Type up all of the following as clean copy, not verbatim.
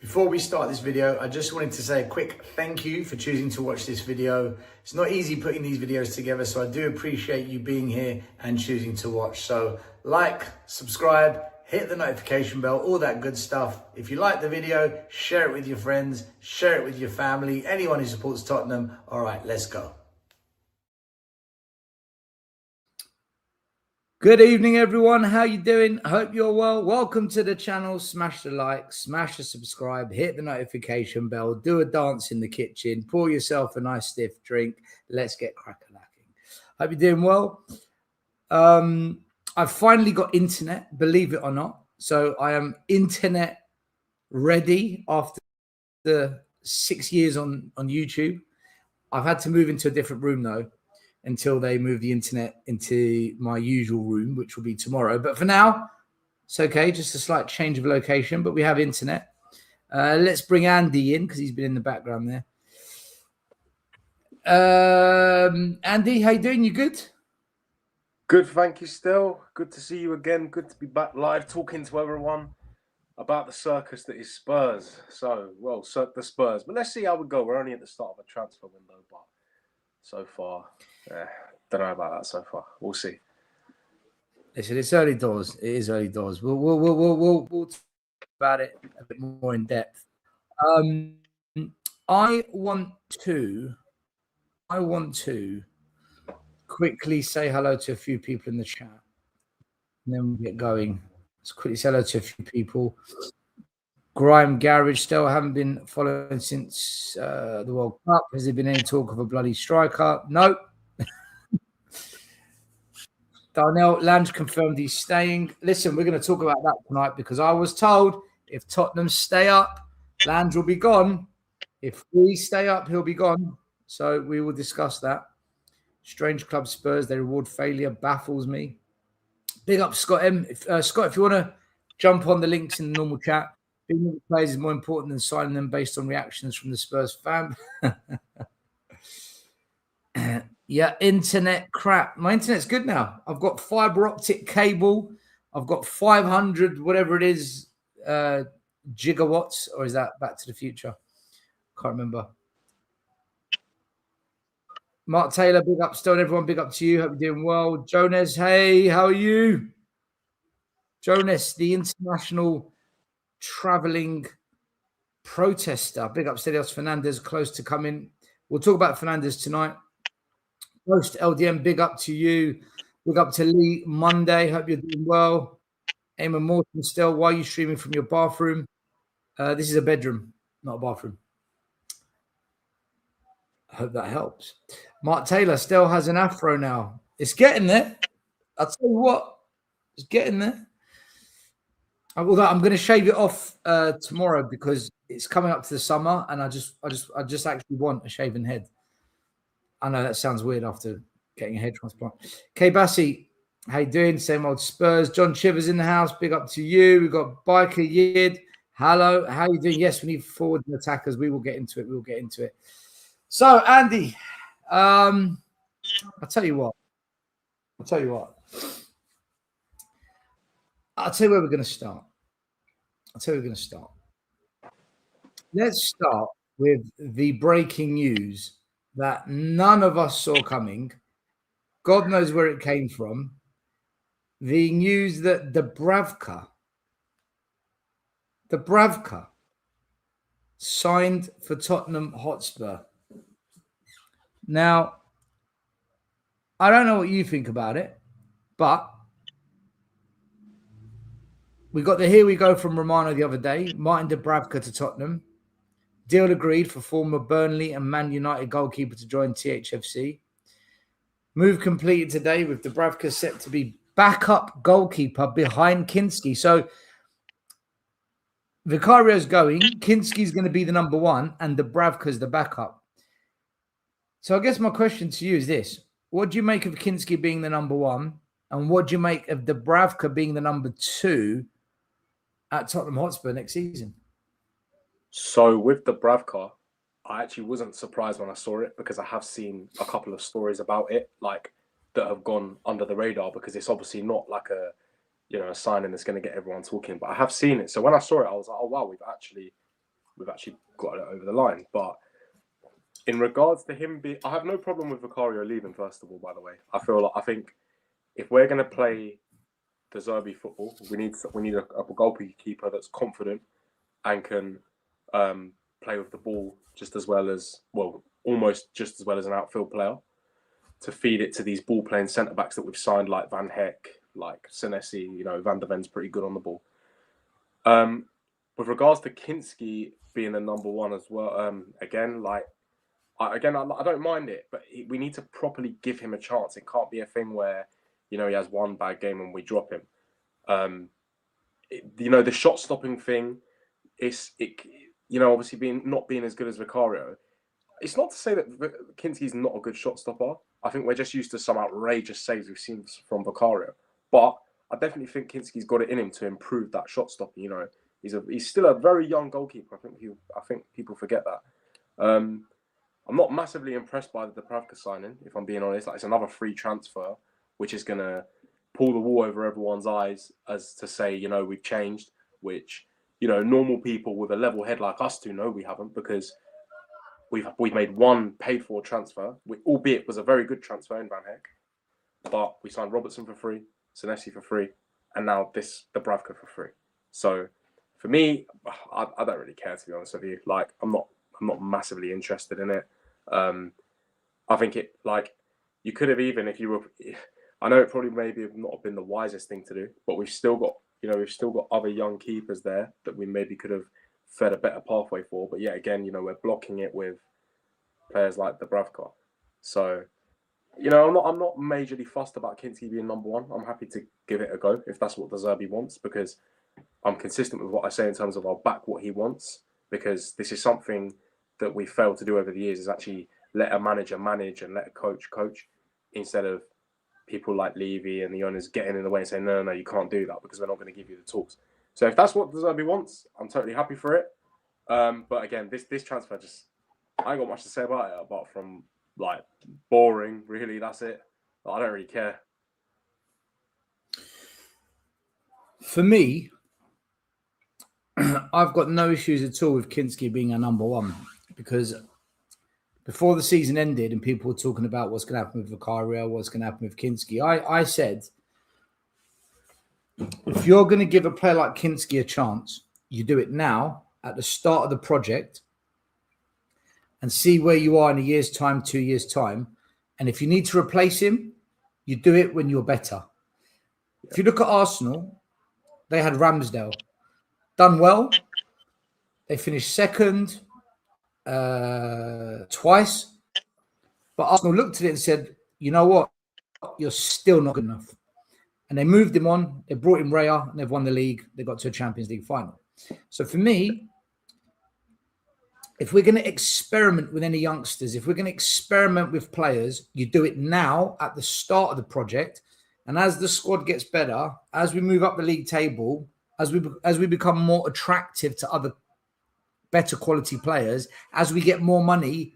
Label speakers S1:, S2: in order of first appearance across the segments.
S1: Before we start this video, I just wanted to say a quick thank you for choosing to watch this video. It's not easy putting these videos together, so I do appreciate you being here and choosing to watch. So like, subscribe, hit the notification bell, all that good stuff. If you like the video, share it with your friends, share it with your family, anyone who supports Tottenham. All right, let's go. Good evening, everyone. How you doing? I hope you're well. Welcome to the channel. Smash the like, smash the subscribe, hit the notification bell, do a dance in the kitchen, pour yourself a nice stiff drink. Let's get crack-a-lacking. Hope you're doing well. I've finally got internet, believe it or not. So I am internet ready after the 6 years on YouTube. I've had to move into a different room though, until they move the internet into my usual room, which will be tomorrow. But for now, it's okay. Just a slight change of location, but we have internet. Let's bring Andy in because he's been in the background there. Andy, how you doing? You good?
S2: Good, thank you still. Good to see you again. Good to be back live talking to everyone about the circus that is Spurs. So, well, the Spurs. But let's see how we go. We're only at the start of a transfer window, but so far, don't know about that so far. We'll see.
S1: Listen, it's early doors. It is early doors. We'll talk about it a bit more in depth. I want to quickly say hello to a few people in the chat, and then we'll get going. Let's quickly say hello to a few people. Grime Garage still haven't been following since the World Cup. Has there been any talk of a bloody striker? Nope. Darnell Lange confirmed he's staying. Listen, we're going to talk about that tonight because I was told if Tottenham stay up, Lange will be gone. If we stay up, he'll be gone. So we will discuss that. Strange club Spurs, they reward failure, baffles me. Big up Scott M. Scott, if you want to jump on the links in the normal chat, being with the players is more important than signing them based on reactions from the Spurs fan. Yeah, internet crap. My internet's good now. I've got fiber optic cable. I've got 500, whatever it is, gigawatts. Or is that Back to the Future? Can't remember. Mark Taylor, big up still. Everyone, big up to you. Hope you're doing well. Jonas, hey, how are you? Jonas, the international traveling protester. Big up Stelios Fernandez, close to coming. We'll talk about Fernandes tonight. Post LDM, big up to you. Big up to Lee Monday. Hope you're doing well. Eamon Morton still. Why are you streaming from your bathroom? This is a bedroom, not a bathroom. I hope that helps. Mark Taylor still has an afro now. It's getting there. I'll tell you what, it's getting there. Although I'm going to shave it off tomorrow because it's coming up to the summer, and I just actually want a shaven head. I know that sounds weird after getting a head transplant. K Bassi, how you doing? Same old Spurs. John Chivers in the house. Big up to you. We've got Biker Yid. Hello. How you doing? Yes, we need forward and attackers. We will get into it. We'll get into it. So, Andy, I'll tell you what. I'll tell you where we're going to start. Let's start with the breaking news that none of us saw coming. God knows where it came from. The news that Dubravka signed for Tottenham Hotspur. Now, I don't know what you think about it, but we got the here we go from Romano the other day. Martin Dubravka to Tottenham. Deal agreed for former Burnley and Man United goalkeeper to join THFC. Move completed today with Dubravka set to be backup goalkeeper behind Kinski. So Vicario's going. Kinski's going to be the number one and Dubravka's the backup. So I guess my question to you is this. What do you make of Kinski being the number one? And what do you make of Dubravka being the number two at Tottenham Hotspur next season?
S2: So with Dubravka, I actually wasn't surprised when I saw it because I have seen a couple of stories about it, like that have gone under the radar because it's obviously not like a signing that's going to get everyone talking. But I have seen it. So when I saw it, I was like, oh, wow, we've actually we've actually got it over the line. But in regards to him I have no problem with Vicario leaving, first of all, by the way. I think if we're going to play De Zerbi football, we need a goalkeeper that's confident and can play with the ball just as well as, well, almost just as well as an outfield player, to feed it to these ball-playing centre-backs that we've signed, like Van Heck, like Senesi, Van der Ven's pretty good on the ball. With regards to Kinski being the number one as well, again, I don't mind it, but we need to properly give him a chance. It can't be a thing where, he has one bad game and we drop him. The shot-stopping thing, obviously not being as good as Vicario. It's not to say that Kinski's not a good shot stopper. I think we're just used to some outrageous saves we've seen from Vicario. But I definitely think Kinski's got it in him to improve that shot stopping. He's still a very young goalkeeper. I think people forget that. I'm not massively impressed by the Dubravka signing, if I'm being honest. It's another free transfer, which is going to pull the wool over everyone's eyes as to say, we've changed, which, normal people with a level head like us two know we haven't, because we've made one paid-for transfer, albeit it was a very good transfer in Van Heck, but we signed Robertson for free, Senesi for free, and now this Dubravka for free. So for me, I don't really care, to be honest with you. I'm not massively interested in it. I think you could have, even if you were, I know it probably maybe have not been the wisest thing to do, but we've still got other young keepers there that we maybe could have fed a better pathway for. But yeah, again, we're blocking it with players like Dubravka. So, I'm not majorly fussed about Kinski being number one. I'm happy to give it a go if that's what De Zerbi wants, because I'm consistent with what I say in terms of I'll back what he wants, because this is something that we failed to do over the years, is actually let a manager manage and let a coach instead of people like Levy and the owners getting in the way and saying, no, you can't do that because we're not going to give you the tools. So if that's what De Zerbi wants, I'm totally happy for it. But again, this transfer, I ain't got much to say about it apart from boring, really. That's it. I don't really care.
S1: For me, I've got no issues at all with Kinski being a number one, because before the season ended and people were talking about what's going to happen with Vicario, what's going to happen with Kinski, I said, if you're going to give a player like Kinski a chance, you do it now at the start of the project and see where you are in a year's time, 2 years' time. And if you need to replace him, you do it when you're better. If you look at Arsenal, they had Ramsdale. Done well. They finished second twice. But Arsenal looked at it and said, you know what? You're still not good enough. And they moved him on. They brought in Raya and they've won the league. They got to a Champions League final. So for me, if we're going to experiment with any youngsters, if we're going to experiment with players, you do it now at the start of the project. And as the squad gets better, as we move up the league table, as we become more attractive to other better quality players, as we get more money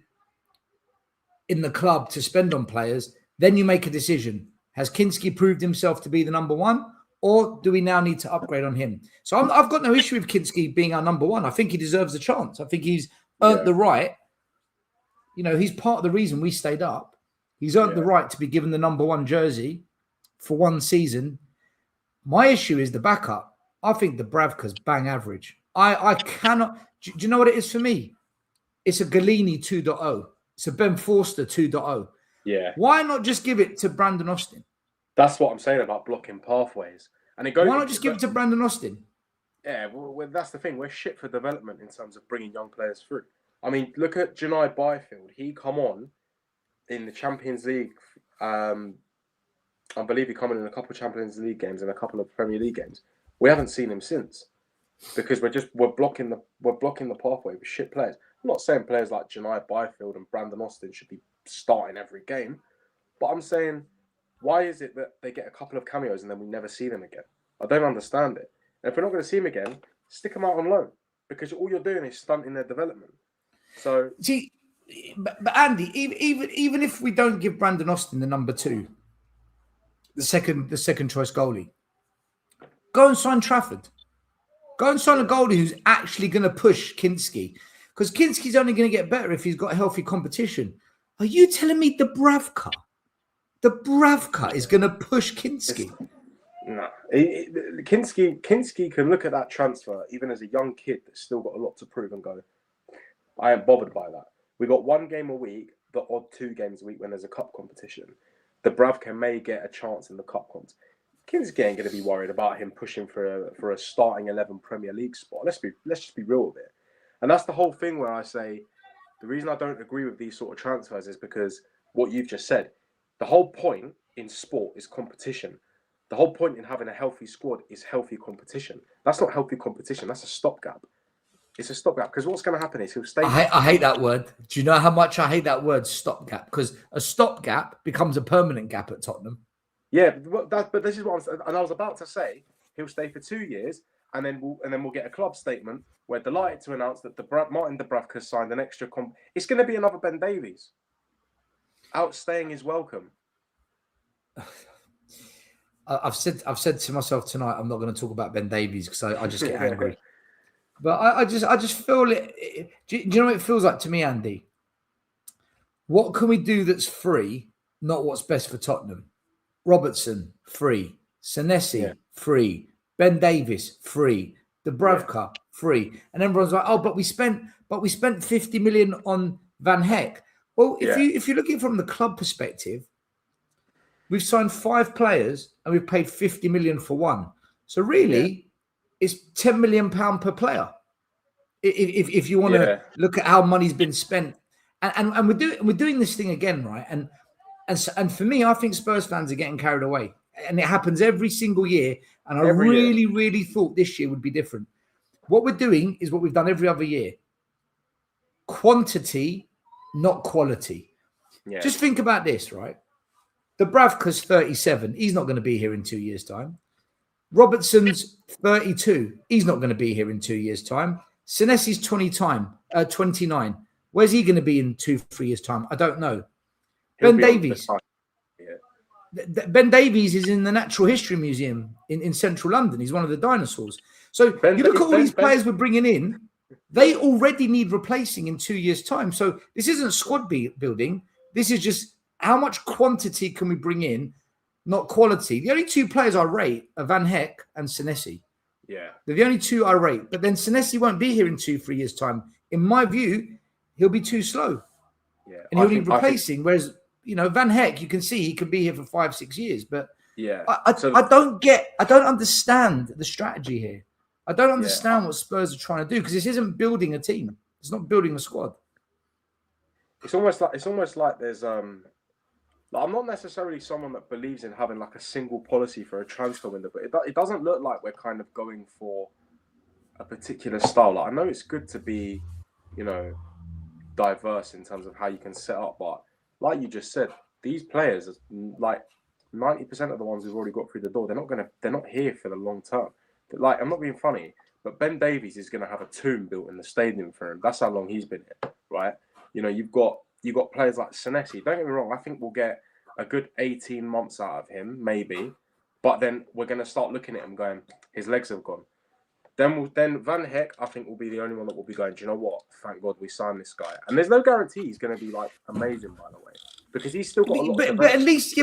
S1: in the club to spend on players, then you make a decision. Has Kinski proved himself to be the number one, or do we now need to upgrade on him? So I've got no issue with Kinski being our number one. I think he deserves a chance. I think he's earned the right. He's part of the reason we stayed up. He's earned the right to be given the number one jersey for one season. My issue is the backup. I think Dubravka's bang average. I cannot. Do you know what it is for me? It's a Galini 2.0. It's a Ben Forster 2.0.
S2: Yeah.
S1: Why not just give it to Brandon Austin?
S2: That's what I'm saying about blocking pathways. And it goes.
S1: Why not just give it to Brandon Austin?
S2: Yeah, well, that's the thing. We're shit for development in terms of bringing young players through. I mean, look at Janai Byfield. He come on in the Champions League. I believe he come in a couple of Champions League games and a couple of Premier League games. We haven't seen him since, because we're blocking the pathway with shit players. I'm not saying players like Janai Byfield and Brandon Austin should be starting every game, but I'm saying, why is it that they get a couple of cameos and then we never see them again? I don't understand it. And if we're not going to see them again, stick them out on loan, because all you're doing is stunting their development. So
S1: see, but Andy, even if we don't give Brandon Austin the number two, the second choice goalie, go and sign Trafford. Go and sign a goalie who's actually going to push Kinski, because Kinski's only going to get better if he's got a healthy competition. Are you telling me Dubravka is going to push Kinski?
S2: No, Kinski can look at that transfer even as a young kid that's still got a lot to prove and go, I am bothered by that. We got 1 game a week, the odd 2 games a week when there's a cup competition. Dubravka may get a chance in the cup comps. Kinski ain't going to be worried about him pushing for a starting 11 Premier League spot. Let's just be real with it. And that's the whole thing where I say the reason I don't agree with these sort of transfers is because what you've just said. The whole point in sport is competition. The whole point in having a healthy squad is healthy competition. That's not healthy competition. That's a stopgap. It's a stopgap because what's going to happen is he'll stay.
S1: I hate that word. Do you know how much I hate that word, stopgap? Because a stopgap becomes a permanent gap at Tottenham.
S2: Yeah, but this is what I was about to say. He'll stay for 2 years, and then we'll get a club statement. We're delighted to announce that Martin Dubravka signed an extra It's going to be another Ben Davies. Outstaying his welcome.
S1: I've said to myself tonight, I'm not going to talk about Ben Davies because I just get angry. But I just feel it. Do you know what it feels like to me, Andy? What can we do that's free, not what's best for Tottenham? Robertson, free. Senesi, free. Ben Davies, free. Dubravka, free. And everyone's like, oh, but we spent 50 million on Van Heck. Well, if you look at it from the club perspective, we've signed 5 players and we've paid 50 million for one. So really, it's £10 million per player. If you want to look at how money's been spent, and we're doing this thing again, right? And for me, I think Spurs fans are getting carried away, and it happens every single year. And I really thought this year would be different. What we're doing is what we've done every other year: quantity, not quality. Yeah. Just think about this, right? Dubravka's 37. He's not going to be here in 2 years' time. Robertson's 32. He's not going to be here in 2 years' time. Senesi's 29. Where's he going to be in 2-3 years' time? I don't know. Ben Davies. Ben Davies is in the Natural History Museum in central London. He's one of the dinosaurs. So you look at all these players we're bringing in, they already need replacing in 2 years' time. So this isn't squad building. This is just how much quantity can we bring in, not quality. The only 2 players I rate are Van Heck and Senesi.
S2: Yeah.
S1: They're the only 2 I rate. But then Senesi won't be here in 2-3 years' time. In my view, he'll be too slow. Yeah. And he'll need replacing. Whereas, Van Heck, you can see he could be here for 5-6 years. But I don't understand the strategy here. I don't understand what Spurs are trying to do because this isn't building a team. It's not building a squad.
S2: It's almost like there's I'm not necessarily someone that believes in having like a single policy for a transfer window, but it doesn't look like we're kind of going for a particular style. Like, I know it's good to be, diverse in terms of how you can set up, but like you just said, these players, like 90% of the ones we've already got through the door, they're not here for the long term. Like, I'm not being funny, but Ben Davies is going to have a tomb built in the stadium for him. That's how long he's been here, right? You've got players like Senesi. Don't get me wrong. I think we'll get a good 18 months out of him, maybe. But then we're going to start looking at him going, his legs have gone. Then Van Heck, I think, will be the only one that will be going, do you know what? Thank God we signed this guy. And there's no guarantee he's going to be, like, amazing, by the way. Because he's still got a lot of...
S1: But at least,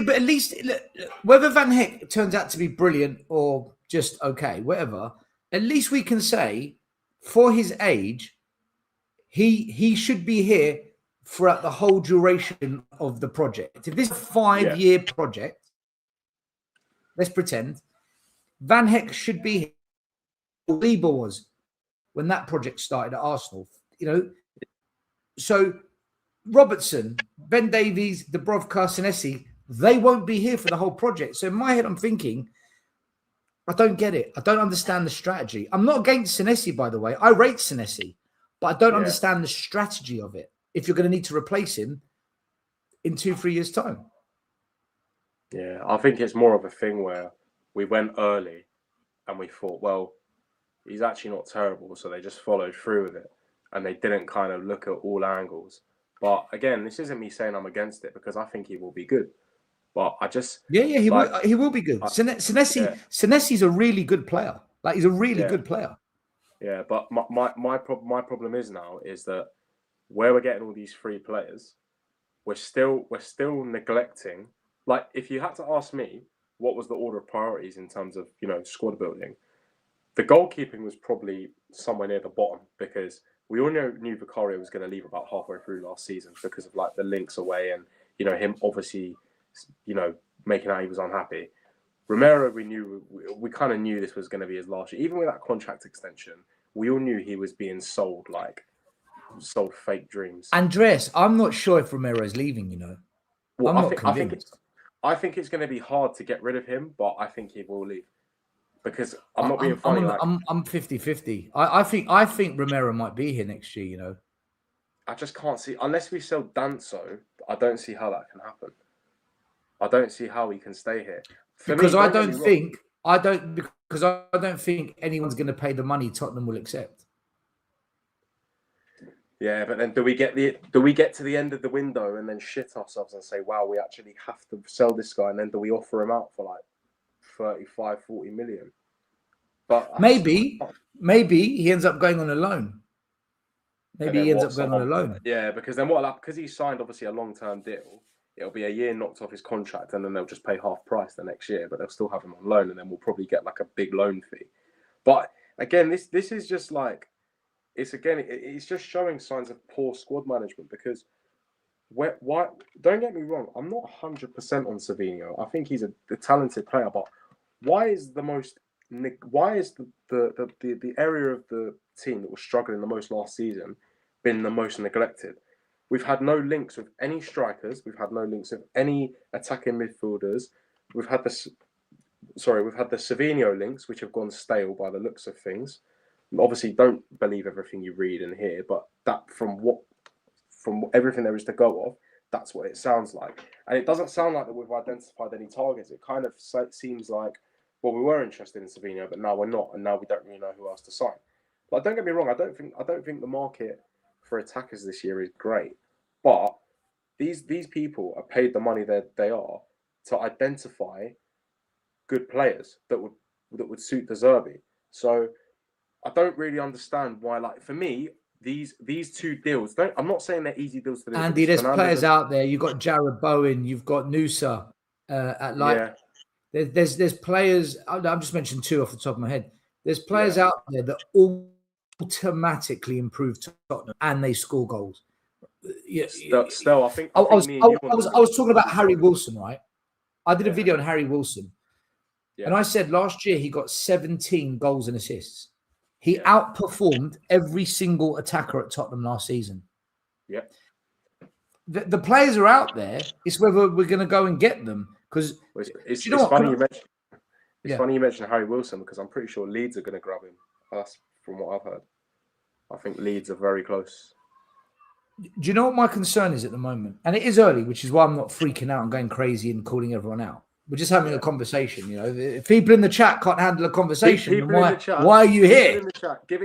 S1: look, whether Van Heck turns out to be brilliant or just okay, whatever, at least we can say, for his age, he should be here throughout the whole duration of the project. If this is a 5-year project, let's pretend, Van Heck should be here. Lieber was when that project started at Arsenal. So Robertson, Ben Davies, Dubravka, Senesi, they won't be here for the whole project. So in my head, I'm thinking, I don't get it. I don't understand the strategy. I'm not against Senesi, by the way. I rate Senesi, but I don't understand the strategy of it. If you're going to need to replace him in 2-3 years' time.
S2: Yeah, I think it's more of a thing where we went early and we thought, well, he's actually not terrible, so they just followed through with it. And they didn't kind of look at all angles. But again, this isn't me saying I'm against it because I think he will be good. But I just...
S1: he will be good. Senesi's a really good player. Like, he's a really good player.
S2: Yeah, but my problem is now is that where we're getting all these free players, we're still neglecting. Like, if you had to ask me what was the order of priorities in terms of, you know, squad building, the goalkeeping was probably somewhere near the bottom, because we all knew Vicario was going to leave about halfway through last season because of like the links away and, you know, him obviously, you know, making out he was unhappy. Romero, we kind of knew this was going to be his last year. Even with that contract extension, we all knew he was being sold fake dreams.
S1: Andres, I'm not sure if Romero is leaving, you know.
S2: Well,
S1: I'm not convinced.
S2: I think it's going to be hard to get rid of him, but I think he will leave. Because I'm not being funny.
S1: I'm 50-50. I think Romero might be here next year, you know.
S2: I just can't see, unless we sell Danso, I don't see how that can happen. I don't see how he can stay here.
S1: Because I don't think anyone's going to pay the money Tottenham will accept.
S2: Yeah, but then do we get to the end of the window and then shit ourselves and say, wow, we actually have to sell this guy, and then do we offer him out for like 35, 40 million? But
S1: maybe he ends up going on a loan. Maybe he ends up going on a loan.
S2: Yeah, because then because he signed obviously a long-term deal, it'll be a year knocked off his contract, and then they'll just pay half price the next year, but they'll still have him on loan, and then we'll probably get like a big loan fee. But again, this is just like, it's just showing signs of poor squad management, because why? Don't get me wrong, I'm not 100% on Savinho. I think he's a talented player, but why is the area of the team that was struggling the most last season been the most neglected? We've had no links with any strikers. We've had no links with any attacking midfielders. We've had the Savinho links, which have gone stale by the looks of things. Obviously, don't believe everything you read and hear, but that from everything there is to go off, that's what it sounds like. And it doesn't sound like that we've identified any targets. It kind of seems like, well, we were interested in Savinho, but now we're not, and now we don't really know who else to sign. But don't get me wrong, I don't think the market for attackers this year is great. But these people are paid the money that they are to identify good players that would suit De Zerbi. So I don't really understand why. Like, for me, these two deals, I'm not saying they're easy deals to do.
S1: Andy, there's players out there. You've got Jared Bowen, you've got Nusa at like. Yeah. There's players. I've just mentioned two off the top of my head. There's players out there that automatically improve Tottenham and they score goals. Yeah,
S2: still, I think.
S1: I was talking about Harry Wilson, right? I did a video on Harry Wilson, and I said last year he got 17 goals and assists. He outperformed every single attacker at Tottenham last season.
S2: Yeah.
S1: The players are out there. It's whether we're going to go and get them. Because
S2: it's funny you mentioned Harry Wilson, because I'm pretty sure Leeds are going to grab him. That's from what I've heard. I think Leeds are very close.
S1: Do you know what my concern is at the moment? And it is early, which is why I'm not freaking out and going crazy and calling everyone out. We're just having a conversation, you know. If people in the chat can't handle a conversation, why are you here?
S2: In the chat. Give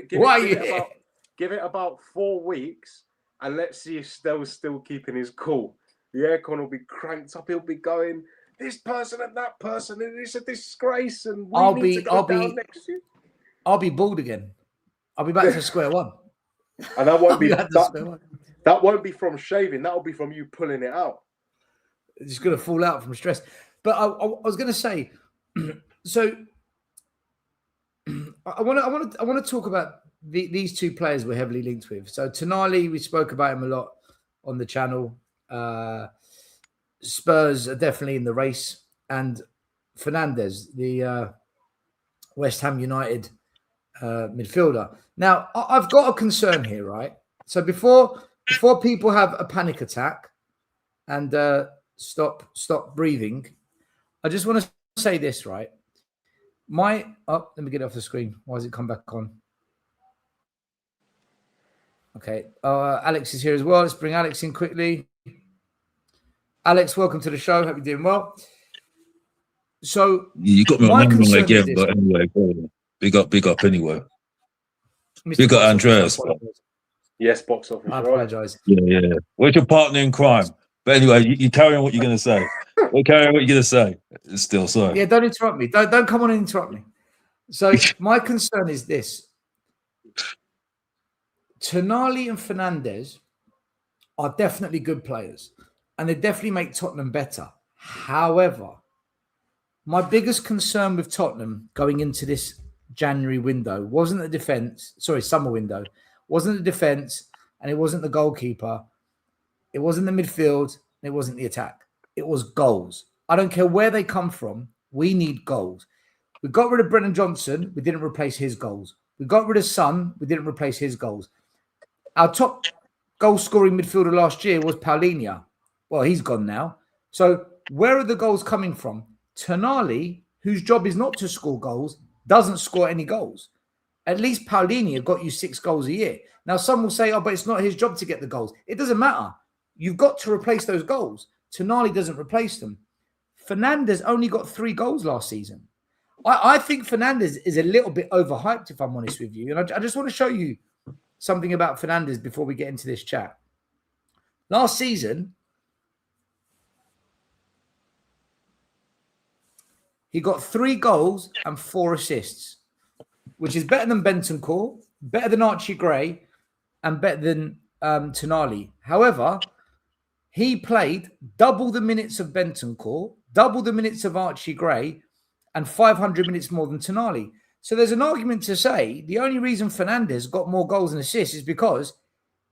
S2: it about 4 weeks, and let's see if Stell's still keeping his cool. The aircon will be cranked up. He'll be going, this person and that person, and it's a disgrace. And I'll be next year.
S1: I'll be bald again. I'll be back to square one.
S2: And that won't be that won't be from shaving. That'll be from you pulling it out.
S1: It's going to fall out from stress. But I was going to say, so I want to talk about these two players we're heavily linked with. So Tonali, we spoke about him a lot on the channel. Spurs are definitely in the race, and Fernandes, the West Ham United midfielder. Now, I've got a concern here, right? So before people have a panic attack and stop breathing, I just want to say this, right? Let me get it off the screen. Why has it come back on? Okay. Alex is here as well. Let's bring Alex in quickly. Alex, welcome to the show. Hope you're doing well. So
S3: you got me on wrong again, but anyway, big up anyway. Big up Andreas.
S2: Yes, box office.
S1: I apologize.
S3: Yeah. Where's your partner in crime? But anyway, you carry on what you're going to say. Carry on what you're going to say. Still, sorry.
S1: Yeah, don't interrupt me. Don't come on and interrupt me. So my concern is this. Tonali and Fernandez are definitely good players, and they definitely make Tottenham better. However, my biggest concern with Tottenham going into this January window wasn't the defence, summer window, wasn't the defence, and it wasn't the goalkeeper. It wasn't the midfield, and it wasn't the attack. It was goals. I don't care where they come from. We need goals. We got rid of Brennan Johnson. We didn't replace his goals. We got rid of Son. We didn't replace his goals. Our top goal-scoring midfielder last year was Paulinho. Well, he's gone now. So where are the goals coming from? Tonali, whose job is not to score goals, doesn't score any goals. At least Paulinho got you 6 goals a year. Now, some will say, oh, but it's not his job to get the goals. It doesn't matter. You've got to replace those goals. Tonali doesn't replace them. Fernandes only got 3 goals last season. I think Fernandes is a little bit overhyped, if I'm honest with you. And I just want to show you something about Fernandes before we get into this chat. Last season, he got 3 goals and 4 assists, which is better than Bentancur, better than Archie Gray, and better than Tonali. However, he played double the minutes of Bentancur, double the minutes of Archie Gray, and 500 minutes more than Tonali. So there's an argument to say the only reason Fernandes got more goals and assists is because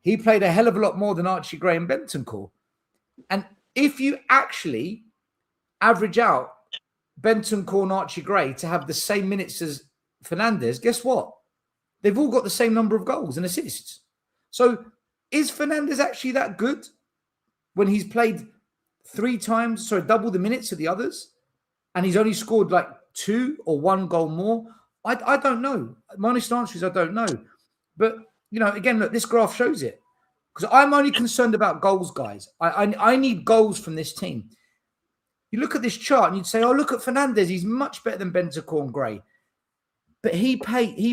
S1: he played a hell of a lot more than Archie Gray and Bentancur. And if you actually average out Bentancur and Archie Gray to have the same minutes as Fernandes, guess what? They've all got the same number of goals and assists. So is Fernandes actually that good when he's played double the minutes of the others, and he's only scored like 2 or 1 goal more? I don't know. My honest answer is I don't know. But, again, look, this graph shows it. Because I'm only concerned about goals, guys. I need goals from this team. You look at this chart and you'd say, oh, look at Fernandes. He's much better than Bentancur and Gray. But he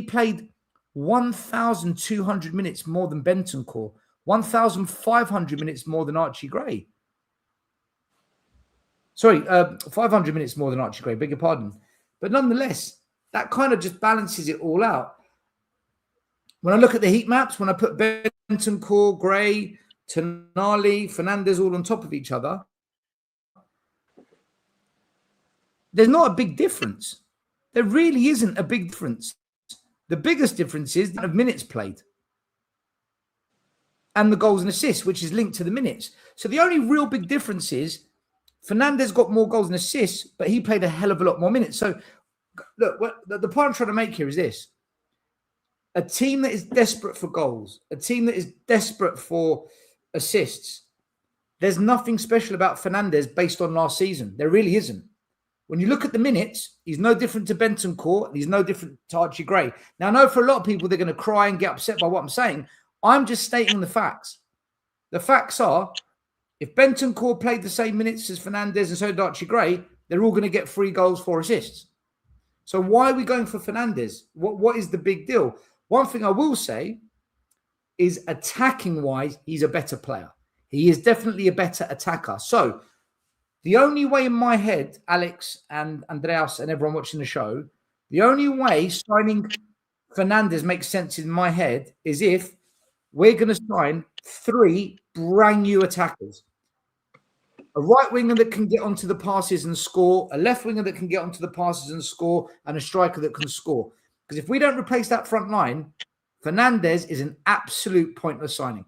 S1: played 1,200 minutes more than Bentancur, 1,500 minutes more than Archie Gray. 500 minutes more than Archie Gray, beg your pardon. But nonetheless, that kind of just balances it all out. When I look at the heat maps, when I put Bentancur, Gray, Tonali, Fernandes all on top of each other, there's not a big difference. There really isn't a big difference. The biggest difference is the minutes played and the goals and assists, which is linked to the minutes. So the only real big difference is Fernandes got more goals and assists, but he played a hell of a lot more minutes. So look, the point I'm trying to make here is this. A team that is desperate for goals, a team that is desperate for assists, there's nothing special about Fernandes based on last season. There really isn't. When you look at the minutes, he's no different to Bentancur, and he's no different to Archie Gray. Now, I know for a lot of people, they're going to cry and get upset by what I'm saying. I'm just stating the facts. The facts are, if Bentancur played the same minutes as Fernandes and so did Archie Gray, they're all going to get 3 goals, 4 assists. So why are we going for Fernandes? What is the big deal? One thing I will say is attacking-wise, he's a better player. He is definitely a better attacker. So the only way in my head, Alex and Andreas and everyone watching the show, the only way signing Fernandes makes sense in my head is if we're going to sign 3 brand new attackers. A right winger that can get onto the passes and score, a left winger that can get onto the passes and score, and a striker that can score. Because if we don't replace that front line, Fernandes is an absolute pointless signing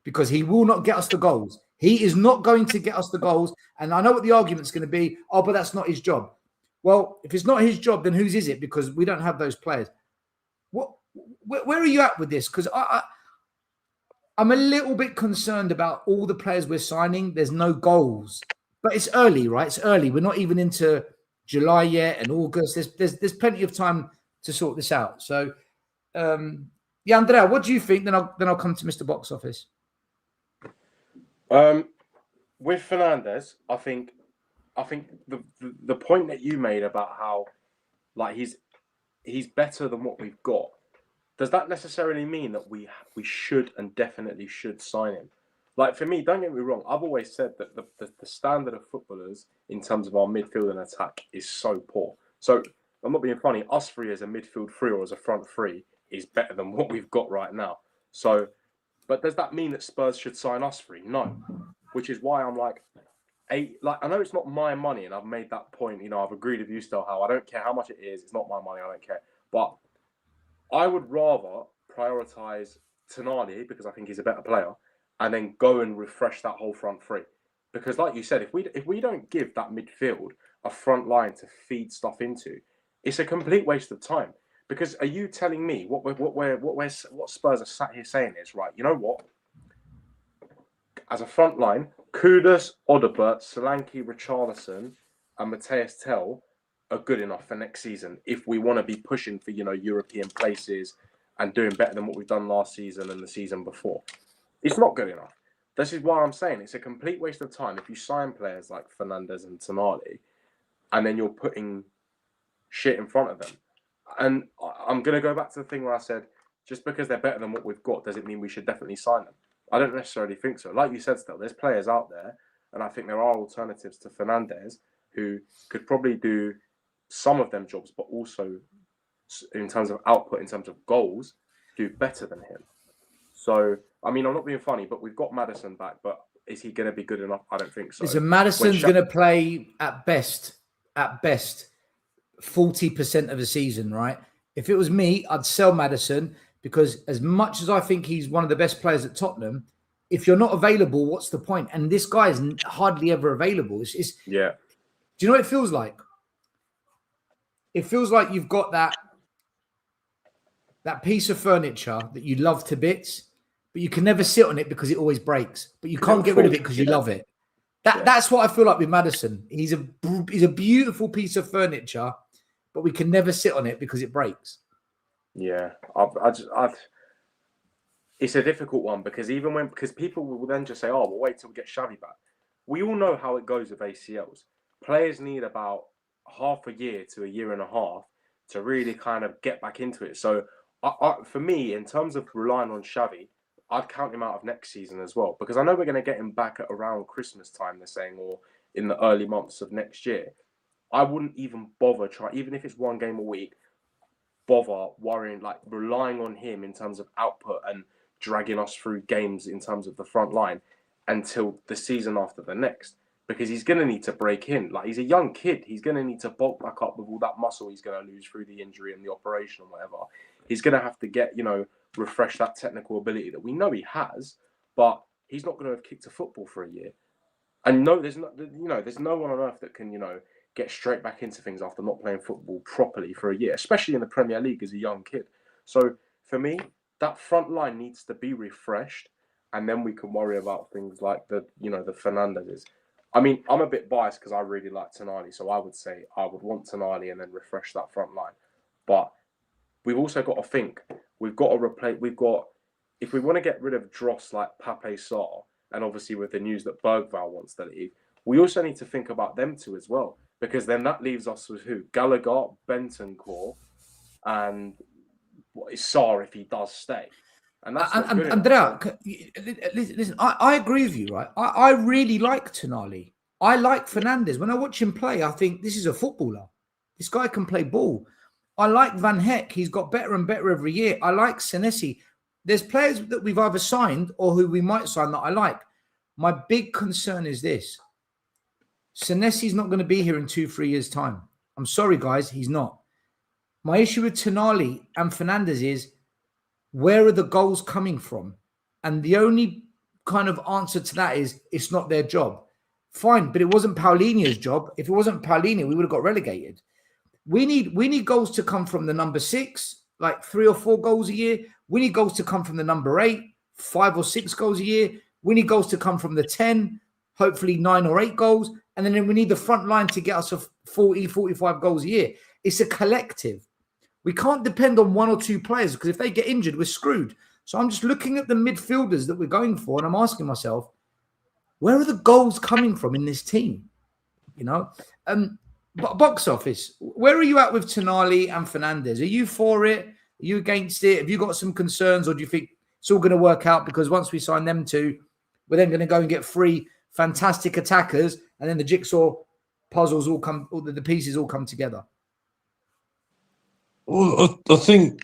S1: because he will not get us the goals. He is not going to get us the goals. And I know what the argument's going to be. Oh, but that's not his job. Well, if it's not his job, then whose is it? Because we don't have those players. Where are you at with this? Because I'm a little bit concerned about all the players we're signing. There's no goals. But it's early, right? It's early. We're not even into July yet and August. There's plenty of time to sort this out. So, Andrea, what do you think? Then I'll come to Mr. Box Office.
S2: With Fernandes, I think the point that you made about how like he's better than what we've got. Does that necessarily mean that we should and definitely should sign him? Like for me, don't get me wrong. I've always said that the standard of footballers in terms of our midfield and attack is so poor. So I'm not being funny. Us 3 as a midfield 3 or as a front 3 is better than what we've got right now. So, but does that mean that Spurs should sign us free? No. Which is why I'm like, I know it's not my money, and I've made that point. I've agreed with you still, how I don't care how much it is. It's not my money. I don't care. But I would rather prioritize Tonali because I think he's a better player, and then go and refresh that whole front three. Because, like you said, if we don't give that midfield a front line to feed stuff into, it's a complete waste of time. Because are you telling me what Spurs are sat here saying is right? You know what? As a front line, Kudus, Odobert, Solanke, Richarlison, and Mateus are good enough for next season if we want to be pushing for European places and doing better than what we've done last season and the season before. It's not good enough. This is why I'm saying it's a complete waste of time if you sign players like Fernandez and Tonali and then you're putting shit in front of them. And I'm going to go back to the thing where I said, just because they're better than what we've got, does it mean we should definitely sign them? I don't necessarily think so. Like you said, still, there's players out there, and I think there are alternatives to Fernandes who could probably do some of them jobs, but also in terms of output, in terms of goals, do better than him. So, I mean, I'm not being funny, but we've got Maddison back, but is he going to be good enough? I don't think so.
S1: Listen, Maddison's going to play at best, 40% of the season, right? If it was me, I'd sell Maddison because as much as I think he's one of the best players at Tottenham, if you're not available, what's the point? And this guy is hardly ever available.
S2: Yeah.
S1: Do you know what it feels like? It feels like you've got that piece of furniture that you love to bits, but you can never sit on it because it always breaks. But you can't get rid of it because you love it. That's what I feel like with Maddison. He's a beautiful piece of furniture, but we can never sit on it because it breaks.
S2: Yeah, it's a difficult one because because people will then just say, "Oh, we'll wait till we get Xavi back." We all know how it goes with ACLs. Players need about half a year to a year and a half to really kind of get back into it. So, for me, in terms of relying on Xavi, I'd count him out of next season as well because I know we're going to get him back at around Christmas time. They're saying, or in the early months of next year. I wouldn't even bother even if it's one game a week. Bother worrying, relying on him in terms of output and dragging us through games in terms of the front line until the season after the next, because he's going to need to break in. He's a young kid. He's going to need to bulk back up with all that muscle he's going to lose through the injury and the operation or whatever. He's going to have to get, refresh that technical ability that we know he has, but he's not going to have kicked a football for a year. And no, there's no one on earth that can, get straight back into things after not playing football properly for a year, especially in the Premier League as a young kid. So for me, that front line needs to be refreshed, and then we can worry about things like the Fernandezes. I mean, I'm a bit biased because I really like Tonali, so I would say I would want Tonali and then refresh that front line. But we've also got to think, if we want to get rid of dross like Pape Sarr, and obviously with the news that Bergvall wants to leave, we also need to think about them too as well. Because then that leaves us with who? Gallagher, Bentancur, and what is Sarr if he does stay. And that's
S1: listen, I agree with you, right? I really like Tonali. I like Fernandes. When I watch him play, I think this is a footballer. This guy can play ball. I like Van Heck. He's got better and better every year. I like Senesi. There's players that we've either signed or who we might sign that I like. My big concern is this. Senesi's not going to be here in 2-3 years' time. I'm sorry, guys, he's not. My issue with Tonali and Fernandes is, where are the goals coming from? And the only kind of answer to that is, it's not their job. Fine, but it wasn't Paulinho's job. If it wasn't Paulinho, we would have got relegated. We need goals to come from the number 6, 3 or 4 goals a year. We need goals to come from the number 8, 5 or 6 goals a year. We need goals to come from the 10, hopefully 9 or 8 goals. And then we need the front line to get us 40, 45 goals a year. It's a collective. We can't depend on 1 or 2 players because if they get injured, we're screwed. So I'm just looking at the midfielders that we're going for and I'm asking myself, where are the goals coming from in this team? Box office, where are you at with Tonali and Fernandes? Are you for it? Are you against it? Have you got some concerns or do you think it's all going to work out because once we sign them two, we're then going to go and get 3 fantastic attackers and then the jigsaw puzzles the pieces all come together?
S3: Well, I think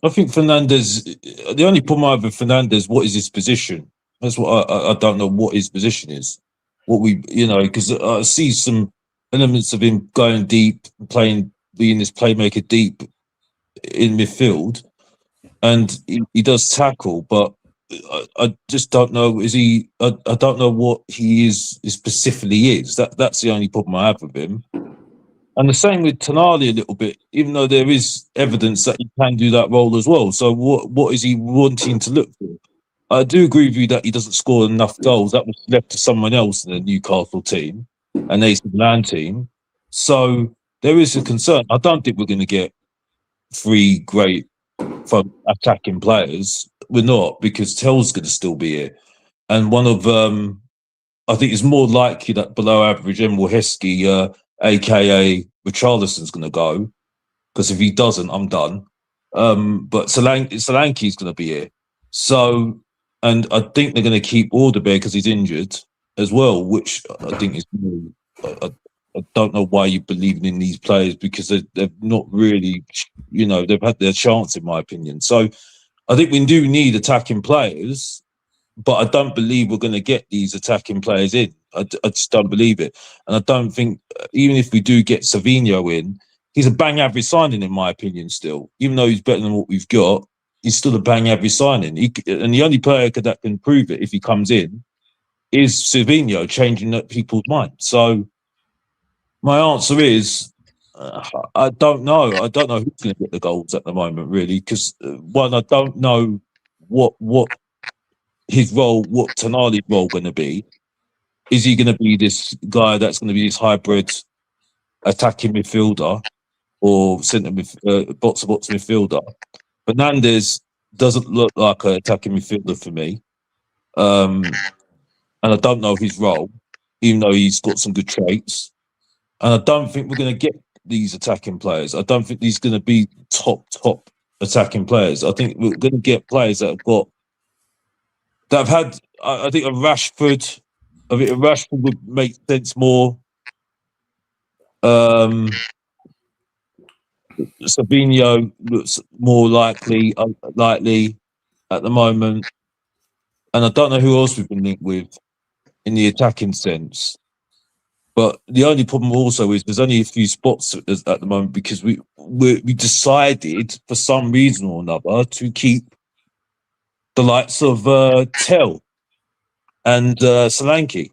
S3: I think Fernandez. The only problem I have with Fernandez, what is his position? That's what I don't know what his position is. What we, because I see some elements of him going deep, being this playmaker deep in midfield, and he does tackle, but I just don't know. Is he? I don't know what he is specifically is. That's the only problem I have with him. And the same with Tonali a little bit, even though there is evidence that he can do that role as well. So what is he wanting to look for? I do agree with you that he doesn't score enough goals. That was left to someone else in the Newcastle team and AC Milan team. So there is a concern. I don't think we're going to get three great from attacking players. We're not, because Tell's going to still be here. And one of I think it's more likely that below average Emil Heskey, aka Richarlison's going to go, because if he doesn't, I'm done. But Solanke's going to be here. So, and I think they're going to keep Alderweireld because he's injured as well, which I think is. I don't know why you're believing in these players, because they've not really, they've had their chance, in my opinion. So, I think we do need attacking players, but I don't believe we're going to get these attacking players in. I just don't believe it. And I don't think, even if we do get Savinho in, he's a bang average signing, in my opinion, still. Even though he's better than what we've got, he's still a bang average signing. And the only player that can prove it, if he comes in, is Savinho, changing people's minds. So my answer is, I don't know. I don't know who's going to get the goals at the moment, really, because one, I don't know what his role, what Tonali's role going to be. Is he going to be this guy that's going to be this hybrid attacking midfielder or centre box-to-box midfielder? Fernandes doesn't look like an attacking midfielder for me, and I don't know his role, even though he's got some good traits. And I don't think we're going to get these attacking players. I don't think these are going to be top attacking players. I think we're going to get players that have had. I think a Rashford. I think a Rashford would make sense more. Savinho looks more likely at the moment, and I don't know who else we've been linked with in the attacking sense. But the only problem also is there's only a few spots at the moment, because we decided for some reason or another to keep the likes of Tell and Solanke.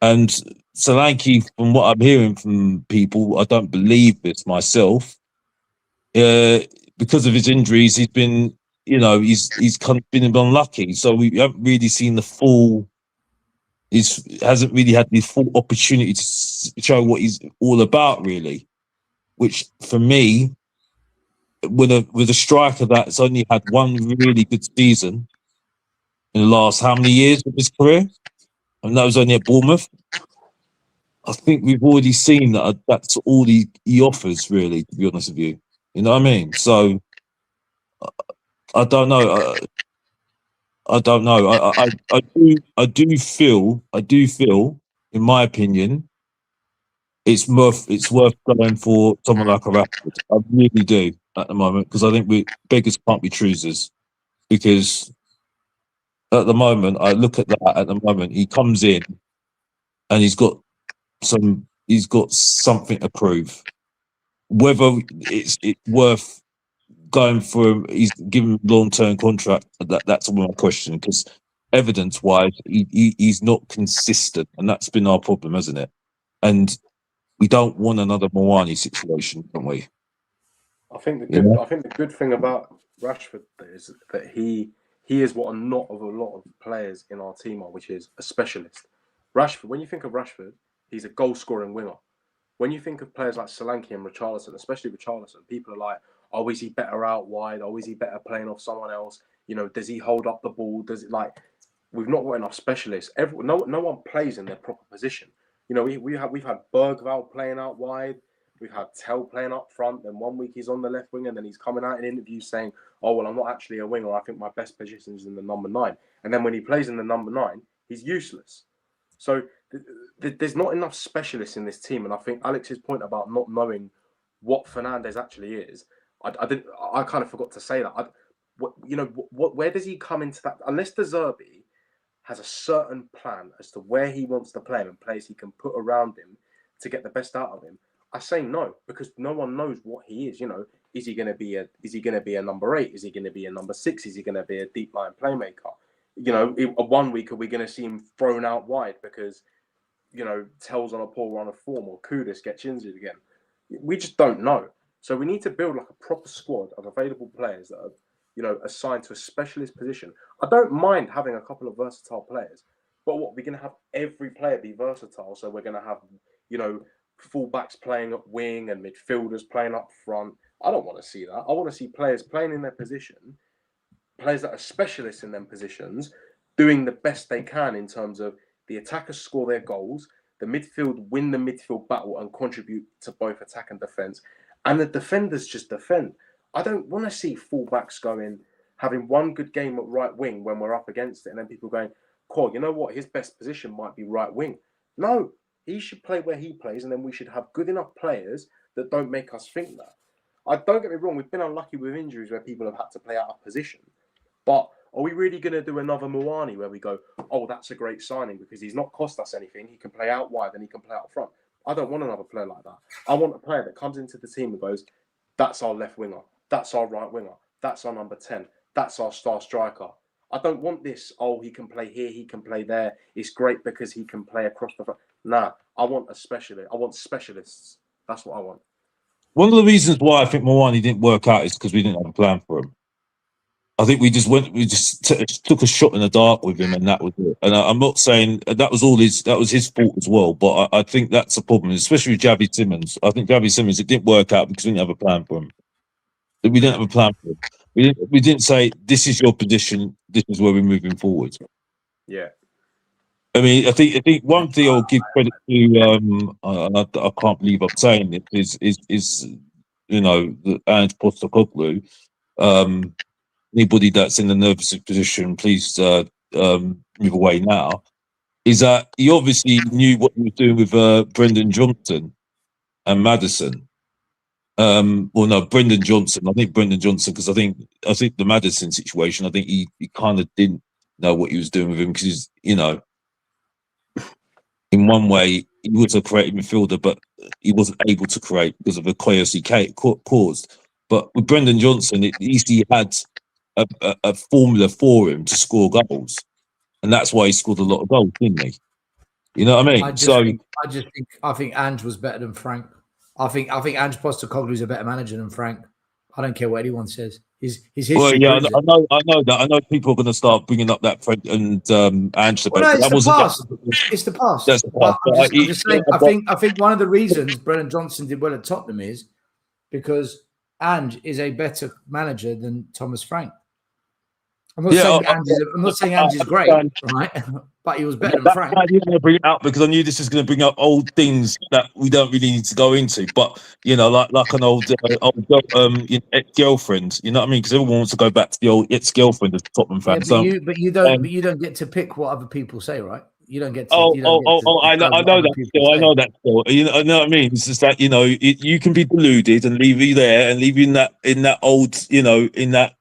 S3: And Solanke, from what I'm hearing from people, I don't believe this myself. Because of his injuries, he's been, he's kind of been unlucky. So we haven't really seen the full. He hasn't really had the full opportunity to show what he's all about, really. Which, for me, with a striker that's only had one really good season in the last how many years of his career, and that was only at Bournemouth. I think we've already seen that that's all he offers, really, to be honest with you. You know what I mean? So I don't know. I don't know. I do feel, in my opinion, it's worth going for someone like a Rashford. I really do at the moment, because I think beggars can't be choosers. Because at the moment, I look at that. At the moment, he comes in and he's got something to prove. Whether it's worth going for, he's given long-term contract. That's my question, because evidence-wise, he's not consistent, and that's been our problem, hasn't it? And we don't want another Moani situation, don't we?
S2: I think the good thing about Rashford is that he is what not of a lot of players in our team are, which is a specialist. Rashford, when you think of Rashford, he's a goal-scoring winger. When you think of players like Solanke and Richarlison, especially Richarlison, people are like, oh, is he better out wide? Oh, is he better playing off someone else? Does he hold up the ball? Does it we've not got enough specialists. No one plays in their proper position. We've had Bergvall playing out wide. We've had Tell playing up front. Then one week he's on the left wing, and then he's coming out in interviews saying, oh, well, I'm not actually a winger. I think my best position is in the number 9. And then when he plays in the number 9, he's useless. So there's not enough specialists in this team. And I think Alex's point about not knowing what Fernandes actually is, I didn't. I kind of forgot to say that. Where does he come into that? Unless De Zerbi has a certain plan as to where he wants to play him and players he can put around him to get the best out of him, I say no, because no one knows what he is. Is he going to be a number 8? Is he going to be a number 6? Is he going to be a deep line playmaker? One week are we going to see him thrown out wide because Tell's on a poor run of form or Kudus gets injured again? We just don't know. So we need to build like a proper squad of available players that are assigned to a specialist position. I don't mind having a couple of versatile players, but what, we're going to have every player be versatile? So we're going to have fullbacks playing at wing and midfielders playing up front. I don't want to see that. I want to see players playing in their position, players that are specialists in their positions, doing the best they can in terms of the attackers score their goals, the midfield win the midfield battle and contribute to both attack and defence, and the defenders just defend. I don't want to see fullbacks having one good game at right wing when we're up against it, and then people going, "Cool, you know what? His best position might be right wing." No, he should play where he plays, and then we should have good enough players that don't make us think that. Don't get me wrong, we've been unlucky with injuries where people have had to play out of position. But are we really going to do another Muani where we go, "Oh, that's a great signing because he's not cost us anything. He can play out wide and he can play out front"? I don't want another player like that. I want a player that comes into the team and goes, "That's our left winger. That's our right winger. That's our number 10. That's our star striker." I don't want this, "Oh, he can play here, he can play there. It's great because he can play across the front." Nah, I want a specialist. I want specialists. That's what I want.
S3: One of the reasons why I think Muani didn't work out is because we didn't have a plan for him. I think we just took a shot in the dark with him, and that was it. And I'm not saying that was his fault as well, but I think that's a problem, especially with Javi Simmons. I think Javi Simmons, it didn't work out because we didn't have a plan for him. We didn't have a plan for him. We didn't say, "This is your position. This is where we're moving forward."
S2: Yeah.
S3: I mean, I think one thing I'll give credit to, I can't believe I'm saying it, is the Ange Postecoglou. Anybody that's in a nervous position, please move away now. Is that he obviously knew what he was doing with Brendan Johnson and Maddison. Brendan Johnson. I think Brendan Johnson, because I think the Maddison situation, I think he kind of didn't know what he was doing with him because in one way he was a creative midfielder, but he wasn't able to create because of the chaos he caused. But with Brendan Johnson, at least he had a formula for him to score goals, and that's why he scored a lot of goals, didn't he? You know what I mean?
S1: I think Ange was better than Frank. I think Ange Postecoglou is a better manager than Frank. I don't care what anyone says. His history.
S3: Well, yeah, I know that. I know people are going to start bringing up that Frank and Ange debate.
S1: Well, no, it's the past. It's the past.
S3: That's the past.
S1: I'm just saying. I think one of the reasons Brendan Johnson did well at Tottenham is because Ange is a better manager than Thomas Frank. I'm not saying Ange is great, right? But he was better than Frank.
S3: I didn't want to bring it up because I knew this was going to bring up old things that we don't really need to go into. But like an old ex-girlfriend, you know what I mean? Because everyone wants to go back to the old ex-girlfriend as Tottenham fans.
S1: Yeah, but you don't get to pick what other people say, right? You don't get to.
S3: I know that still. I know that still. I know what I mean. It's just that you can be deluded and leave you there and leave you in that old in that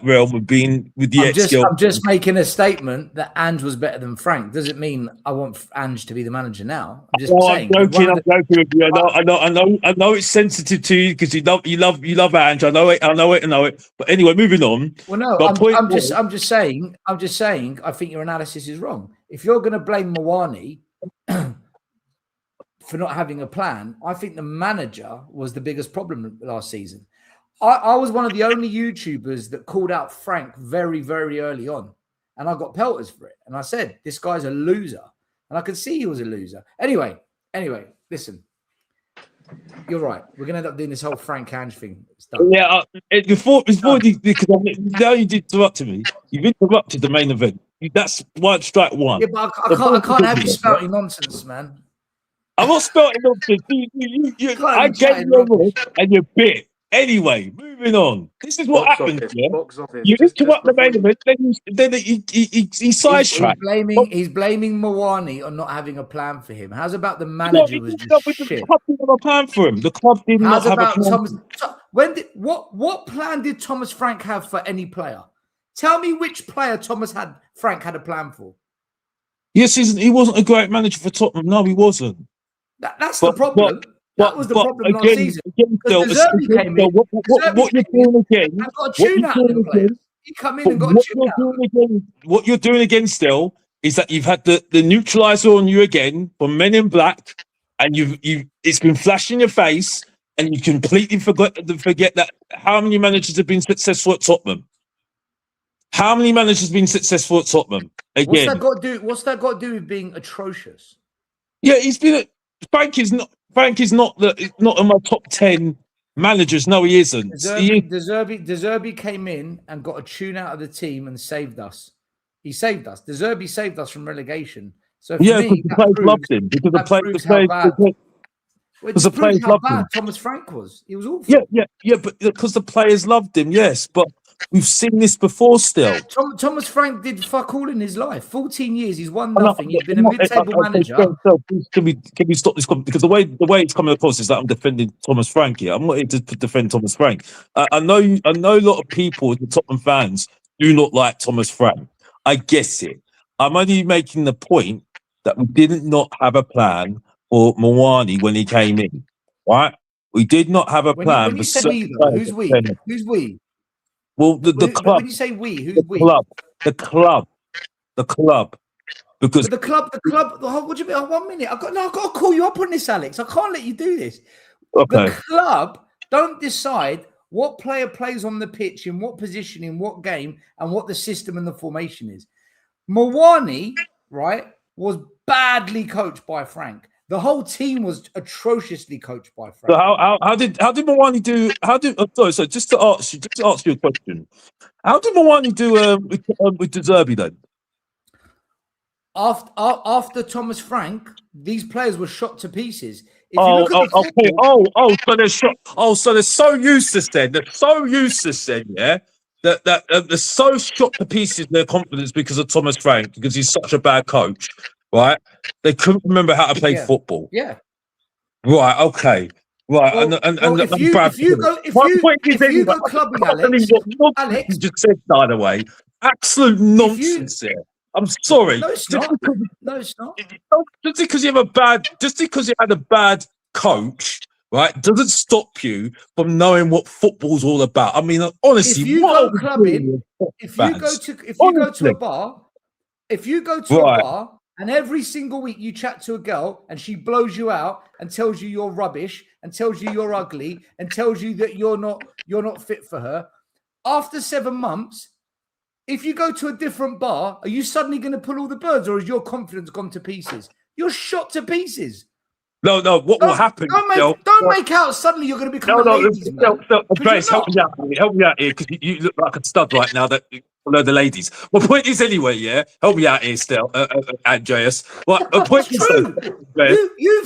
S3: realm of being with the ex-girlfriend.
S1: I'm just making a statement that Ange was better than Frank. Does it mean I want Ange to be the manager now? I'm just saying.
S3: I'm joking with you. I know it's sensitive to you because you love Ange. I know it. But anyway, moving on.
S1: Well, no, I'm just saying. I think your analysis is wrong. If you're going to blame Muani for not having a plan, I think the manager was the biggest problem last season. I was one of the only YouTubers that called out Frank very, very early on, and I got pelters for it. And I said, "This guy's a loser," and I could see he was a loser. Anyway, listen. You're right. We're going to end up doing this whole Frank Ange thing.
S3: Yeah, before because now you interrupted me. You've interrupted the main event. That's strike one.
S1: Yeah, but I can't have you spouting nonsense, man.
S3: I'm not spouting nonsense. I gave you a look and you bit. Anyway, moving on. This is what happens. You interrupt the main event, then he sidetracked.
S1: He's blaming Muani on not having a plan for him. How's about the manager was just shit?
S3: The club didn't have a plan for him. The club did not have a plan.
S1: What plan did Thomas Frank have for any player? Tell me which player Frank had a plan for.
S3: Yes, he wasn't a great manager for Tottenham. No, he wasn't.
S1: That's the problem. That was the problem last season.
S3: What you're doing again,
S1: got a tune out of them players. He come in and got a tune out.
S3: What you're doing again still is that you've had the neutralizer on you again from Men in Black, and it's been flashing in your face, and you completely forget that how many managers have been successful at Tottenham? How many managers have been successful at Tottenham? Again,
S1: what's that got to do with being atrocious?
S3: Yeah, he's been. Frank is not in my top 10 managers. No, he isn't.
S1: De Zerbi came in and got a tune out of the team and saved us. He saved us. De Zerbi saved us from relegation. So
S3: because the players loved him. Because the players loved him.
S1: Thomas Frank was. He was awful.
S3: Yeah, but because the players loved him, yes. But we've seen this before still.
S1: Thomas Frank did fuck all in his life. 14 years, he's won nothing. He's been a mid-table manager.
S3: Can we stop this? Because the way it's coming across is that I'm defending Thomas Frank here. I'm not here to defend Thomas Frank. I know a lot of people, the Tottenham fans, do not like Thomas Frank. I guess it. I'm only making the point that we did not have a plan for Mawani when he came in. Right? We did not have a plan.
S1: When you say we, though, who's we? Who's we?
S3: Well, the club.
S1: When you say we, who's we?
S3: The club. Because
S1: the club. What do you mean? 1 minute. I've got to call you up on this, Alex. I can't let you do this.
S3: Okay.
S1: The club don't decide what player plays on the pitch, in what position, in what game, and what the system and the formation is. Mawani, right, was badly coached by Frank. The whole team was atrociously coached by Frank.
S3: So how did Mawani do? So just to ask you a question, how did Mawani do with De Zerbi then?
S1: After Thomas Frank, these players were shot to pieces.
S3: So they're shot. So they're so useless then. Yeah. That they're so shot to pieces in their confidence because of Thomas Frank, because he's such a bad coach, right? They couldn't remember how to play football.
S1: Yeah.
S3: Right. Okay. Right.
S1: Well, if you go clubbing, Alex,
S3: you just said, by the way, absolute nonsense there. I'm sorry.
S1: No, it's not. No, it's not.
S3: Just because you had a bad coach, right, doesn't stop you from knowing what football's all about. I mean, honestly,
S1: if you go clubbing, if you go to a bar and every single week you chat to a girl and she blows you out and tells you you're rubbish and tells you you're ugly and tells you that you're not fit for her, after 7 months, if you go to a different bar, are you suddenly going to pull all the birds, or has your confidence gone to pieces? You're shot to pieces.
S3: No. What will happen?
S1: Don't make out suddenly you're going to become a ladies man.
S3: Grace, help me out here, because you look like a stud right now. That follow the ladies. My point is anyway, yeah. Help me out here, still, Andreas. Well, the point is
S1: true. You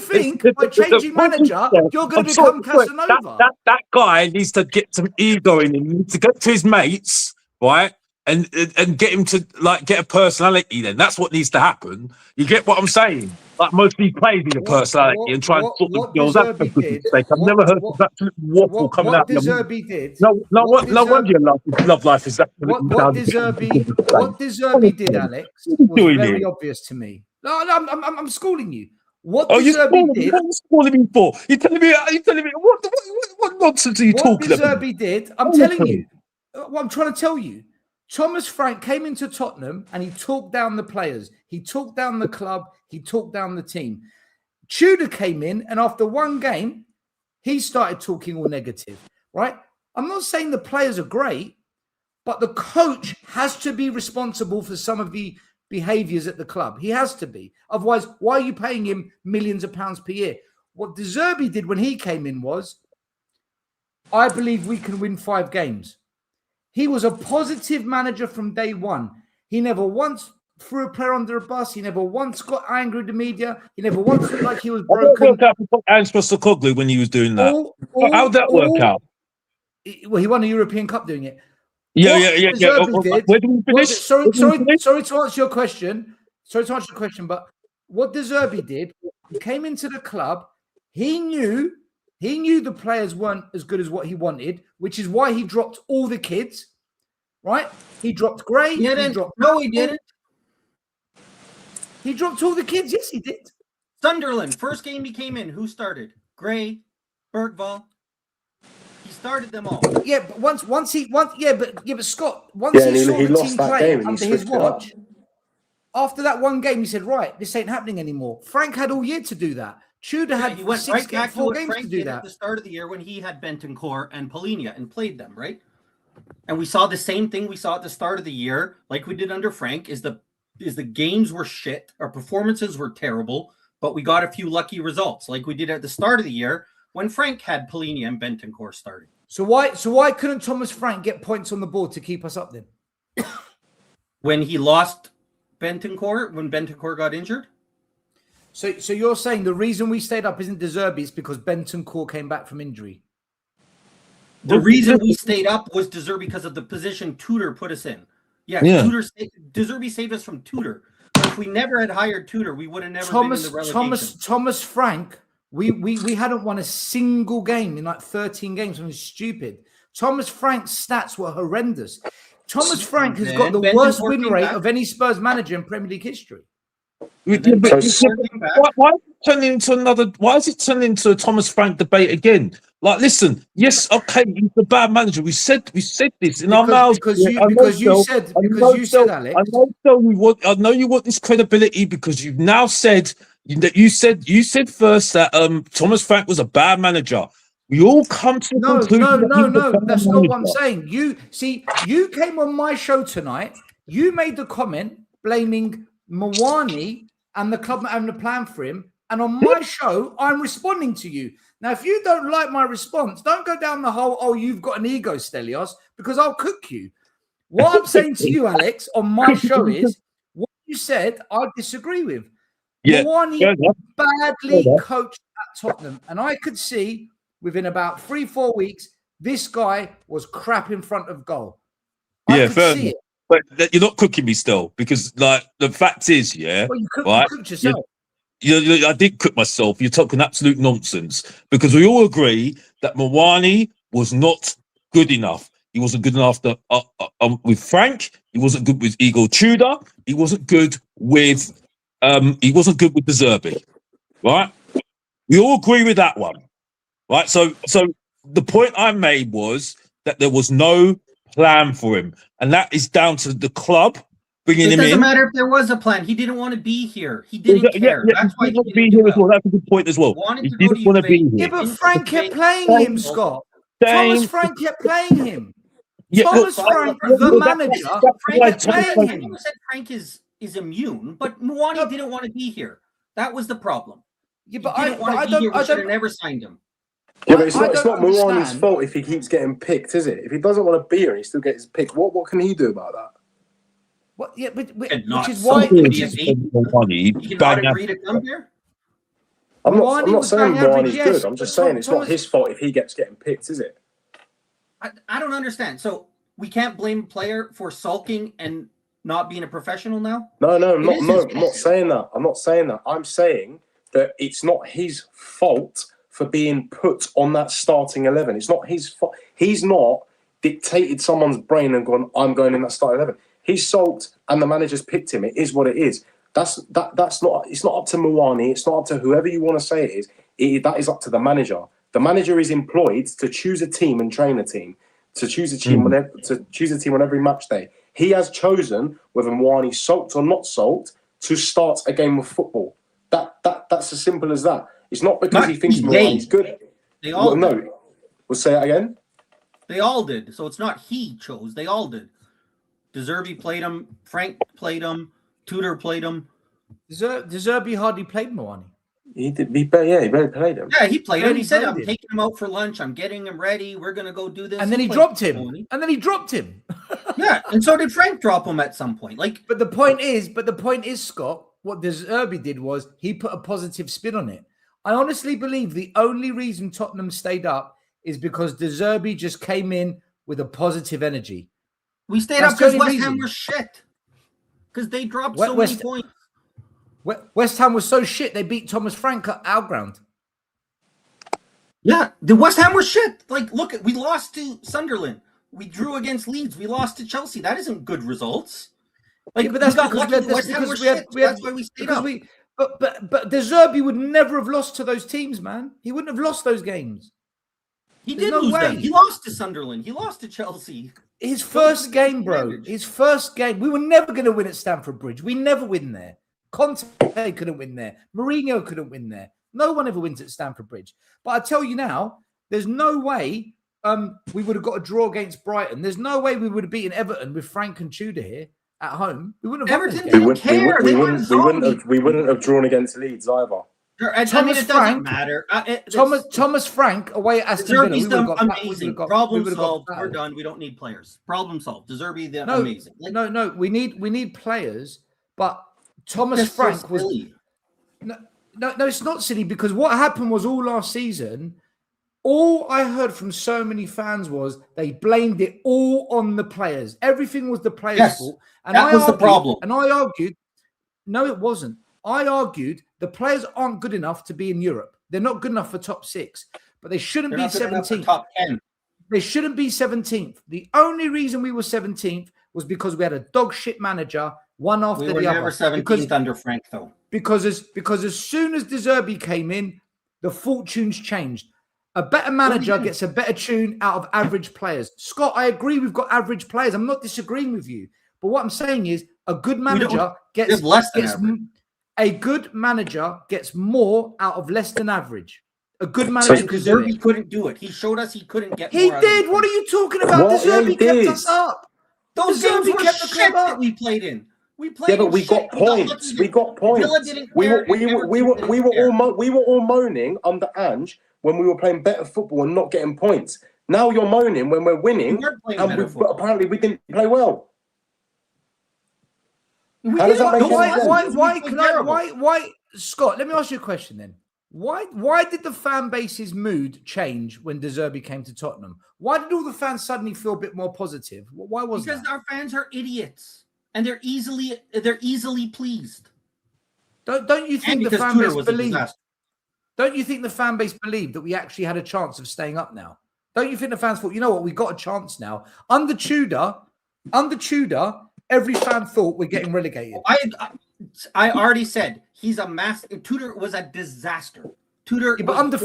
S1: think by changing manager, you're going to become Casanova?
S3: That guy needs to get some ego in him. He needs to go to his mates, right? And get him to get a personality. Then that's what needs to happen. You get what I'm saying? Like most people play with a personality and try and sort the girls out. I've never heard of absolute waffle coming out.
S1: What De Zerbi did.
S3: No wonder your love life is that.
S1: What De Zerbi did, Alex, was very obvious to me. No, I'm schooling you. What De Zerbi did?
S3: What are you schooling me for? You're telling me what nonsense are you talking about?
S1: What De Zerbi did? I'm telling you. What I'm trying to tell you. Thomas Frank came into Tottenham and he talked down the players. He talked down the club. He talked down the team. Tudor came in and after one game, he started talking all negative, right? I'm not saying the players are great, but the coach has to be responsible for some of the behaviours at the club. He has to be. Otherwise, why are you paying him millions of pounds per year? What De Zerbi did when he came in was, I believe we can win 5 games. He was a positive manager from day one. He never once threw a player under a bus. He never once got angry at the media. He never once looked like he was broken.
S3: Worked out for Postecoglou when he was doing that. How did that work out?
S1: Well, he won a European Cup doing it.
S3: Yeah. Where did we finish?
S1: Sorry to answer your question. But what De Zerbi did, he came into the club. He knew He knew the players weren't as good as what he wanted, which is why he dropped all the kids, right? He dropped Gray.
S4: He didn't. He didn't.
S1: He dropped all the kids. Yes, he did.
S4: Sunderland, first game he came in, who started? Gray, Bergvall. He started them all.
S1: Yeah, but but Scott, once he saw the team play under his watch, after that one game, he said, right, this ain't happening anymore. Frank had all year to do that. Tudor had
S4: he went
S1: 4 games
S4: Frank
S1: to do that.
S4: At the start of the year when he had Bentancur and Polinia and played them, right? And we saw the same thing we saw at the start of the year, like we did under Frank, is the games were shit, our performances were terrible, but we got a few lucky results, like we did at the start of the year when Frank had Polinia and Bentancur starting.
S1: So why couldn't Thomas Frank get points on the board to keep us up then?
S4: When he lost Bentancur, when Bentancur got injured?
S1: So you're saying the reason we stayed up isn't De Zerbi, it's because Bentancur came back from injury?
S4: The reason we stayed up was De Zerbi because of the position Tudor put us in. Yeah. De Zerbi saved us from Tudor. But if we never had hired Tudor, we would have never been in the relegation.
S1: Thomas Frank, we hadn't won a single game in like 13 games. Something stupid. Thomas Frank's stats were horrendous. Thomas Frank has got the worst win rate of any Spurs manager in Premier League history.
S3: Why is it turning into a Thomas Frank debate again? Like, listen, yes, okay, he's a bad manager. We said this in our mouths
S1: because you said, Alex.
S3: I know you want this credibility because you've now said that you said first that Thomas Frank was a bad manager. We all come to the conclusion.
S1: No, that's not what I'm saying. You came on my show tonight. You made the comment blaming Mawani and the club not having a plan for him. And on my show, I'm responding to you. Now, if you don't like my response, don't go down the whole, oh, you've got an ego, Stelios, because I'll cook you. What I'm saying to you, Alex, on my show is what you said, I disagree with.
S3: Yeah.
S1: Mawani badly coached at Tottenham. And I could see within about 3-4 weeks, this guy was crap in front of goal. I could see it.
S3: But you're not cooking me still because, like, the fact is, you
S1: cooked yourself.
S3: I did cook myself. You're talking absolute nonsense because we all agree that Mawani was not good enough. He wasn't good enough with Frank. He wasn't good with Igor Tudor. He wasn't good with De Zerbi. Right? We all agree with that one. Right? So the point I made was that there was no plan for him, and that is down to the club bringing him in. It
S4: doesn't matter if there was a plan. He didn't want to be here. He didn't care. That's why he didn't be
S3: here as well. That's a good point as well.
S4: He didn't want to be
S1: Yeah,
S4: here.
S1: but Frank kept playing him, Scott. Thomas Frank kept playing him. Thomas Frank, the manager, Frank kept playing him.
S4: You said Frank is immune, but Mawani didn't want to be here. That was the problem.
S1: Yeah, but
S4: he didn't want to be here. We should have never signed him.
S2: Yeah, but it's not Mawani's fault if he keeps getting picked, is it? If he doesn't want to be here and he still gets picked, what can he do about that?
S1: What? Yeah, but which is
S4: why
S3: Mawani
S4: cannot agree to come here.
S2: I'm not saying Mawani's good. I'm just saying it's not his fault if he gets getting picked, is it?
S4: I don't understand. So we can't blame a player for sulking and not being a professional now?
S2: No, I'm not saying that. I'm not saying that. I'm saying that it's not his fault for being put on that starting 11. It's not his fault. He's not dictated someone's brain and gone, I'm going in that starting 11. He's sulked and the manager's picked him. It is what it is. That's not. It's not up to Mawani. It's not up to whoever you want to say it is. That is up to the manager. The manager is employed to choose a team and train a team. To choose a team on every match day. He has chosen whether Mawani sulked or not sulked to start a game of football. That's as simple as that. It's not because he thinks Mawani's good.
S4: They all did.
S2: We'll say it again.
S4: They all did. So it's not he chose. They all did. De Zerbi played him. Frank played him. Tudor played him.
S1: De Zerbi hardly played Mawani.
S2: He did. He barely played him.
S4: Yeah, he played him. He said, "I'm taking him out for lunch. I'm getting him ready. We're gonna go do this."
S1: And then he dropped him.
S4: Yeah, and so did Frank drop him at some point.
S1: But the point is, Scott, what De Zerbi did was he put a positive spin on it. I honestly believe the only reason Tottenham stayed up is because De Zerbi just came in with a positive energy.
S4: We stayed up because West Ham was shit. Because they dropped so many points.
S1: West Ham was so shit they beat Thomas Frank at our ground.
S4: Yeah, the West Ham were shit. Like, look, we lost to Sunderland. We drew against Leeds. We lost to Chelsea. That isn't good results. Like,
S1: Yeah, but that's
S4: we got
S1: because
S4: lucky.
S1: we had
S4: The
S1: this
S4: West Ham were
S1: because we had
S4: shit.
S1: we had
S4: That's why we stayed
S1: because
S4: up.
S1: we but De Zerbi would never have lost to those teams, man. He wouldn't have lost those games.
S4: He
S1: There's
S4: did
S1: no
S4: lose
S1: way.
S4: them. He lost to Sunderland. He lost to Chelsea.
S1: His
S4: Those are
S1: first
S4: the
S1: game,
S4: games
S1: bro.
S4: managed.
S1: His first game. We were never going to win at Stamford Bridge. We never win there. Conte couldn't win there. Mourinho couldn't win there. No one ever wins at Stamford Bridge. But I tell you now, there's no way we would have got a draw against Brighton. There's no way we would have beaten Everton with Frank and Tudor here at home. We wouldn't have won
S4: Everton
S1: this game.
S4: didn't care.
S2: We wouldn't have drawn against Leeds either.
S1: Thomas
S4: it doesn't
S1: Frank-
S4: matter.
S1: Thomas Frank away at Aston Villa.
S4: Deserby's
S1: We would have got
S4: amazing. Problem solved. We're done. We don't need players. Problem solved. Deserby, amazing. Like,
S1: no. We need players, but Thomas
S4: that's
S1: Frank
S4: so
S1: was
S4: silly.
S1: no. It's not silly because what happened was all last season. All I heard from so many fans was they blamed it all on the players. Everything was the players'
S4: Yes,
S1: fault, and
S4: that was the problem.
S1: And I argued, no, it wasn't. I argued the players aren't good enough to be in Europe. They're not good enough for top 6, but they shouldn't
S4: They're
S1: be
S4: not good enough for
S1: 17th.
S4: top 10.
S1: They shouldn't be 17th. The only reason we were 17th was because we had a dog shit manager, one after
S4: We were
S1: the other.
S4: never 17th under Frank, though.
S1: Because as soon as De Zerbi came in, the fortunes changed. A better manager gets a better tune out of average players. Scott, I agree we've got average players. I'm not disagreeing with you. But what I'm saying is a good manager gets
S4: less than average.
S1: A good manager gets more out of less than average. A good manager could do
S4: Deserby
S1: it.
S4: couldn't do it. He showed us he couldn't get
S1: He
S4: more out of
S1: did.
S4: the
S1: What are you talking about?
S2: What?
S1: De Zerbi
S2: He
S1: kept
S2: did.
S1: us up.
S4: Those
S1: De
S4: games
S1: Zerbi
S4: were
S1: kept the
S4: shit
S1: club
S4: that
S1: up.
S4: we played in. We played
S2: Yeah, but
S4: in
S2: we
S4: shit.
S2: got points. We got points.
S4: Villa didn't
S2: We
S4: care.
S2: were all moaning under Ange when we were playing better football and not getting points. Now you're moaning when we're winning, but apparently we didn't play well. How does that make sense?
S1: Why, Scott? Let me ask you a question then. Why did the fan base's mood change when De Zerbi came to Tottenham? Why did all the fans suddenly feel a bit more positive? Why was that?
S4: Because our fans are idiots and they're easily pleased.
S1: Don't you think the fan
S4: Tudor
S1: base
S4: was a
S1: believed?
S4: disaster.
S1: Don't you think the fan base believed that we actually had a chance of staying up now? Don't you think the fans thought, you know what, we got a chance now? Under Tudor, every fan thought we're getting relegated.
S4: I already said he's a mass. Tudor was a disaster. Tudor,
S1: Yeah, but under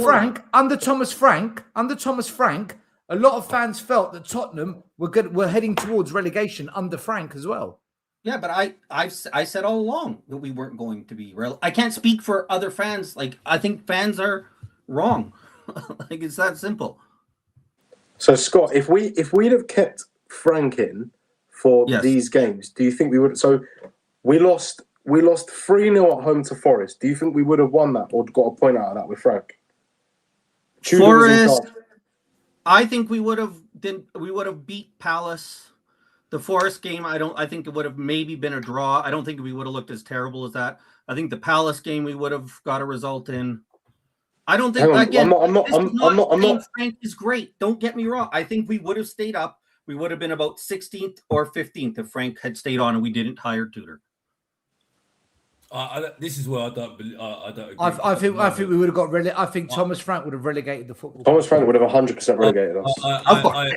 S1: Thomas Frank, a lot of fans felt that Tottenham were heading towards relegation under Frank as well.
S4: Yeah, but I said all along that we weren't going to be. I can't speak for other fans. Like, I think fans are wrong. Like, it's that simple.
S2: So Scott, if we'd have kept Frank in for these games, do you think we would? So we lost 3-0 at home to Forest. Do you think we would have won that or got a point out of that with Frank?
S4: Forest, I think we would have beat Palace. The Forest game, I think it would have maybe been a draw. I don't think we would have looked as terrible as that. I think the Palace game we would have got a result in. I don't think Frank is great. Don't get me wrong. I think we would have stayed up. We would have been about 16th or 15th if Frank had stayed on and we didn't hire Tudor.
S3: This is where I don't agree.
S1: I think we would have got relegated. I think Thomas Frank would have relegated the football.
S2: Thomas Frank would have 100% relegated us.
S3: I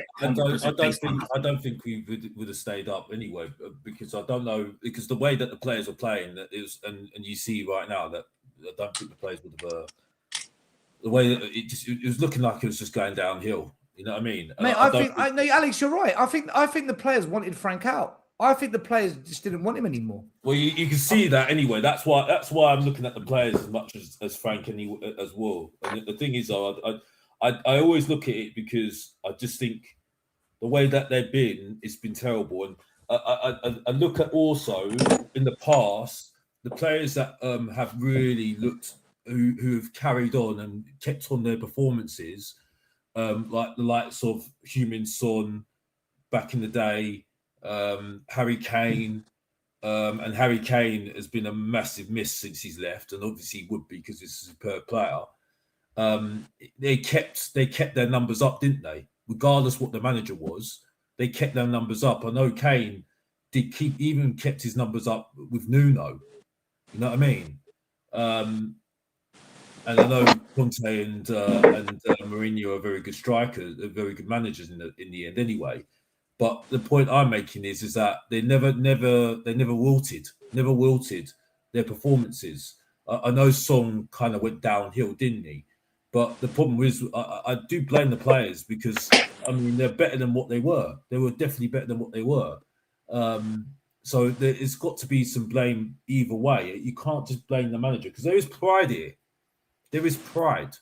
S3: don't think we would have stayed up anyway because I don't know because the way that the players are playing and you see right now that I don't think the players would have the way that it was looking like it was just going downhill. You know what I mean?
S1: Mate, I think Alex, you're right. I think the players wanted Frank out. I think the players just didn't want him anymore.
S3: Well, you can see that anyway. That's why I'm looking at the players as much as Frank as well. And the thing is, I always look at it because I just think the way that they've been, it's been terrible. And I look at also in the past the players that have really looked who have carried on and kept on their performances, like the likes of Heung-min Son back in the day. Harry Kane, and Harry Kane has been a massive miss since he's left, and obviously would be because he's a superb player. They kept their numbers up, didn't they? Regardless what the manager was, they kept their numbers up. I know Kane did kept his numbers up with Nuno. You know what I mean? And I know Conte and Mourinho are very good strikers, very good managers in the end, anyway. But the point I'm making is that they never wilted their performances. I know Song kind of went downhill, didn't he? But the problem is, I do blame the players because I mean they're better than what they were. They were definitely better than what they were. So there's got to be some blame either way. You can't just blame the manager because there is pride here. There is pride.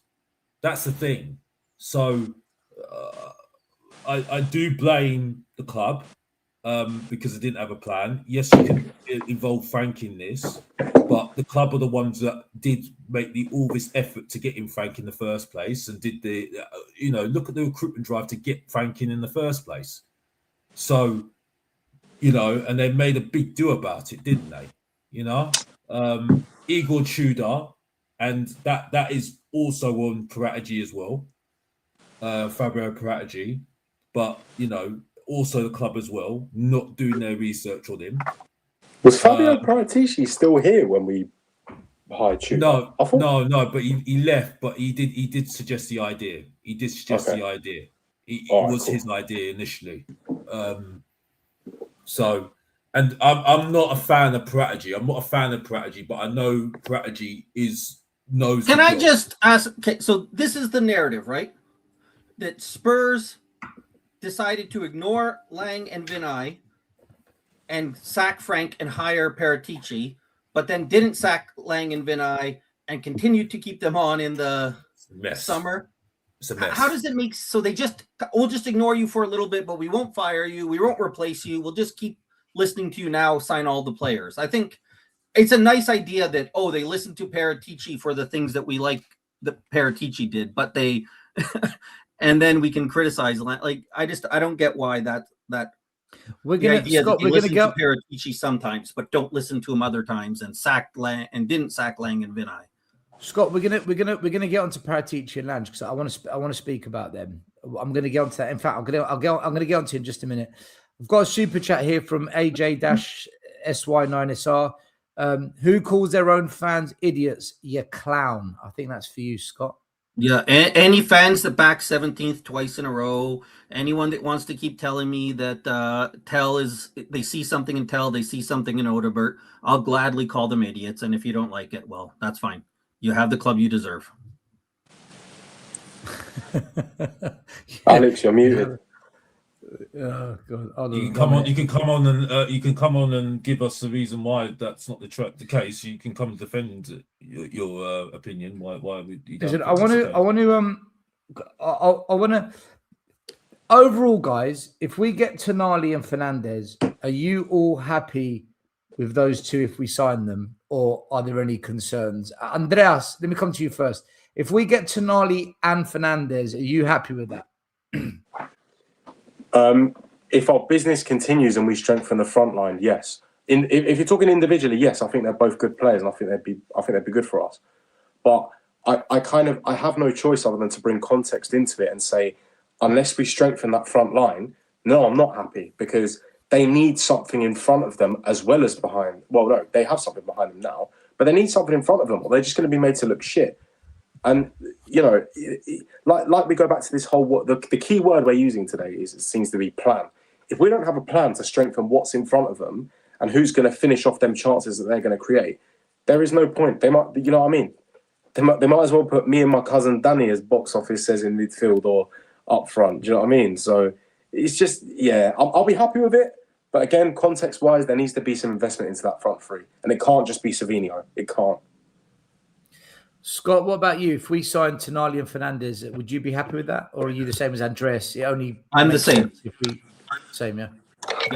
S3: That's the thing. So I do blame the club because they didn't have a plan. Yes, you can involve Frank in this, but the club are the ones that did make all this effort to get in Frank in the first place and did look at the recruitment drive to get Frank in the first place. So, and they made a big deal about it, didn't they? Igor Tudor, and that is also on Paratici as well, Fabio Paratici, but also the club as well, not doing their research on him.
S2: Was Fabio Paratici still here when we hired Tudor?
S3: No, but he left, but he did suggest the idea. He did suggest the idea. It was his idea initially. So, and I'm not a fan of Paratici. I'm not a fan of Paratici, but I know Paratici knows.
S4: Can I just ask? Okay, so this is the narrative, right? That Spurs decided to ignore Lange and Vinay and sack Frank and hire Paratici, but then didn't sack Lange and Vinay and continued to keep them on in the summer.
S3: It's a mess.
S4: How does it make so we'll just ignore you for a little bit, but we won't fire you, we won't replace you, we'll just keep listening to you now, sign all the players. I think it's a nice idea that they listened to Paratici for the things that we like that Paratici did, but they and then we can criticize. Like I don't get why that
S1: we're gonna
S4: listen to Paratici sometimes, but don't listen to him other times, and didn't sack Lang and Vinay.
S1: Scott, we're gonna get onto Paratici and Lange because I want to speak about them. I'm gonna get onto that. In fact, I'm gonna get onto it in just a minute. I've got a super chat here from AJ-SY9SR. Who calls their own fans idiots? You clown. I think that's for you, Scott.
S4: Yeah, any fans that back 17th twice in a row, anyone that wants to keep telling me that they see something in Tell, they see something in Odebert, I'll gladly call them idiots. And if you don't like it, well, that's fine. You have the club you deserve.
S2: Alex, you're muted.
S1: Oh God!
S3: You can come on and give us the reason why that's not the case. You can come and defend your opinion. Why would you?
S1: Listen, I want to. Overall, guys, if we get Tonali and Fernandez, are you all happy with those two if we sign them, or are there any concerns? Andreas, let me come to you first. If we get Tonali and Fernandez, are you happy with that?
S2: If our business continues and we strengthen the front line, yes. If you're talking individually, yes, I think they're both good players, and I think they'd be good for us. But I have no choice other than to bring context into it and say, unless we strengthen that front line, no, I'm not happy, because they need something in front of them as well as behind. Well, no, they have something behind them now, but they need something in front of them, or they're just going to be made to look shit. And like we go back to this whole the key word we're using today seems to be plan. If we don't have a plan to strengthen what's in front of them and who's going to finish off them chances that they're going to create, there is no point. They might, you know what I mean? They might as well put me and my cousin Danny as box office says in midfield or up front. Do you know what I mean? So it's just, yeah, I'll be happy with it. But again, context wise, there needs to be some investment into that front three, and it can't just be Savinho. It can't.
S1: Scott, what about you? If we signed Tonali and Fernandez, would you be happy with that? Or are you the same as Andres?
S4: I'm the same.
S1: Yeah.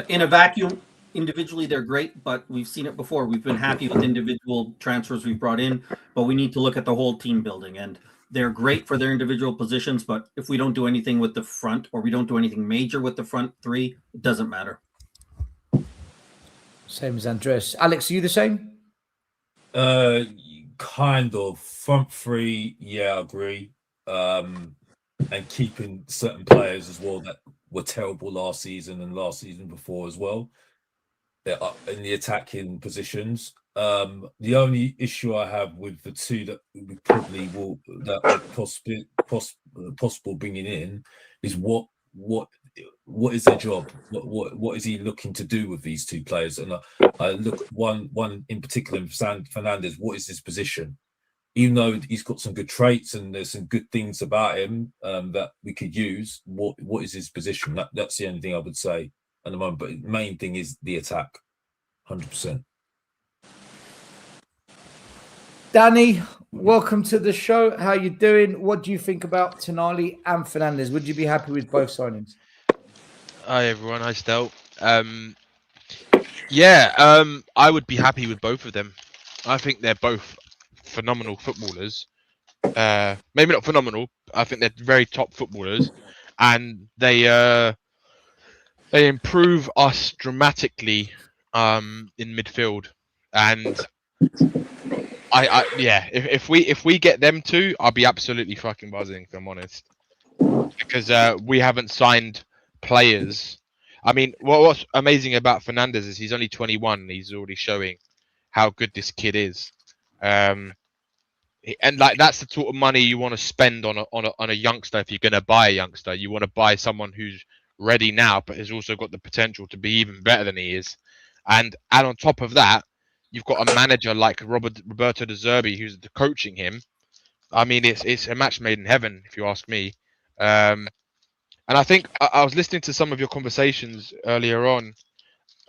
S4: In a vacuum, individually, they're great, but we've seen it before. We've been happy with individual transfers we've brought in, but we need to look at the whole team building. And they're great for their individual positions, but if we don't do anything with the front, or we don't do anything major with the front three, it doesn't matter.
S1: Same as Andres. Alex, are you the same?
S3: Kind of. Front three, yeah, I agree. And keeping certain players as well that were terrible last season and last season before as well. They're up in the attacking positions. The only issue I have with the two that we probably will that are possible bringing in is what is their job? What is he looking to do with these two players? And I look at one in particular, Fernandes. What is his position? Even though he's got some good traits and there's some good things about him that we could use, what is his position? That's the only thing I would say at the moment. But the main thing is the attack, 100%.
S1: Danny, welcome to the show. How you doing? What do you think about Tonali and Fernandez? Would you be happy with both signings?
S5: Hi everyone, hi Stel. I would be happy with both of them. I think they're both phenomenal footballers. Maybe not phenomenal. I think they're very top footballers, and they improve us dramatically in midfield. And if we get them two, I'll be absolutely fucking buzzing, if I'm honest, because we haven't signed players. I mean, what's amazing about Fernandez is he's only 21 and he's already showing how good this kid is. And like that's the sort of money you want to spend on a youngster. If you're going to buy a youngster, you want to buy someone who's ready now, but has also got the potential to be even better than he is. And on top of that, you've got a manager like Roberto De Zerbi who's coaching him. I mean, it's a match made in heaven, if you ask me. And I think I was listening to some of your conversations earlier on,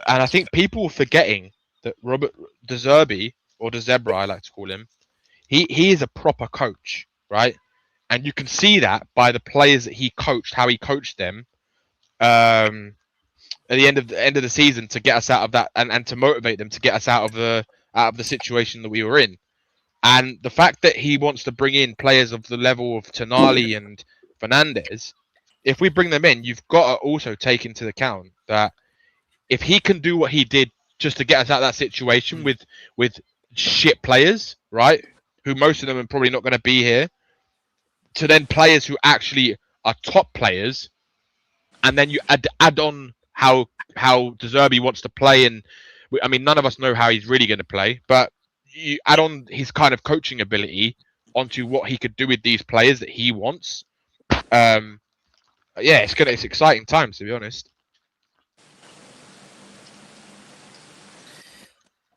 S5: and I think people were forgetting that Robert De Zerbi, or De Zebra, I like to call him, he is a proper coach, right? And you can see that by the players that he coached, how he coached them at the end of the season to get us out of that and to motivate them to get us out of the situation that we were in. And the fact that he wants to bring in players of the level of Tonali and Fernandez, if we bring them in, you've got to also take into account that if he can do what he did just to get us out of that situation with shit players, right, who most of them are probably not going to be here, to then players who actually are top players, and then you add on how De Zerbi wants to play, and I mean none of us know how he's really going to play, but you add on his kind of coaching ability onto what he could do with these players that he wants. It's exciting times, to be honest.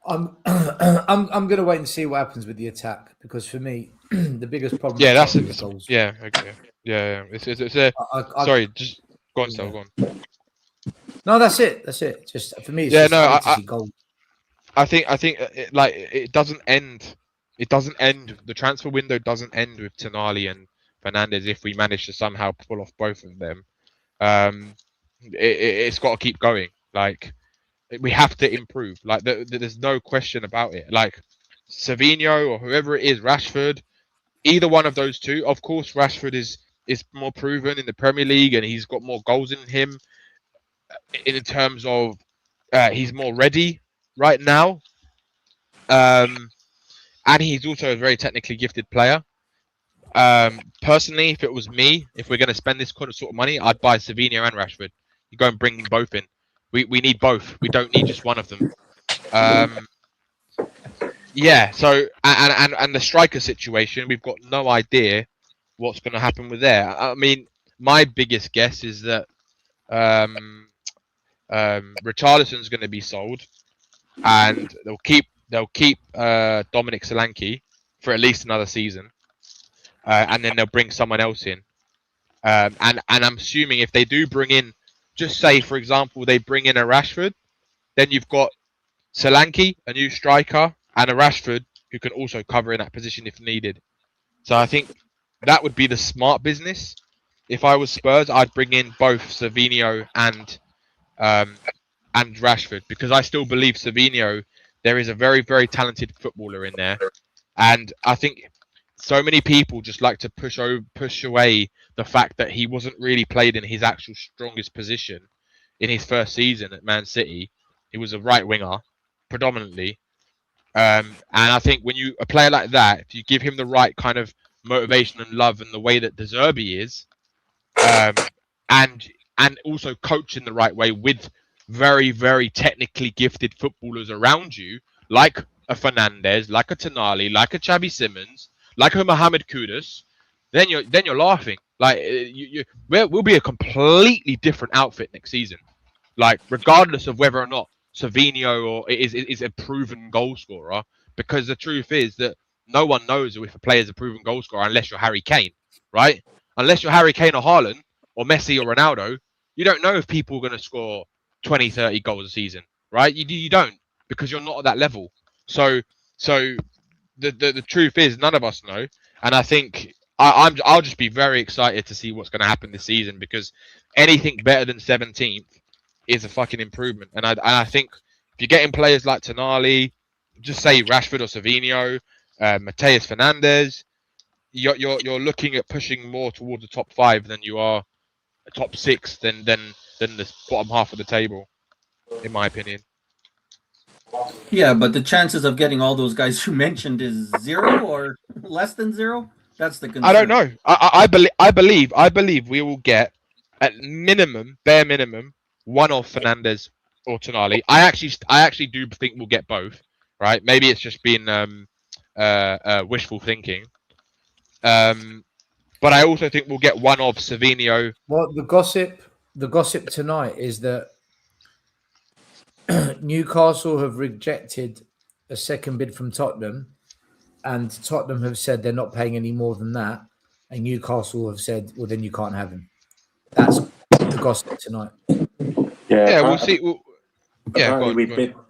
S1: I'm going to wait and see what happens with the attack, because for me, the biggest problem.
S5: Yeah, that's
S1: is goals.
S5: Yeah, okay. Yeah. It's a. Sorry, just go on, Stel, go on.
S1: No, that's it. Just for me, it's to see goals.
S5: I think it doesn't end. It doesn't end. The transfer window doesn't end with Tonali and Fernandez if we manage to somehow pull off both of them. It's got to keep going. Like, we have to improve. Like, there's no question about it. Like, Savinho or whoever it is, Rashford, either one of those two. Of course, Rashford is more proven in the Premier League and he's got more goals in him. In terms of he's more ready right now, and he's also a very technically gifted player. Personally, if it was me, if we're going to spend this kind of sort of money, I'd buy Savinho and Rashford. You go and bring them both in. We need both. We don't need just one of them. So and the striker situation, we've got no idea what's going to happen with there. I mean, my biggest guess is that Richarlison's going to be sold, and they'll keep Dominic Solanke for at least another season, and then they'll bring someone else in. And I'm assuming if they do bring in, just say for example they bring in a Rashford, then you've got Solanke, a new striker, and a Rashford who can also cover in that position if needed. So I think that would be the smart business. If I was Spurs, I'd bring in both Savinho and Rashford, because I still believe Savinho, there is a very, very talented footballer in there, and I think so many people just like to push away the fact that he wasn't really played in his actual strongest position in his first season at Man City. He was a right winger predominantly, and I think when a player like that, if you give him the right kind of motivation and love and the way that De Zerbi is, and also coach in the right way with very, very technically gifted footballers around you, like a Fernandez, like a Tonali, like a Xabi Simons, like a Mohamed Kudus, then you're laughing. Like we'll be a completely different outfit next season. Like regardless of whether or not Savinho is a proven goal scorer, because the truth is that no one knows if a player is a proven goal scorer unless you're Harry Kane, right? Unless you're Harry Kane or Haaland or Messi or Ronaldo, you don't know if people are going to score 20, 30 goals a season, right? You don't, because you're not at that level. So the truth is none of us know, and I think I'll just be very excited to see what's going to happen this season, because anything better than 17th is a fucking improvement. And I think if you're getting players like Tonali, just say Rashford or Savinho, Mateus Fernandez, you're looking at pushing more towards the top 5 than you are a top 6 than the bottom half of the table, in my opinion.
S4: Yeah, but the chances of getting all those guys you mentioned is 0 or less than 0. That's the concern.
S5: I don't know. I believe we will get at minimum, bare minimum, one of Fernandez or Tonali. I actually do think we'll get both. Right? Maybe it's just been wishful thinking. But I also think we'll get one of Savinho.
S1: Well, the gossip tonight is that Newcastle have rejected a second bid from Tottenham, and Tottenham have said they're not paying any more than that, and Newcastle have said, well, then you can't have him. That's the gossip tonight.
S2: Yeah,
S5: we'll see.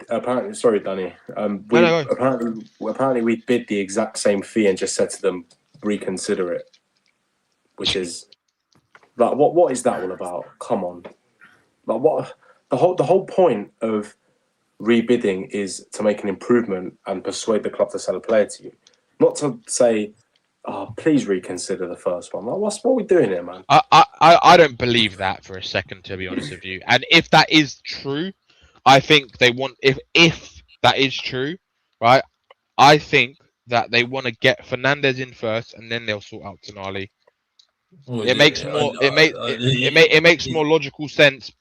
S2: Apparently, sorry, Danny. Apparently, we bid the exact same fee and just said to them, reconsider it. Which is like, what is that all about? Come on, like what the whole point of rebidding is to make an improvement and persuade the club to sell a player to you, not to say, oh, please reconsider the first one. Like, what are we doing here, man?
S5: I don't believe that for a second, to be honest with you. And if that is true, I think they want, if that is true, right? I think that they want to get Fernandez in first, and then they'll sort out Tonali. It makes more logical sense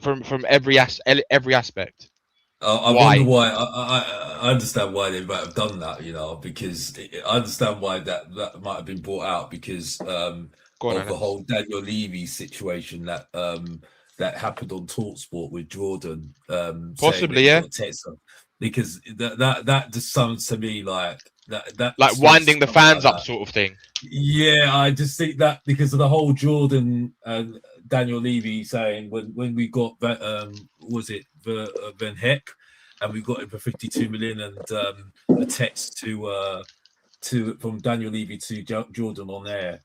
S5: from every aspect.
S3: I wonder why. I understand why they might have done that, because I understand why that might have been brought out because of the whole Daniel Levy situation that happened on TalkSport with Jordan.
S5: Possibly, yeah.
S3: Because that just sounds to me like that
S5: like winding the fans up, sort of thing.
S3: Yeah, I just think that because of the whole Jordan and Daniel Levy saying when we got was it Van Heck, and we got him for 52 million, and a text to from Daniel Levy to Jordan on air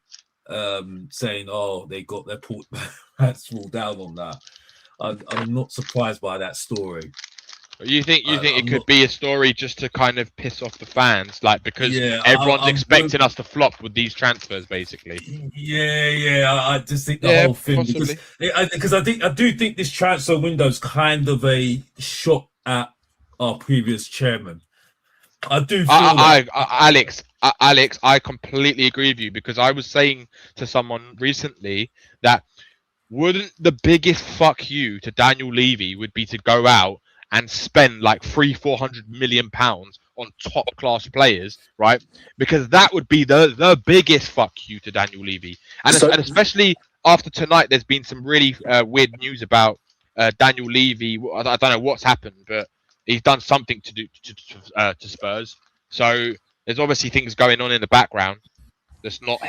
S3: saying, oh, they got their port hats all down on that. I'm not surprised by that story.
S5: You think it could be a story just to kind of piss off the fans, like because everyone's expecting us to flop with these transfers, basically.
S3: Yeah. I just think the whole thing because I do think this transfer window is kind of a shot at our previous chairman. I do feel
S5: Alex, I completely agree with you, because I was saying to someone recently that wouldn't the biggest fuck you to Daniel Levy would be to go out and spend like 300-400 million pounds on top class players, right? Because that would be the biggest fuck you to Daniel Levy, and especially after tonight, there's been some really weird news about Daniel Levy. I don't know what's happened, but he's done something to do to Spurs. So there's obviously things going on in the background that's not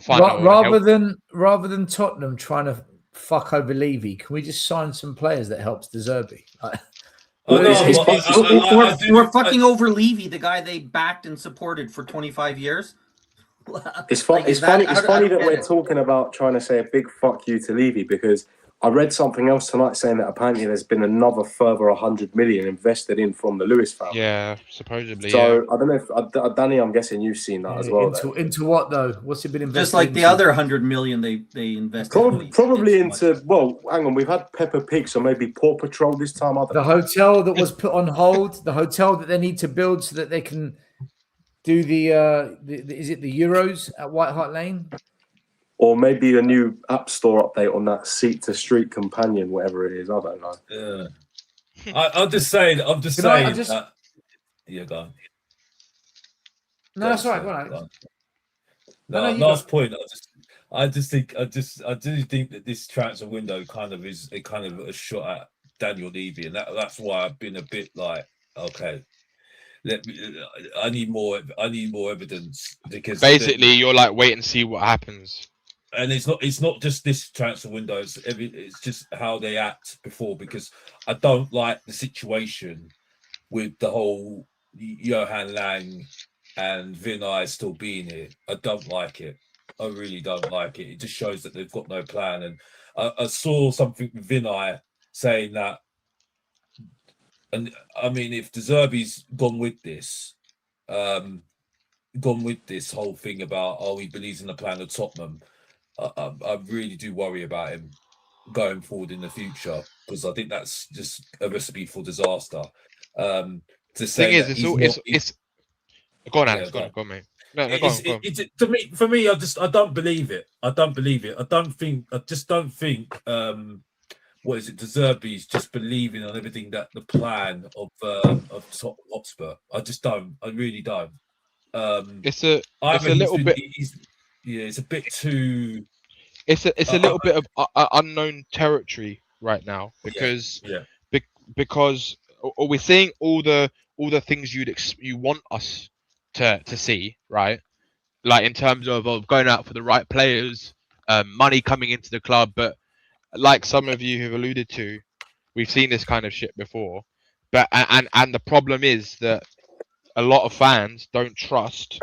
S5: fun.
S1: Rather than Tottenham trying to fuck over Levy, can we just sign some players that helps De Zerbi?
S4: We're fucking over Levy, the guy they backed and supported for 25 years.
S2: It's funny that we're talking about trying to say a big fuck you to Levy, because I read something else tonight saying that apparently there's been another further 100 million invested in from the Lewis family.
S5: Yeah, supposedly.
S2: So I don't know if Danny, I'm guessing you've seen that as well.
S1: Into what though? What's it been invested?
S4: Just like the other 100 million they invested.
S2: Probably into. Well, hang on, we've had Peppa Pig, so maybe Paw Patrol this time.
S1: The hotel that was put on hold, the hotel that they need to build so that they can do the is it the Euros at White Hart Lane?
S2: Or maybe a new app store update on that Seat to Street companion, whatever it is. I don't know.
S3: Yeah. I'm just saying. Yeah, go on.
S1: No, that's all right. Go on,
S3: Go
S1: Alex.
S3: on.
S1: No,
S3: No,
S1: you
S3: last
S1: go.
S3: point. I do think that this transfer window kind of is a shot at Daniel Levy, and that's why I've been a bit like, okay, I need more evidence because
S5: Basically, you're like, wait and see what happens.
S3: and it's not just this transfer window. It's just how they act before, because I don't like the situation with the whole Johan Lange and Vinay still being here. I don't like it. I really don't like it. It just shows that they've got no plan. And I saw something with Vinay saying that, and I mean, if De Zerbi's gone with this whole thing about, he believes in the plan of Tottenham, I really do worry about him going forward in the future, because I think that's just a recipe for disaster. To say
S5: Thing is,
S3: that
S5: it's go on,
S3: Yeah,
S5: Alex.
S3: go
S5: Go
S3: on.
S5: on, mate. No, go on.
S3: For me, I don't believe it. I don't just don't think. What is it? De Zerbi's just believing on everything that the plan of Tottenham Hotspur. I just don't. I really don't.
S5: It's a
S3: Either
S5: little bit.
S3: It's a bit too.
S5: It's a little bit of unknown territory right now, because
S3: Yeah.
S5: because we're seeing all the things you want us to see, right? Like in terms of going out for the right players, money coming into the club. But like some of you have alluded to, we've seen this kind of shit before. But and the problem is that a lot of fans don't trust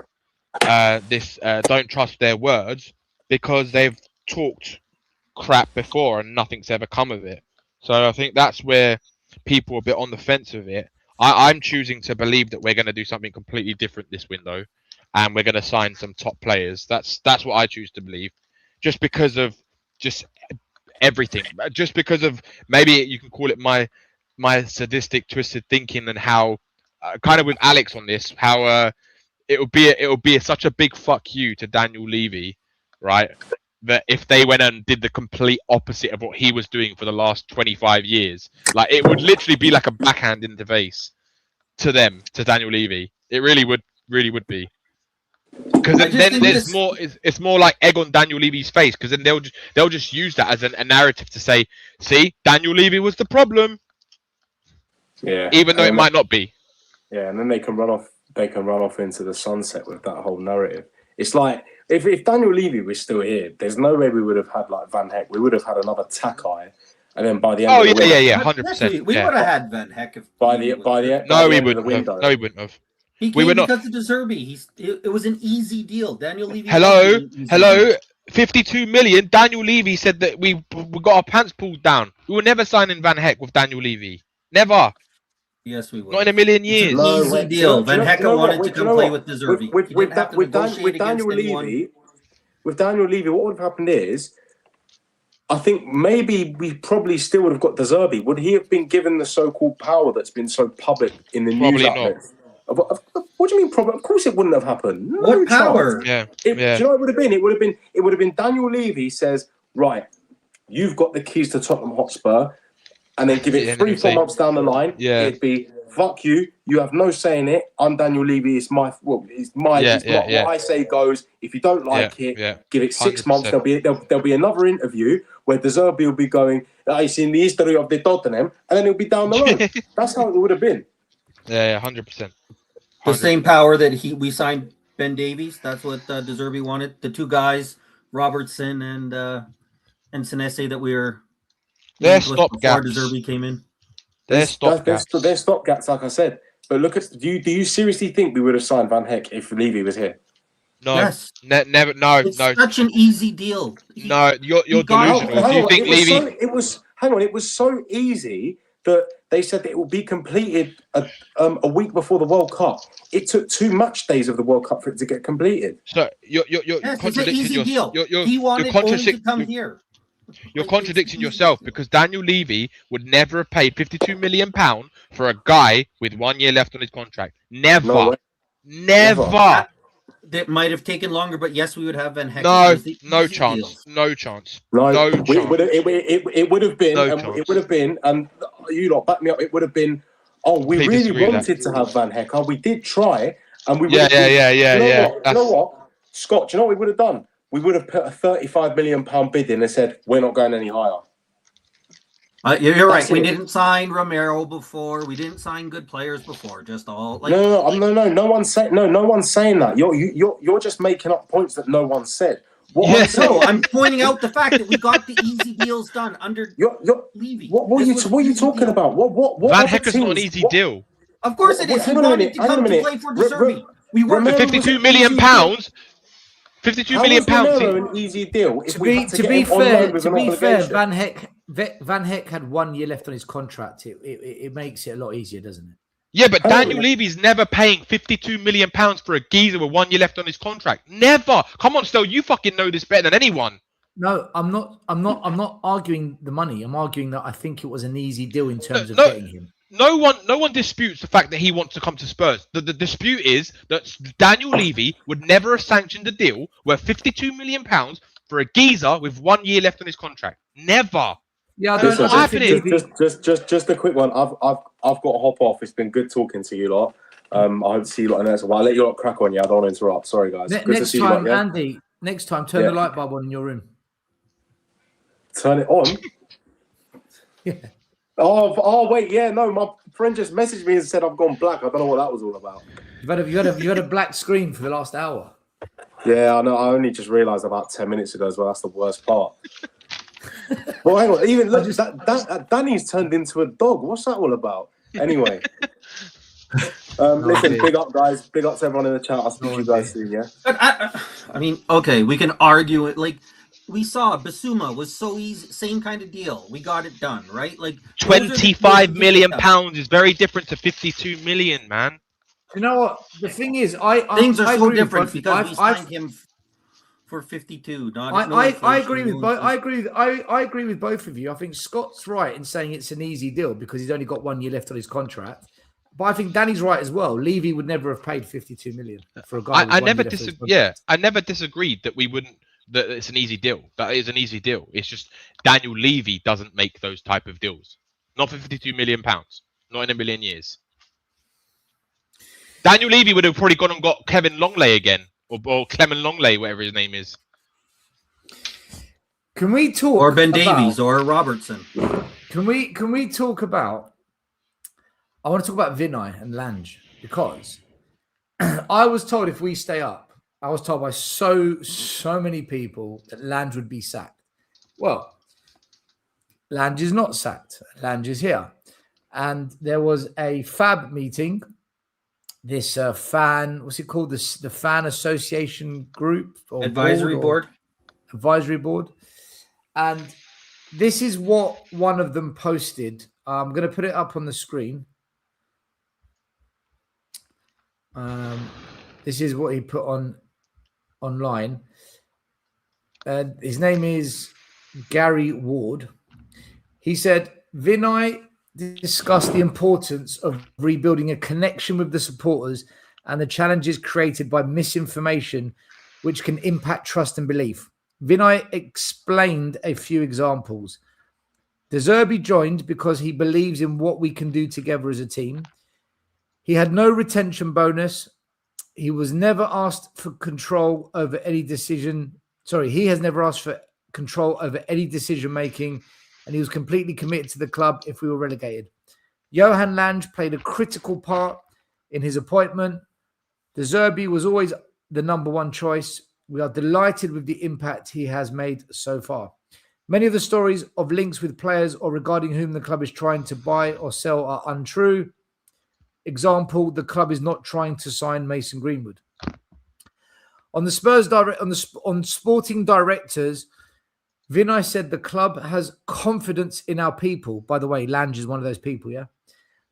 S5: don't trust their words, because they've talked crap before and nothing's ever come of it. So I think that's where people are a bit on the fence with it. I'm choosing to believe that we're going to do something completely different this window, and we're going to sign some top players. That's what I choose to believe, just because of just everything. Just because of, maybe you can call it my sadistic, twisted thinking, and how kind of with Alex on this, how it would be such a big fuck you to Daniel Levy, right? That if they went and did the complete opposite of what he was doing for the last 25 years, like it would literally be like a backhand in the face to Daniel Levy. It really would be. Because then there's more. It's more like egg on Daniel Levy's face. Because then they'll just use that as a narrative to say, see, Daniel Levy was the problem.
S2: Yeah.
S5: Even though it might not be.
S2: Yeah, and then they can run off. They can run off into the sunset with that whole narrative. It's like if Daniel Levy was still here, there's no way we would have had like Van Heck. We would have had another Takai, and then by the end of the window,
S5: 100%.
S4: We would have had Van Heck if
S2: by the end of the window.
S5: No, we wouldn't have.
S4: He came because of De Zerbi. It was an easy deal. Daniel Levy.
S5: Hello. 52 million. Daniel Levy said that we got our pants pulled down. We were never signing Van Heck with Daniel Levy. Never.
S4: Yes, we would.
S5: Not in a million years.
S4: It's an easy deal. Van Heck wanted to come play with De Zerbi.
S2: With Daniel Levy, what would have happened is, I think maybe we probably still would have got De Zerbi. Would he have been given the so-called power that's been so public in the news outlets? What do you mean problem? Of course it wouldn't have happened. No
S4: what power?
S2: Do you know what it would have been? It would have been Daniel Levy says, right, you've got the keys to Tottenham Hotspur, and then give it 3-4 months down the line. It'd be, fuck you. You have no say in it. I'm Daniel Levy. It's my. What I say goes. If you don't like it, give it 6 months. There'll be another interview where De Zerbi will be going, it's in the history of the Tottenham, and then it'll be down the road. That's how it would have been.
S5: Yeah, 100%.
S4: The same power that we signed Ben Davies. That's what De Zerbi wanted. The two guys, Robertson and Senesi, that we were.
S5: They're stopgaps.
S4: De Zerbi came in.
S2: They're stopgaps, like I said. But look at do you seriously think we would have signed Van Heck if Levy was here?
S5: No,
S4: yes.
S5: Never. No,
S4: it's such an easy deal.
S5: No, you're delusional. Do you think Levy?
S2: It was so easy that they said that it will be completed a week before the World Cup. It took 2 match days of the World Cup for it to get completed.
S5: So you're contradicting yourself.
S4: He wanted only to come here.
S5: You're contradicting yourself, because Daniel Levy would never have paid £52 million for a guy with 1 year left on his contract. Never.
S4: That might have taken longer, but yes, we would have Van Heck.
S5: No chance.
S2: It would have been, and you lot back me up. It would have been oh, we
S5: Completely
S2: really
S5: disagree with
S2: wanted to have Van Hecke. We did try, and we
S5: Yeah, yeah.
S2: You know what, Scott? Do you know what we would have done? We would have put a £35 million bid in and said we're not going any higher.
S4: You're right.
S2: That's
S4: We
S2: it.
S4: didn't sign Romero before. We didn't sign good players before. Just all like
S2: No one's saying that. You're just making up points that no one said. What
S5: Yeah.
S2: I'm saying,
S4: no. I'm pointing out the fact that we got the easy deals done under Levy.
S2: what are you talking about? What
S5: Van
S2: other
S5: Hecke's not an
S2: teams-
S5: easy
S2: what-
S5: deal.
S4: Of course it is. He
S2: Hang on a
S4: wanted
S2: minute,
S4: to
S2: hang on a
S4: come to
S2: minute.
S4: play for De Zerbi. We were
S2: Romero
S5: For
S2: was
S5: 52
S2: an
S5: million
S2: easy
S5: pounds. 52
S2: How
S5: million
S2: was
S5: pounds.
S2: Romero an easy deal? If
S1: To
S2: we
S1: be
S2: had
S1: to
S2: get
S1: be
S2: him on
S1: fair,
S2: loan with
S1: to
S2: an
S1: be fair,
S2: obligation.
S1: Van Hecke had 1 year left on his contract. It makes it a lot easier, doesn't it?
S5: Yeah, but
S2: Hang on.
S5: Daniel Levy's never paying 52 million pounds for a geezer with 1 year left on his contract. Never. Come on, Stel, you fucking know this better than anyone.
S1: No, I'm not arguing the money. I'm arguing that I think it was an easy deal in terms of
S5: No.
S1: getting him.
S5: No one disputes the fact that he wants to come to Spurs. The dispute is that Daniel Levy would never have sanctioned a deal worth 52 million pounds for a geezer with 1 year left on his contract. Never.
S1: Yeah, I
S5: That's
S1: don't,
S5: not
S1: I don't think
S5: happening.
S2: Just a quick one. I've got to hop off. It's been good talking to you lot. I hope to see you lot in the next one. I'll let you lot crack on. Yeah, I don't want to interrupt. Sorry, guys. Good to
S1: next
S2: see you lot.
S1: time,
S2: Yeah?
S1: Andy. Next time, turn the light bulb on in your room.
S2: Turn it on.
S1: Yeah.
S2: Oh wait, yeah, no, my friend just messaged me and said I've gone black. I don't know what that was all about.
S1: You had a black screen for the last hour.
S2: Yeah, I know. I only just realised about 10 minutes ago as well. That's the worst part. Well, hang on. Even look, Danny's turned into a dog. What's that all about? Anyway, listen, big up, guys. Big up to everyone in the chat. I'll speak to you guys soon. Yeah.
S4: But I mean, okay, we can argue it. Like we saw, Basuma was so easy. Same kind of deal. We got it done, right? Like
S5: 25 million pounds is very different to 52 million, man.
S1: You know what? The thing is,
S4: Things are
S1: I
S4: so
S1: agree
S4: different
S1: with
S4: because we signed him for 52.
S1: I agree with both. I agree with both of you. I think Scott's right in saying it's an easy deal because he's only got 1 year left on his contract. But I think Danny's right as well. Levy would never have paid 52 million for a guy.
S5: I never disagreed that we wouldn't. That it's an easy deal. That is an easy deal. It's just Daniel Levy doesn't make those type of deals. Not for 52 million pounds. Not in a million years. Daniel Levy would have probably gone and got Kevin Longley again, or Clement Longley, whatever his name is.
S1: Can we talk
S4: or Ben Davies or Robertson?
S1: Can we talk about? I want to talk about Vinay and Lange because I was told if we stay up, I was told by so many people that Lange would be sacked. Well, Lange is not sacked. Lange is here, and there was a FAB meeting. This fan, what's it called? The fan association group or
S4: advisory board.
S1: Advisory board. And this is what one of them posted. I'm going to put it up on the screen. This is what he put online. His name is Gary Ward. He said, Vinay discussed the importance of rebuilding a connection with the supporters and the challenges created by misinformation, which can impact trust and belief. Vinay explained a few examples. De Zerbi joined because he believes in what we can do together as a team. He had no retention bonus. He was never asked for control over any decision. Sorry, he has never asked for control over any decision making, and he was completely committed to the club if we were relegated. Johan Lange played a critical part in his appointment. De Zerbi was always the number one choice. We are delighted with the impact he has made so far. Many of the stories of links with players or regarding whom the club is trying to buy or sell are untrue. Example, the club is not trying to sign Mason Greenwood. On the Spurs on sporting directors, Vinay said the club has confidence in our people. By the way, Lange is one of those people, yeah?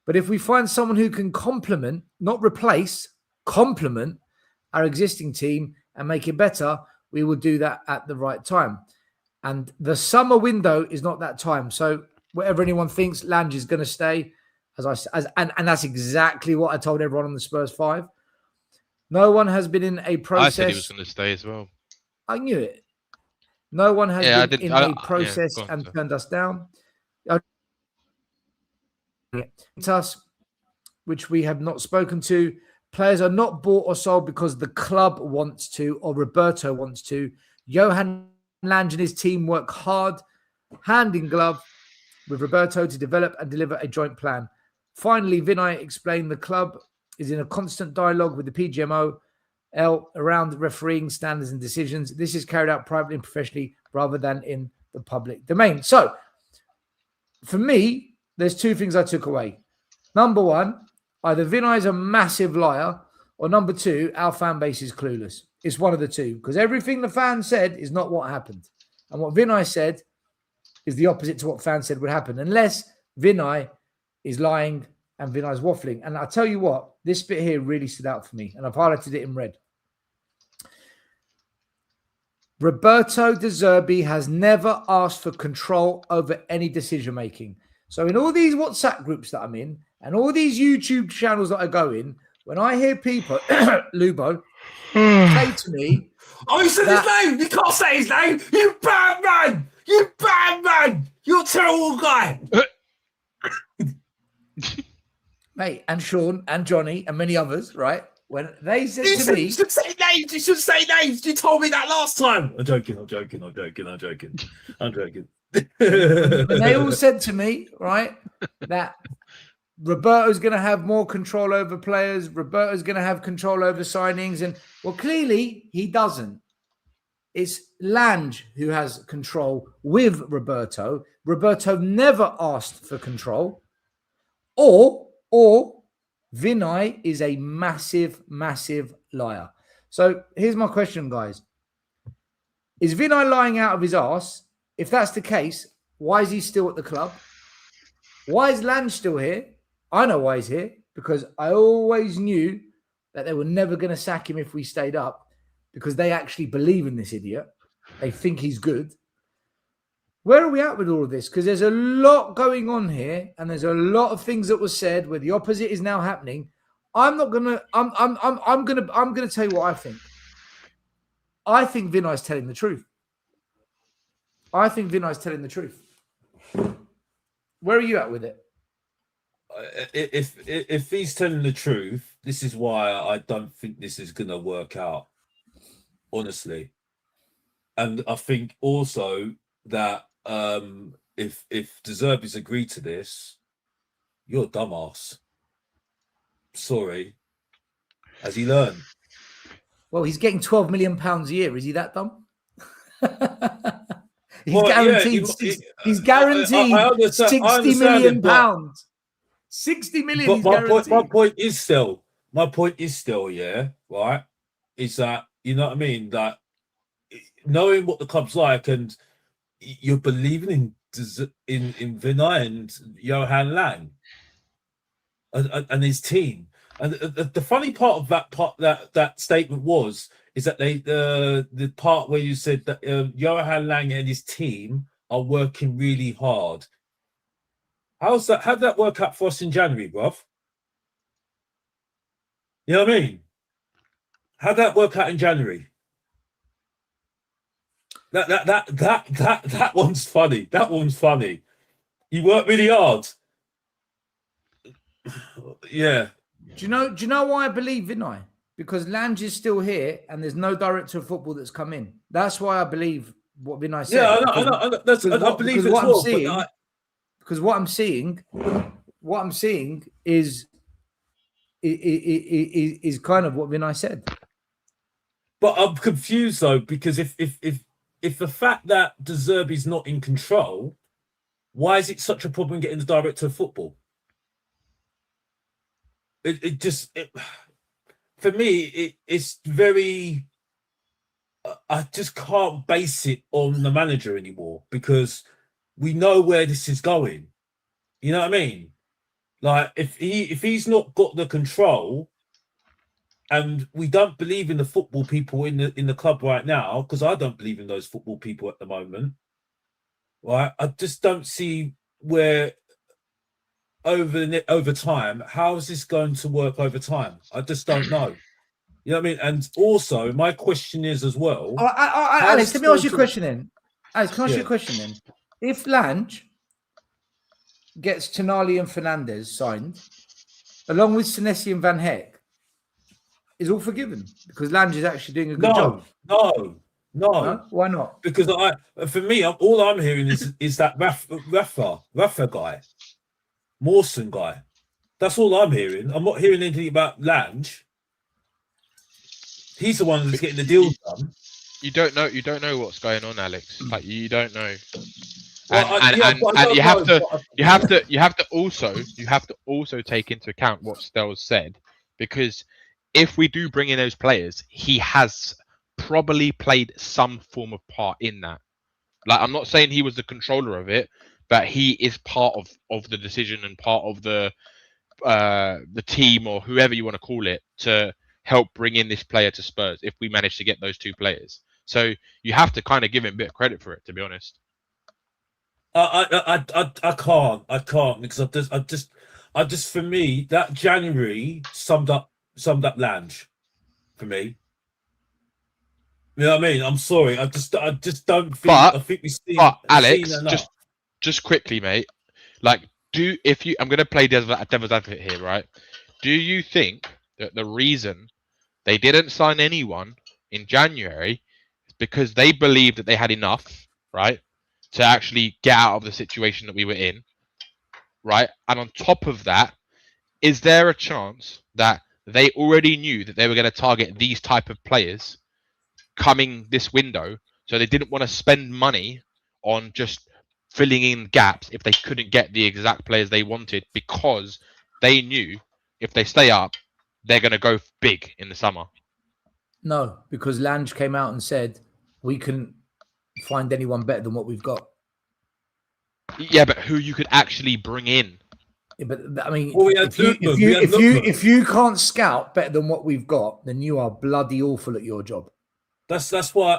S1: But if we find someone who can complement, not replace, complement our existing team and make it better, we will do that at the right time. And the summer window is not that time. So whatever anyone thinks, Lange is going to stay. And that's exactly what I told everyone on the Spurs 5. No one has been in a process.
S5: I said he was going to stay as well.
S1: I knew it. No one has been in a process and turned us down. Us. which we have not spoken to. Players are not bought or sold because the club wants to or Roberto wants to. Johan Lange and his team work hard, hand in glove, with Roberto to develop and deliver a joint plan. Finally, Vinay explained the club is in a constant dialogue with the PGMO around refereeing standards and decisions. This is carried out privately and professionally rather than in the public domain. So, for me, there's two things I took away. Number one, either Vinay is a massive liar, or number two, our fan base is clueless. It's one of the two, because everything the fans said is not what happened. And what Vinay said is the opposite to what fans said would happen, unless Vinay is lying and Vinay's waffling. And I'll tell you what, this bit here really stood out for me, and I've highlighted it in red. Roberto De Zerbi has never asked for control over any decision-making. So in all these WhatsApp groups that I'm in and all these YouTube channels that I go in, when I hear people, Lubo, say to me...
S3: Oh, you said his name! You can't say his name! You bad man! You bad man! You're a terrible guy!
S1: Mate, and Sean and Johnny and many others, right? When they said to me...
S3: You should say names! You should say names! You told me that last time! I'm joking.
S1: And they all said to me, right, that Roberto's going to have more control over players. Roberto's going to have control over signings. And, well, clearly he doesn't. It's Lange who has control with Roberto. Roberto never asked for control. Or Vinay is a massive, massive liar. So here's my question, guys. Is Vinay lying out of his arse? If that's the case, why is he still at the club? Why is Lange still here? I know why he's here, because I always knew that they were never going to sack him if we stayed up, because they actually believe in this idiot. They think he's good. Where are we at with all of this? Because there's a lot going on here, and there's a lot of things that were said where the opposite is now happening. I'm gonna tell you what I think. I think Vinay's telling the truth. Where are you at with it?
S3: If he's telling the truth, this is why I don't think this is going to work out, honestly. And I think also that if De Zerbi's agreed to this, you're a dumbass. Sorry. Has he learned? Well,
S1: he's getting £12 million a year. Is he that dumb? He's guaranteed. He's guaranteed £60 million. £60 million.
S3: But my point is still, yeah, right, is that, you know what I mean, that knowing what the club's like, and you're believing in Vinay and Johan Lange and his team. And the funny part of that statement is that the part where you said that Johan Lange and his team are working really hard. How'd that work out for us in January, bruv? You know what I mean? How'd that work out in January? That one's funny. That one's funny. You work really hard. Yeah.
S1: Do you know why I believe Vinay? Because Lange is still here and there's no director of football that's come in. That's why I believe what Vinay said.
S3: Yeah, I know. I believe it as well.
S1: Because what I'm seeing is kind of what Vinay said.
S3: But I'm confused though, because if the fact that De Zerbi's not in control, why is it such a problem getting the director of football? For me, it's very. I just can't base it on the manager anymore, because we know where this is going. You know what I mean? Like if he's not got the control, and we don't believe in the football people in the club right now, because I don't believe in those football people at the moment. Right? I just don't see where over time, how is this going to work over time? I just don't know. You know what I mean? And also, my question is as well.
S1: Alex, let me ask you a question then. Alex, can I ask you a question then? If Lange gets Tonali and Fernandez signed, along with Senesi and Van Heck, is all forgiven because Lange is actually doing a good
S3: No,
S1: job.
S3: no.
S1: No? Why not?
S3: Because for me, all I'm hearing is that Rafa guy, Mawson guy. That's all I'm hearing. I'm not hearing anything about Lange. He's the one that's getting the deal done.
S5: You don't know what's going on, Alex. Like you don't know.
S3: Well,
S5: And you have to also take into account what Stell's said, because if we do bring in those players, he has probably played some form of part in that. Like, I'm not saying he was the controller of it, but he is part of the decision and part of the team, or whoever you want to call it, to help bring in this player to Spurs if we manage to get those two players. So you have to kind of give him a bit of credit for it, to be honest.
S3: I can't because I just for me that January summed up Lange for me. You know what I mean? I'm sorry. I just don't think. I think we've seen.
S5: But Alex,
S3: seen enough.
S5: just quickly, mate. Like, I'm going to play devil's advocate here, right? Do you think that the reason they didn't sign anyone in January is because they believed that they had enough, right, to actually get out of the situation that we were in, right? And on top of that, is there a chance that they already knew that they were going to target these type of players coming this window, so they didn't want to spend money on just filling in gaps if they couldn't get the exact players they wanted, because they knew if they stay up, they're going to go big in the summer?
S1: No, because Lange came out and said we couldn't find anyone better than what we've got.
S5: Yeah, but who you could actually bring in?
S1: Yeah, but I mean,
S3: Well,
S1: if you can't scout better than what we've got, then you are bloody awful at your job.
S3: That's why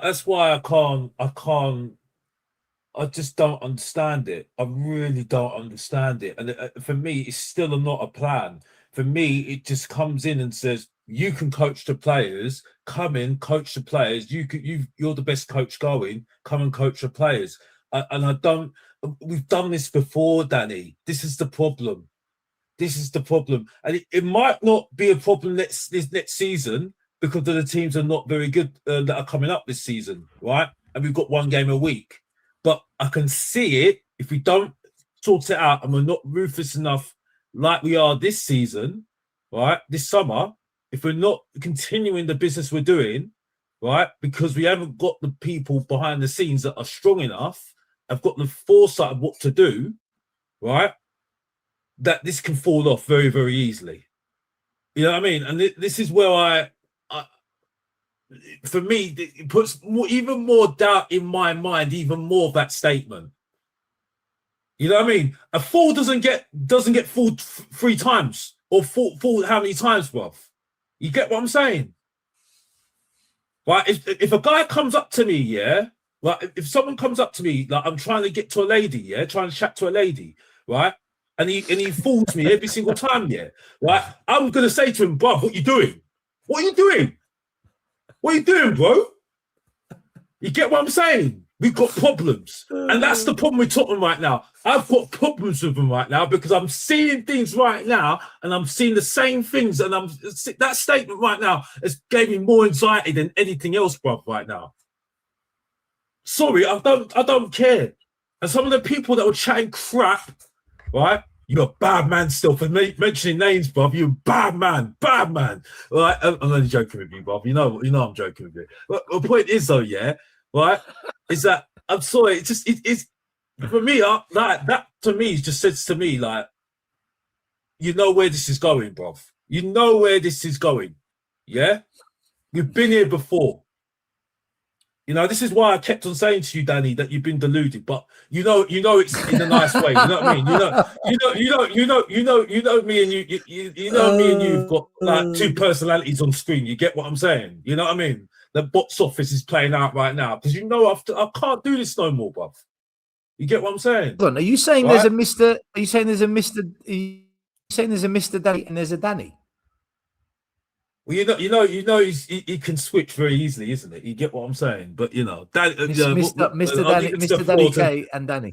S3: I just don't understand it. I really don't understand it. And for me, it's still not a plan. For me, it just comes in and says, you can coach the players. Come in, coach the players. You're the best coach going. Come and coach the players. And I don't. We've done this before, Danny. This is the problem. And it might not be a problem this next season, because the teams are not very good that are coming up this season, right? And we've got one game a week. But I can see it if we don't sort it out and we're not ruthless enough like we are this season, right? This summer, if we're not continuing the business we're doing, right? Because we haven't got the people behind the scenes that are strong enough, have got the foresight of what to do, right? That this can fall off very, very easily. You know what I mean? And this is where for me, it puts even more doubt in my mind, even more of that statement. You know what I mean? A fool doesn't get fooled 3 times, or fooled how many times, bruv? You get what I'm saying? Right? If a guy comes up to me, yeah, like if someone comes up to me, like I'm trying to get to a lady, yeah, trying to chat to a lady, right? And he fools me every single time, yeah, right? I'm gonna say to him, bruv, what you doing? What are you doing? What are you doing, bro? You get what I'm saying? We've got problems. And that's the problem with Tottenham right now. I've got problems with them right now because I'm seeing things right now and I'm seeing the same things. And that statement right now has gave me more anxiety than anything else, bro, right now. Sorry, I don't care. And some of the people that were chatting crap, right? You're a bad man still for mentioning names, bruv. You're a bad man. Right? I'm only joking with you, bruv. You know I'm joking with you. But the point is, though, yeah, right, is that I'm sorry. It's for me. That to me just says to me, like, you know where this is going, bruv. You know where this is going. Yeah, we've been here before. You know, this is why I kept on saying to you, Danny, that you've been deluded. But you know it's in a nice way. You know what I mean? You know me and you know me and you've got like 2 personalities on screen. You get what I'm saying? You know what I mean? The box office is playing out right now because you know I can't do this no more, bruv. You get what I'm saying?
S1: Hold on, are you saying there's a Mr. Are you saying there's a Mr. Are you saying there's a Mr. Danny and there's a Danny?
S3: Well, you know, he can switch very easily, isn't it? You get what I'm saying? But you know,
S1: Mr. Danny K and Danny.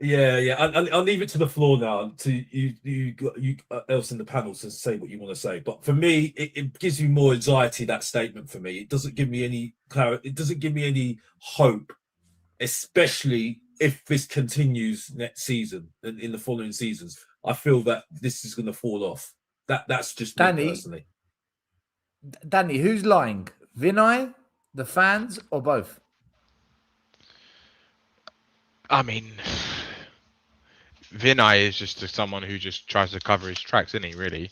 S3: Yeah. I'll leave it to the floor now. To you else in the panel to say what you want to say. But for me, it gives me more anxiety. That statement for me, it doesn't give me any clarity. It doesn't give me any hope, especially if this continues next season and in the following seasons. I feel that this is going to fall off. That's just me personally.
S1: Danny, who's lying? Vinay, the fans, or both?
S5: I mean, Vinay is just someone who just tries to cover his tracks, isn't he? Really.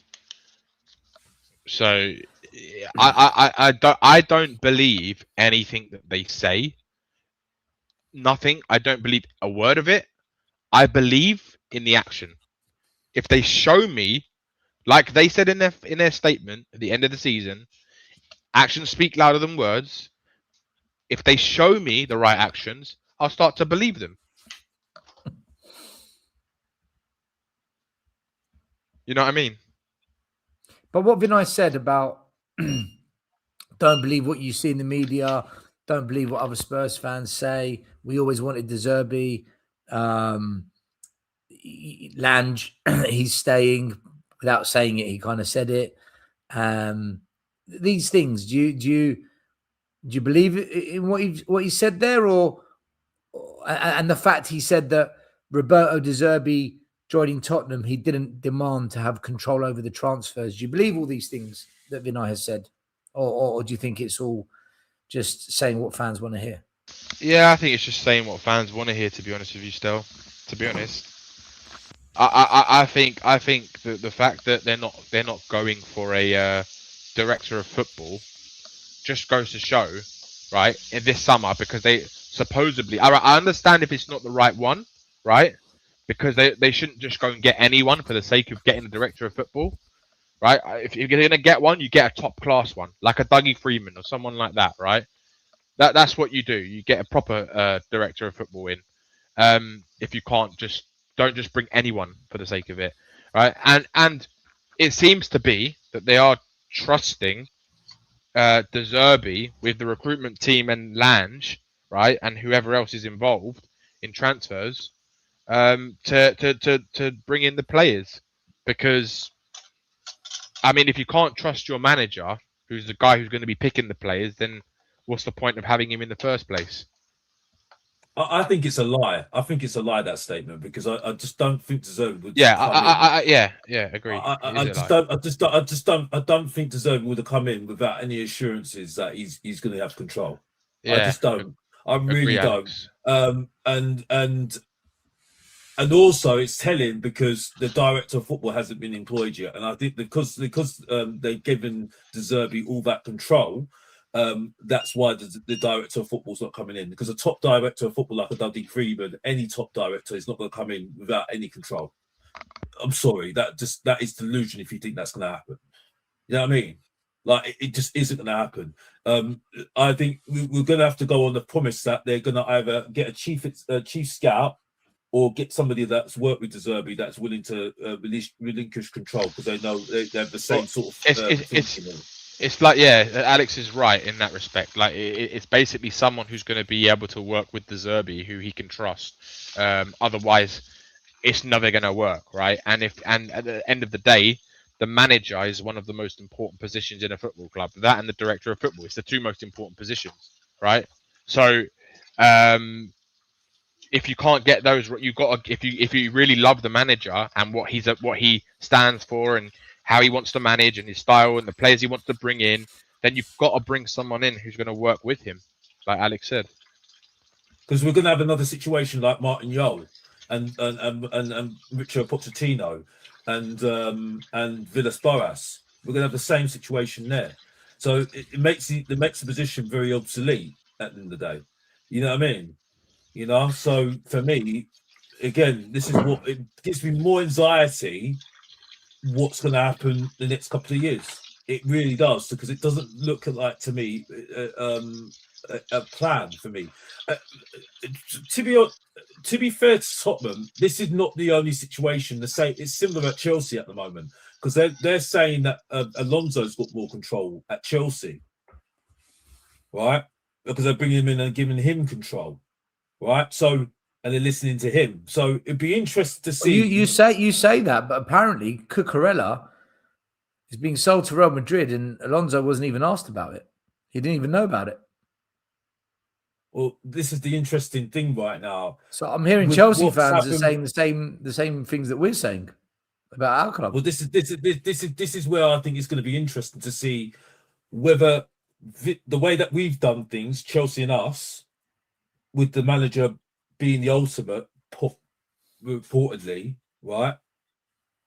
S5: So, I don't believe anything that they say. Nothing. I don't believe a word of it. I believe in the action. If they show me, like they said in their statement at the end of the season, actions speak louder than words. If they show me the right actions, I'll start to believe them. You know what I mean?
S1: But what Vinay said about don't believe what you see in the media, don't believe what other Spurs fans say. We always wanted De Zerbi. Lange, he's staying. Without saying it, he kind of said it. These things, do you believe in what he said there, or and the fact he said that Roberto De Zerbi joining Tottenham, he didn't demand to have control over the transfers. Do you believe all these things that Vinay has said, or do you think it's all just saying what fans want to hear?
S5: Yeah, I think it's just saying what fans want to hear. To be honest with you, still, to be honest, I think the fact that they're not going for a director of football just goes to show, right? In this summer, because they supposedly, I understand if it's not the right one, right? Because they shouldn't just go and get anyone for the sake of getting a director of football, right? If you're going to get one, you get a top class one, like a Dougie Freeman or someone like that, right? That's what you do. You get a proper director of football in. If you can't don't just bring anyone for the sake of it, right? And it seems to be that they are trusting De Zerbi with the recruitment team and Lange, right, and whoever else is involved in transfers, to bring in the players, because I mean, if you can't trust your manager, who's the guy who's going to be picking the players, then what's the point of having him in the first place?
S3: I think it's a lie. I think it's a lie, that statement, because I just don't think De Zerbi would.
S5: Agree.
S3: I don't think De Zerbi would have come in without any assurances that he's going to have control.
S5: Yeah,
S3: I just don't. I really don't.
S5: Alex.
S3: And also it's telling because the director of football hasn't been employed yet, and I think because they've given De Zerbi all that control. That's why the director of football's not coming in, because a top director of football like a Dougie Freeman, any top director is not going to come in without any control. I'm sorry, that is delusion if you think that's going to happen. You know what I mean? Like it just isn't going to happen. I think we're going to have to go on the promise that they're going to either get a chief scout or get somebody that's worked with De Zerbi that's willing to relinquish control, because they know they have the same sort of thinking.
S5: It's like, yeah, Alex is right in that respect. Like, it's basically someone who's going to be able to work with De Zerbi, who he can trust. Otherwise, it's never going to work, right? And at the end of the day, the manager is one of the most important positions in a football club. That and the director of football, it's the two most important positions, right? So, if you can't get those, you got to, if you really love the manager and what he stands for and how he wants to manage and his style and the players he wants to bring in, then you've got to bring someone in who's going to work with him, like Alex said.
S3: Because we're going to have another situation like Martin Jol and Richard Pochettino and Villas-Boas. We're going to have the same situation there. So it makes the position very obsolete at the end of the day. You know what I mean? You know, so for me, again, this is what it gives me more anxiety. What's going to happen the next couple of years? It really does, because it doesn't look like to me a plan for me. To be fair to Tottenham, this is not the only situation. It's similar at Chelsea at the moment, because they're saying that Alonso's got more control at Chelsea, right? Because they're bringing him in and giving him control. Right, so and they're listening to him. So it'd be interesting to
S1: Well,
S3: see.
S1: you say that, but apparently Cucurella is being sold to Real Madrid, and Alonso wasn't even asked about it. He didn't even know about it.
S3: Well, this is the interesting thing right now.
S1: So I'm hearing
S3: With
S1: Chelsea
S3: what's
S1: fans are
S3: happened-
S1: saying the same things that we're saying about our club.
S3: Well, this is where I think it's going to be interesting to see whether the way that we've done things, Chelsea and us, with the manager being the ultimate, reportedly, right,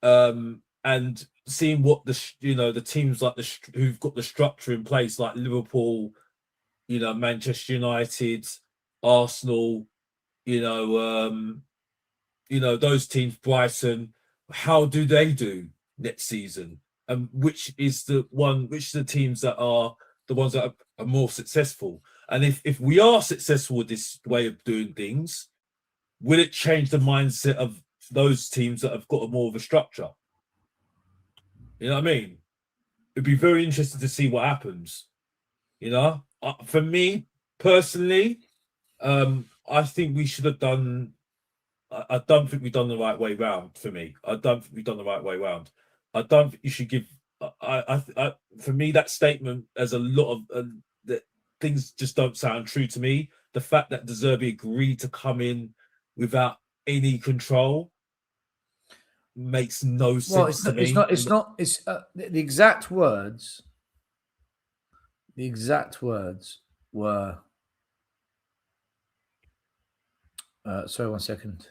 S3: and seeing what the teams like who've got the structure in place, like Liverpool, Manchester United, Arsenal, those teams, Brighton, how do they do next season? And which is the teams that are the ones that are more successful? And if we are successful with this way of doing things, will it change the mindset of those teams that have got more of a structure? You know what I mean? It'd be very interesting to see what happens. For me personally, I think we should have done. I don't think we've done the right way round. For me, I don't think we've done the right way round. I don't think you should give. For me, that statement has a lot of that things just don't sound true to me. The fact that De Zerbi agreed to come in without any control makes no sense to me.
S1: It's not. It's the exact words. The exact words were. Sorry, 1 second.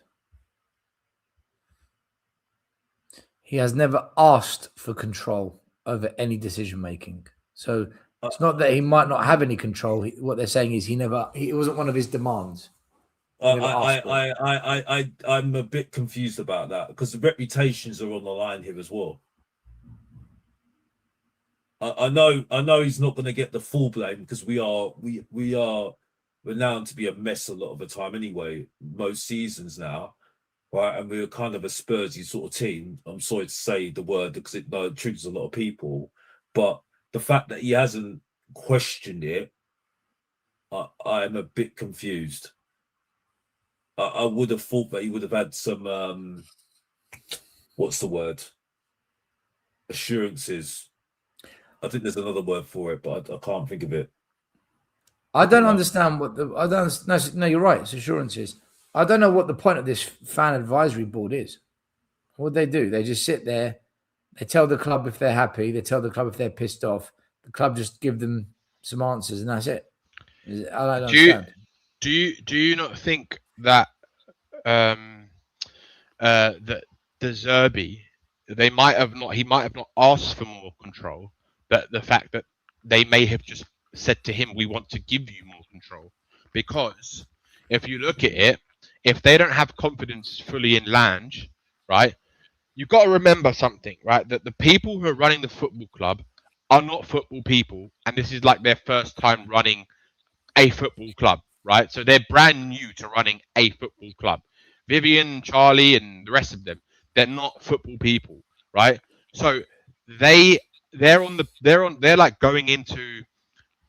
S1: He has never asked for control over any decision making. So it's not that he might not have any control. What they're saying is it wasn't one of his demands.
S3: I'm a bit confused about that because the reputations are on the line here as well. I know he's not going to get the full blame because we are renowned to be a mess a lot of the time anyway, most seasons now, right? And we're kind of a Spursy sort of team. I'm sorry to say the word because it triggers a lot of people, but the fact that he hasn't questioned it, I'm a bit confused. I would have thought that he would have had some, what's the word? Assurances. I think there's another word for it, but I can't think of it.
S1: I don't understand no, you're right. It's assurances. I don't know what the point of this fan advisory board is. What do? They just sit there. They tell the club if they're happy. They tell the club if they're pissed off. The club just give them some answers, and that's it. I don't understand.
S5: Do you not think that that De Zerbi, he might have not asked for more control, but the fact that they may have just said to him, "We want to give you more control," because if you look at it, if they don't have confidence fully in Lange, right, you've got to remember something, right? That the people who are running the football club are not football people, and this is like their first time running a football club, right? So they're brand new to running a football club. Vivian, Charlie, and the rest of them, they're not football people, right? So they're like going into.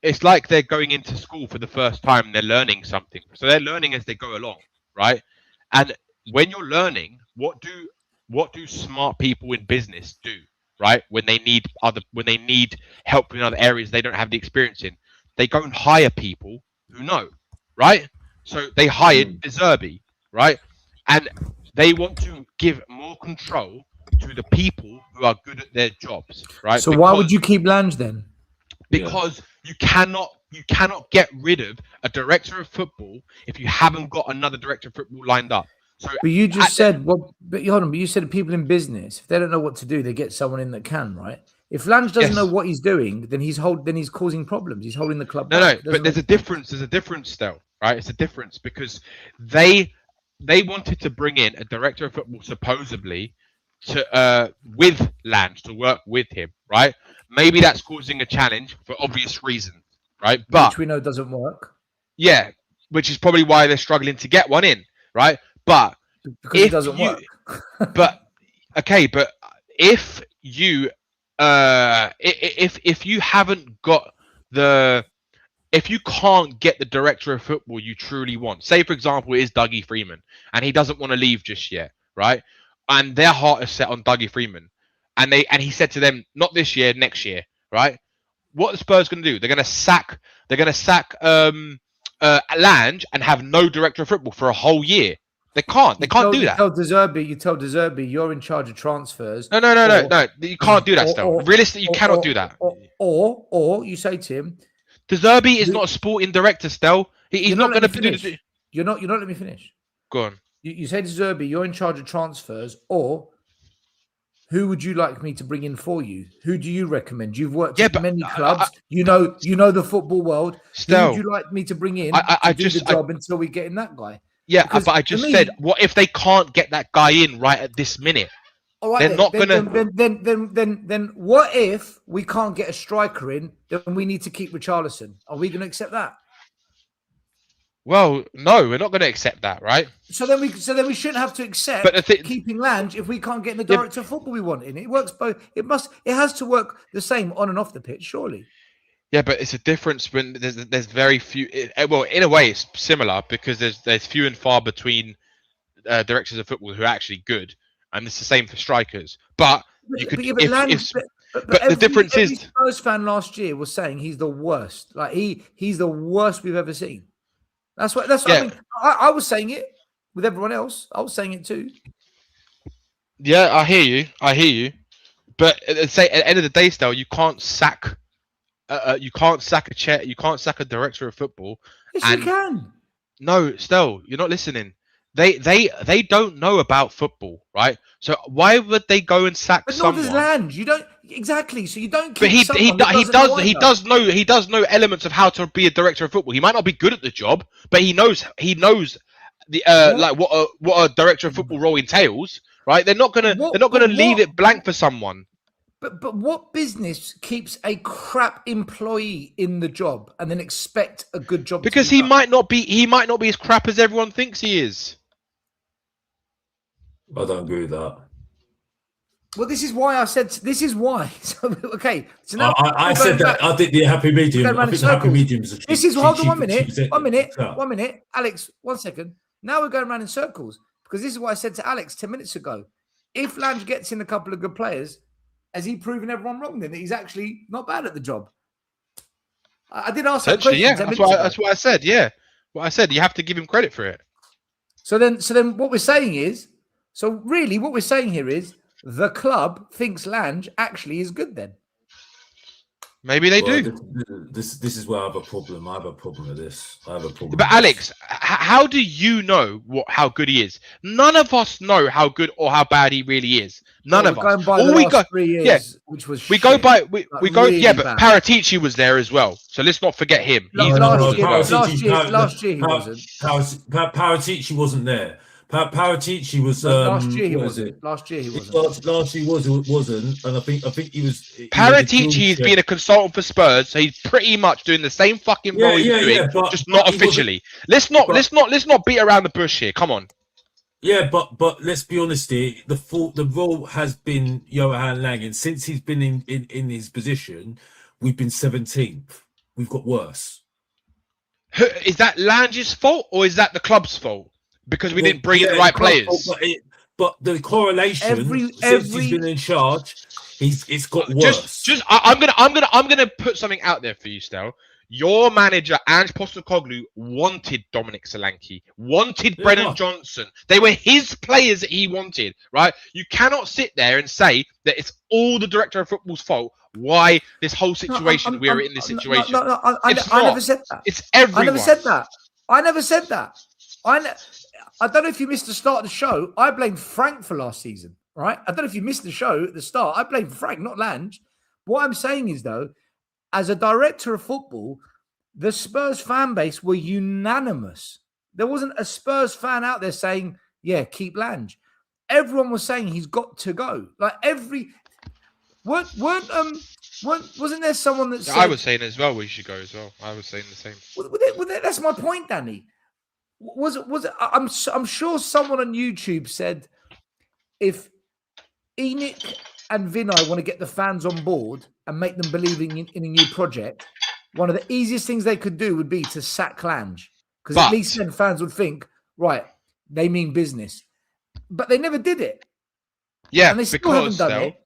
S5: It's like they're going into school for the first time. They're learning something, so they're learning as they go along, right? And when you're learning, what do smart people in business do, right? When they need help in other areas they don't have the experience in, they go and hire people who know, right? So they hired De Zerbi, right? And they want to give more control to the people who are good at their jobs, right?
S1: So why would you keep Lange then?
S5: Because you cannot get rid of a director of football if you haven't got another director of football lined up. So,
S1: but you just said, but you said people in business, if they don't know what to do, they get someone in that can, right? If Lange doesn't know what he's doing, then he's causing problems. He's holding the club back.
S5: No, but there's a difference. There's a difference still, right? It's a difference because they wanted to bring in a director of football supposedly to with Lange to work with him, right? Maybe that's causing a challenge for obvious reasons, right? But
S1: which we know doesn't work.
S5: Yeah, which is probably why they're struggling to get one in, right? But
S1: because it doesn't work.
S5: but if you if you haven't got the if you can't get the director of football you truly want, say for example it is Dougie Freeman and he doesn't want to leave just yet, right? And their heart is set on Dougie Freeman, and he said to them, not this year, next year, right? What the Spurs going to do? They're going to sack Lange and have no director of football for a whole year. They can't do that.
S1: You tell De Zerbi, you're in charge of transfers.
S5: No. You can't do that still. Realistically, you cannot do that.
S1: Or you say to him,
S5: De Zerbi is not a sporting director still. He's not going to do the...
S1: You're not letting me finish.
S5: Go on.
S1: You say to Zerbi, you're in charge of transfers, or who would you like me to bring in for you? Who do you recommend? You've worked at many clubs. You know the football world.
S5: Still,
S1: who would you like me to bring in to do the job until we get in that guy?
S5: Yeah, because but I just said, what if they can't get that guy in right at this minute?
S1: All right, Then what if we can't get a striker in? Then we need to keep Richarlison. Are we going to accept that?
S5: Well, no, we're not going to accept that, right?
S1: So then we shouldn't have to accept keeping Lange if we can't get the director of football we want in. It works both. It has to work the same on and off the pitch, surely.
S5: Yeah, but it's a difference when there's very few. Well, in a way, it's similar because there's few and far between directors of football who are actually good, and it's the same for strikers. But you could. But the difference is,
S1: Spurs fan last year was saying he's the worst. Like he's the worst we've ever seen. That's what I mean. I was saying it with everyone else. I was saying it too.
S5: Yeah, I hear you. But at the end of the day, still, you can't sack a chair. You can't sack a director of football.
S1: Yes, you can.
S5: No, still, you're not listening. They don't know about football, right? So why would they go and sack someone?
S1: But not Lange. You don't exactly. So you don't.
S5: But he does know elements of how to be a director of football. He might not be good at the job, but he knows the like what a director of football role entails, right? They're not gonna leave it blank for someone.
S1: But what business keeps a crap employee in the job and then expect a good job?
S5: Because he might not be as crap as everyone thinks he is.
S3: I don't agree with that.
S1: Well, this is why I said this is why. So, okay. So now
S3: I said that. I think the happy medium. I think the happy medium is a cheap.
S1: This is hold on 1 minute. 1 minute. 1 minute. Alex, 1 second. Now we're going around in circles because this is what I said to Alex 10 minutes ago. If Lange gets in a couple of good players, has he proven everyone wrong then that he's actually not bad at the job? I did ask that question.
S5: Yeah, that's what I said. Yeah, what I said. You have to give him credit for it.
S1: So then what we're saying is, so really what we're saying here is the club thinks Lange actually is good then.
S5: Maybe they do.
S3: This is where I have a problem. I have a problem with this.
S5: But Alex, how do you know how good he is? None of us know how good or how bad he really is. None of us.
S1: All we go, 3 years, which was
S5: we go by. We go. Really yeah, but Paratici was there as well. So let's not forget him.
S1: Last year he wasn't.
S3: Paratici wasn't there. Paratici was
S1: last year he wasn't. Last year he wasn't.
S3: Last year wasn't, and I think he was.
S5: Paratici has been a consultant for Spurs, so he's pretty much doing the same fucking role he's doing, just not officially. Let's not beat around the bush here. Come on.
S3: Yeah, but let's be honest here. The role has been Johan Lange, and since he's been in his position, we've been 17th. We've got worse.
S5: Is that Lange's fault or is that the club's fault? Because we didn't bring in the right players.
S3: But the correlation since he's been in charge, it's got worse.
S5: I'm gonna put something out there for you, Stel. Your manager, Ange Postecoglou, wanted Dominic Solanke, wanted Brennan Johnson. They were his players that he wanted, right? You cannot sit there and say that it's all the director of football's fault. Why this whole situation we're in this situation?
S1: I never said that.
S5: It's everyone.
S1: I never said that. I don't know if you missed the start of the show. I blamed Frank for last season, right? I don't know if you missed the show at the start. I blamed Frank, not Lange. What I'm saying is, though, as a director of football, the Spurs fan base were unanimous. There wasn't a Spurs fan out there saying, yeah, keep Lange. Everyone was saying he's got to go. Like wasn't there someone that said...
S5: I was saying as well we should go as well. I was saying the same.
S1: That's my point, Danny. Was it? I'm sure someone on YouTube said if ENIC and Vinay want to get the fans on board and make them believe in a new project, one of the easiest things they could do would be to sack Lange. Because at
S5: But-
S1: least then fans would think, right, they mean business. But they never did it.
S5: Yeah,
S1: And they still haven't done it.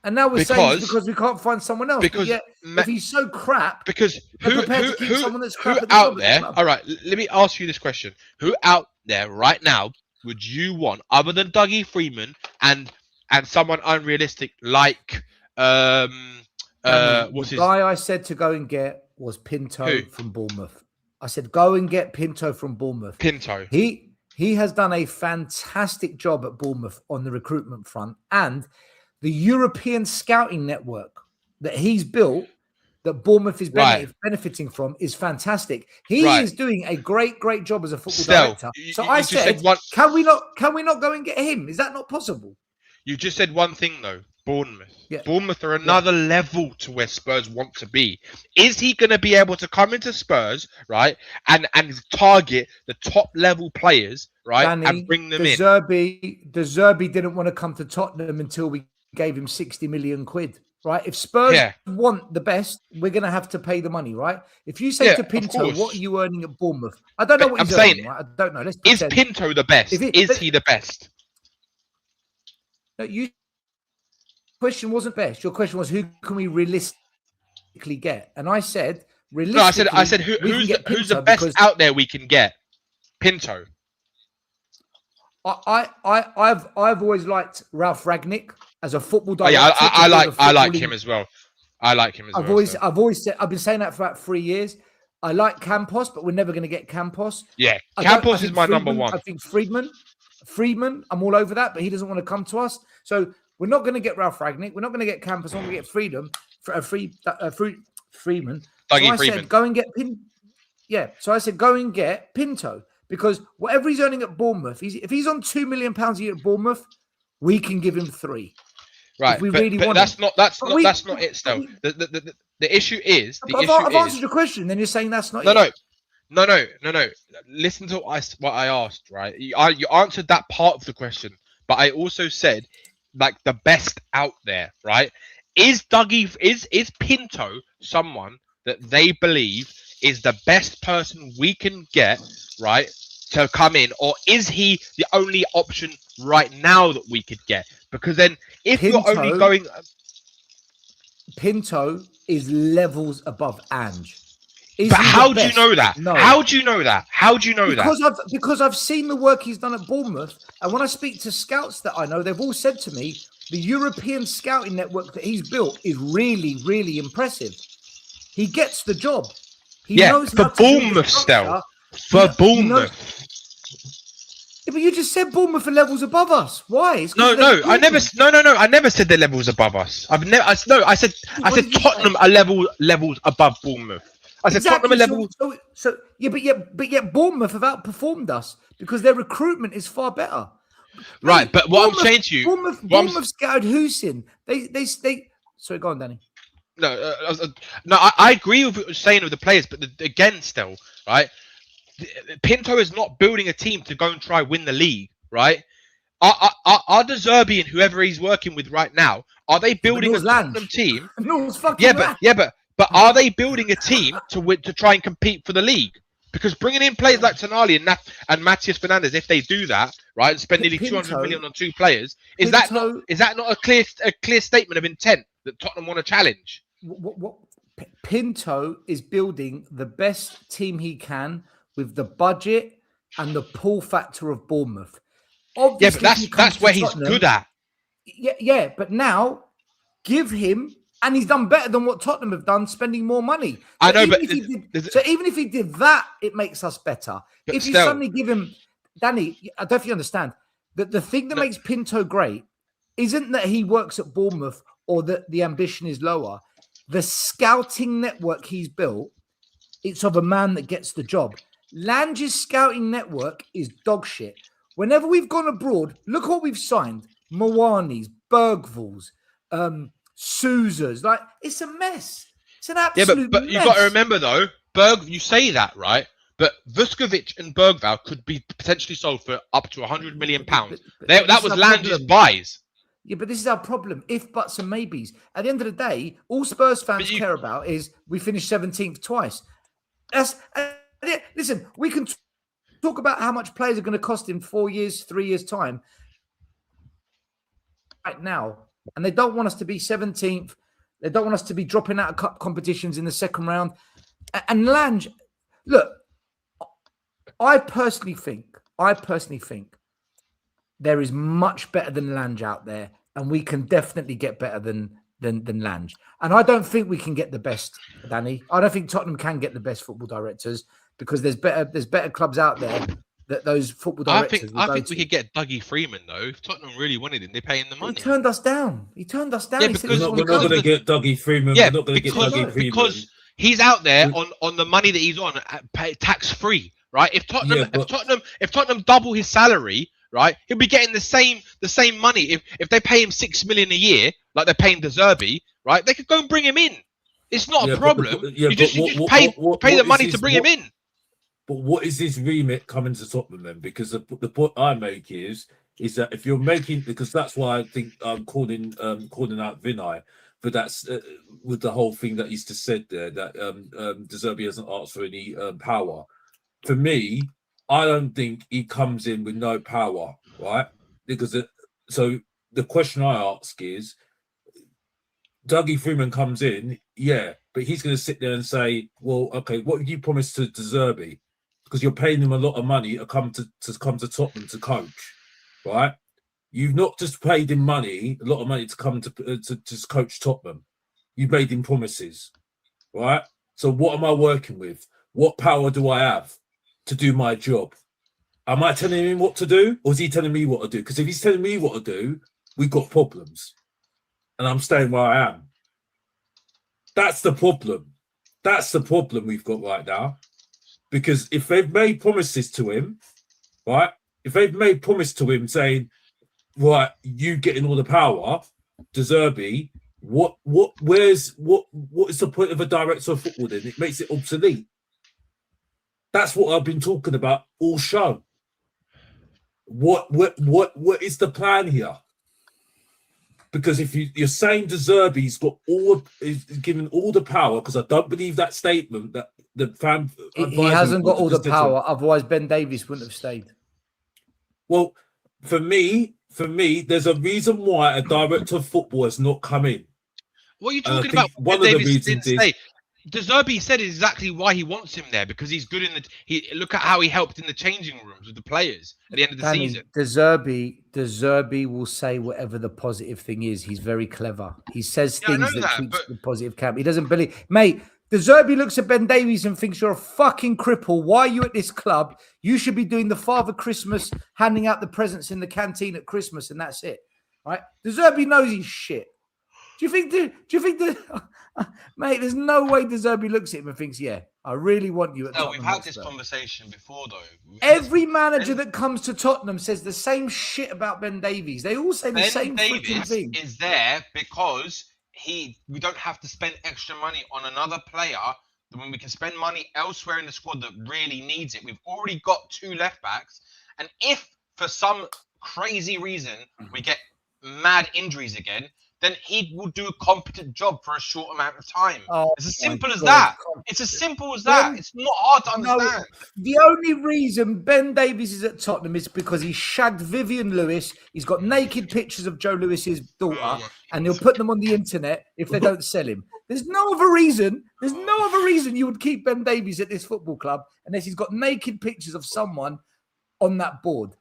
S1: And now we're saying it's because we can't find someone else.
S5: Because
S1: But yet, if he's so crap,
S5: because
S1: they're
S5: who
S1: prepared to keep someone that's crap
S5: who
S1: at the
S5: out
S1: job at the
S5: there?
S1: club.
S5: All right, let me ask you this question: who out there right now would you want, other than Dougie Freeman and someone unrealistic like what's
S1: the
S5: his
S1: guy I said to go and get was Pinto
S5: Who?
S1: from Bournemouth. I said go and get Pinto from Bournemouth.
S5: Pinto?
S1: He has done a fantastic job at Bournemouth on the recruitment front, and the European scouting network that he's built, that Bournemouth is benefiting from, is fantastic. He is doing a great job as a football director. So I said, can we not go and get him? Is that not possible?
S5: You just said one thing though. Bournemouth.
S1: Yeah.
S5: Bournemouth are another level to where Spurs want to be. Is he going to be able to come into Spurs, right, and target the top level players, right,
S1: Danny,
S5: and bring them in?
S1: De Zerbi didn't want to come to Tottenham until we gave him 60 million quid, right? If Spurs want the best, we're going to have to pay the money, right? If you say to Pinto, what are you earning at Bournemouth? I don't know what he's earning, right? I don't know.
S5: Is Pinto the best? Is he the best?
S1: No, your question wasn't best. Your question was, who can we realistically get? And I said, realistically,
S5: I said who's the best out there we can get? Pinto.
S1: I've always liked Ralph Ragnick as a football director.
S5: I like him as well. I like him as well.
S1: I've always said, I've been saying that for about 3 years. I like Campos, but we're never going to get Campos.
S5: Yeah, Campos is my number one.
S1: I think Friedman, I'm all over that, but he doesn't want to come to us. So we're not going to get Ralph Ragnick. We're not going to get Campos. We're going to get Freeman.
S5: Dougie Freeman.
S1: Said, go and get So I said, go and get Pinto, because whatever he's earning at Bournemouth, if he's on £2 million a year at Bournemouth, we can give him 3.
S5: Right,
S1: we really want
S5: that's
S1: him.
S5: That's not it. Still, the issue is
S1: I've answered your question. Then you're saying that's not it.
S5: No. Listen to what I asked. Right, you answered that part of the question, but I also said like the best out there. Right, is Pinto someone that they believe is the best person we can get? Right, to come in, or is he the only option right now that we could get? Because then, if you're only going,
S1: Pinto is levels above Ange.
S5: But how do you know that? No. How do you know that?
S1: Because I've seen the work he's done at Bournemouth, and when I speak to scouts that I know, they've all said to me the European scouting network that he's built is really, really impressive. He gets the job. He knows
S5: for Bournemouth still. For Bournemouth.
S1: Yeah, but you just said Bournemouth are levels above us. Why?
S5: I never said they're levels above us. I said Tottenham are levels above Bournemouth. I said Tottenham are levels.
S1: But yet Bournemouth have outperformed us because their recruitment is far better.
S5: Right, but what I'm saying to you,
S1: Bournemouth scouted Husin. They. Sorry, go on, Danny.
S5: No, I agree with what you're saying with the players, but again, still, right? Pinto is not building a team to go and try win the league, right? Are De Zerbi and whoever he's working with right now, are they building a Tottenham team? But are they building a team to try and compete for the league? Because bringing in players like Tonali and Mateus Fernandez, if they do that, right, and spend nearly 200 million on 2 players, is that not a clear statement of intent that Tottenham want to challenge?
S1: Pinto is building the best team he can with the budget and the pull factor of Bournemouth. Obviously,
S5: but that's where he's good at.
S1: Yeah, but now give him, and he's done better than what Tottenham have done, spending more money.
S5: I know, but
S1: even if he did that, it makes us better. If you suddenly give him, Danny, I don't know if you understand that the thing that makes Pinto great isn't that he works at Bournemouth or that the ambition is lower. The scouting network he's built, it's of a man that gets the job. Lange's scouting network is dog shit. Whenever we've gone abroad, look what we've signed. Mawani's, Bergvalls, Souzas. Like, it's a mess. It's an absolute
S5: but
S1: mess.
S5: You've got to remember, though, you say that, right? But Vuskovic and Bergvall could be potentially sold for up to £100 million. That was Lange's buys.
S1: Yeah, but this is our problem. If, buts, and maybes. At the end of the day, all Spurs fans care about is we finished 17th twice. Listen, we can talk about how much players are going to cost in 4 years, 3 years' time. Right now, and they don't want us to be 17th. They don't want us to be dropping out of cup competitions in the second round. And Lange, look, I personally think there is much better than Lange out there, and we can definitely get better than Lange. And I don't think we can get the best, Danny. I don't think Tottenham can get the best football directors because there's better clubs out there that those football directors.
S5: I think we could get Dougie Freeman though. If Tottenham really wanted him, they pay him the money.
S1: He turned us down. Yeah,
S3: we're not going to get Dougie Freeman.
S5: Yeah,
S3: we're not going to get Dougie Freeman
S5: because he's out there on the money that he's on, tax free, right? If Tottenham double his salary, right, he'll be getting the same money. If they pay him $6 million a year, like they're paying De Zerbi, right, they could go and bring him in. It's not a problem. You just pay the money to bring him in.
S3: But what is his remit coming to Tottenham then? Because the point I make is that if you're making, because that's why I think I'm calling out Vinay, but that's with the whole thing that he's just said there that De Zerbi hasn't asked for any power. For me, I don't think he comes in with no power, right? Because so the question I ask is, Dougie Freeman comes in, yeah, but he's going to sit there and say, well, okay, what did you promise to De Zerbi? Because you're paying him a lot of money to come to Tottenham to coach, right? You've not just paid him a lot of money to come to coach Tottenham. You've made him promises, right? So what am I working with? What power do I have to do my job? Am I telling him what to do, or is he telling me what to do? Because if he's telling me what to do, we've got problems, and I'm staying where I am. That's the problem. That's the problem we've got right now. Because if they've made promises to him, right? If they've made promise to him saying, right, you getting all the power, De Zerbi, what is the point of a director of football then? It makes it obsolete. That's what I've been talking about all show. What is the plan here? Because if you're saying De Zerbi's is given all the power, because I don't believe that statement that the fan
S1: he hasn't got all the power. Otherwise, Ben Davies wouldn't have stayed.
S3: Well, for me, there's a reason why a director of football has not come in.
S5: What are you talking about?
S3: One of the reasons is
S5: De Zerbi said exactly why he wants him there, because he's good in look at how he helped in the changing rooms with the players at the end of the season.
S1: De Zerbi will say whatever the positive thing is. He's very clever. He says things that keeps the positive camp. He doesn't believe, mate. De Zerbi looks at Ben Davies and thinks you're a fucking cripple. Why are you at this club? You should be doing the Father Christmas, handing out the presents in the canteen at Christmas, and that's it. Right? De Zerbi knows he's shit. Do you think mate, there's no way De Zerbi looks at him and thinks, yeah, I really want you at Tottenham.
S5: We've had this conversation before, though.
S1: Every manager that comes to Tottenham says the same shit about Ben Davies. They all say the same freaking thing.
S5: Ben Davies is there because we don't have to spend extra money on another player when we can spend money elsewhere in the squad that really needs it. We've already got 2 left backs, and if for some crazy reason we get mad injuries again, then he will do a competent job for a short amount of time. It's as simple as that. It's as simple as that. It's not hard to understand.
S1: The only reason Ben Davies is at Tottenham is because he shagged Vivian Lewis. He's got naked pictures of Joe Lewis's daughter, and he'll put them on the internet if they don't sell him. There's no other reason. There's no other reason you would keep Ben Davies at this football club unless he's got naked pictures of someone on that board.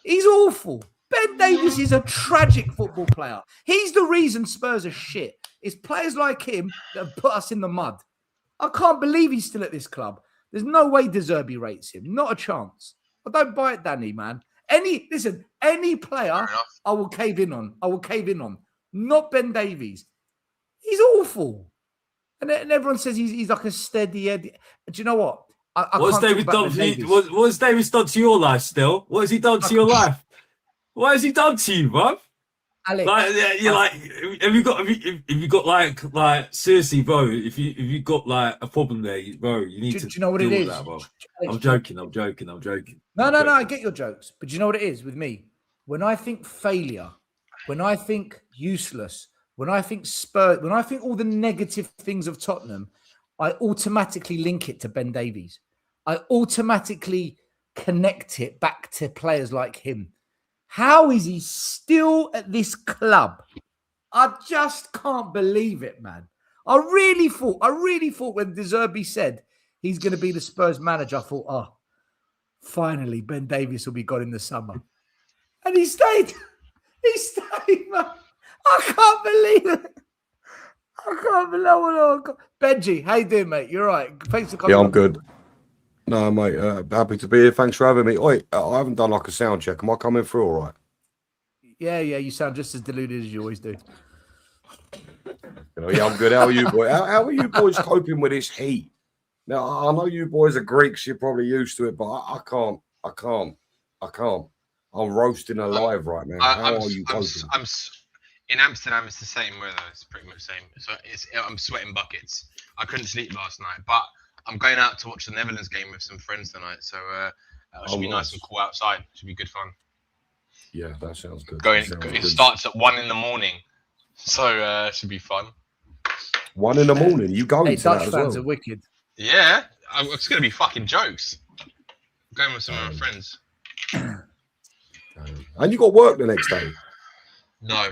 S1: He's awful. Ben Davies is a tragic football player. He's the reason Spurs are shit. It's players like him that have put us in the mud. I can't believe he's still at this club. There's no way De Zerbi rates him. Not a chance. I don't buy it, Danny, man. Any player I will cave in on. Not Ben Davies. He's awful. And everyone says he's like a steady Eddie. Do you know what?
S3: What's David done for you? What's David done to your life still? What has he done to your life? What has he done to you, bruv?
S1: Alex,
S3: have you got like seriously, bro? If you got like a problem there, bro, you need to.
S1: Do you know what it is?
S3: That, bro. I'm joking.
S1: No, I get your jokes, but do you know what it is with me? When I think failure, when I think useless, when I think Spurs, when I think all the negative things of Tottenham, I automatically link it to Ben Davies. I automatically connect it back to players like him. How is he still at this club? I just can't believe it, man. I really thought when De Zerbi said he's going to be the Spurs manager, I thought, oh, finally, Ben Davies will be gone in the summer. And he stayed. He stayed, man. I can't believe it. I can't believe it. Benji, how you doing, mate? You're right. Thanks for coming.
S6: Yeah, I'm good. No, mate. Happy to be here. Thanks for having me. Oi, I haven't done like a sound check. Am I coming through all right?
S1: Yeah. You sound just as deluded as you always do.
S6: Yeah, I'm good. How are you, boy? How are you boys coping with this heat? Now, I know you boys are Greeks. You're probably used to it, but I can't. I'm roasting alive right now. How are you coping?
S7: In Amsterdam, it's the same weather. It's pretty much the same. So I'm sweating buckets. I couldn't sleep last night, but I'm going out to watch the Netherlands game with some friends tonight. So it should be nice and cool outside. Should be good fun.
S6: Yeah, that sounds good.
S7: It starts at 1 a.m. So it should be fun.
S6: 1 a.m. You going
S1: hey,
S6: to
S1: Dutch
S6: that as
S1: fans
S6: well?
S1: are wicked.
S7: Yeah, it's going to be fucking jokes. I'm going with some of my friends.
S6: And you got work the next day?
S7: No.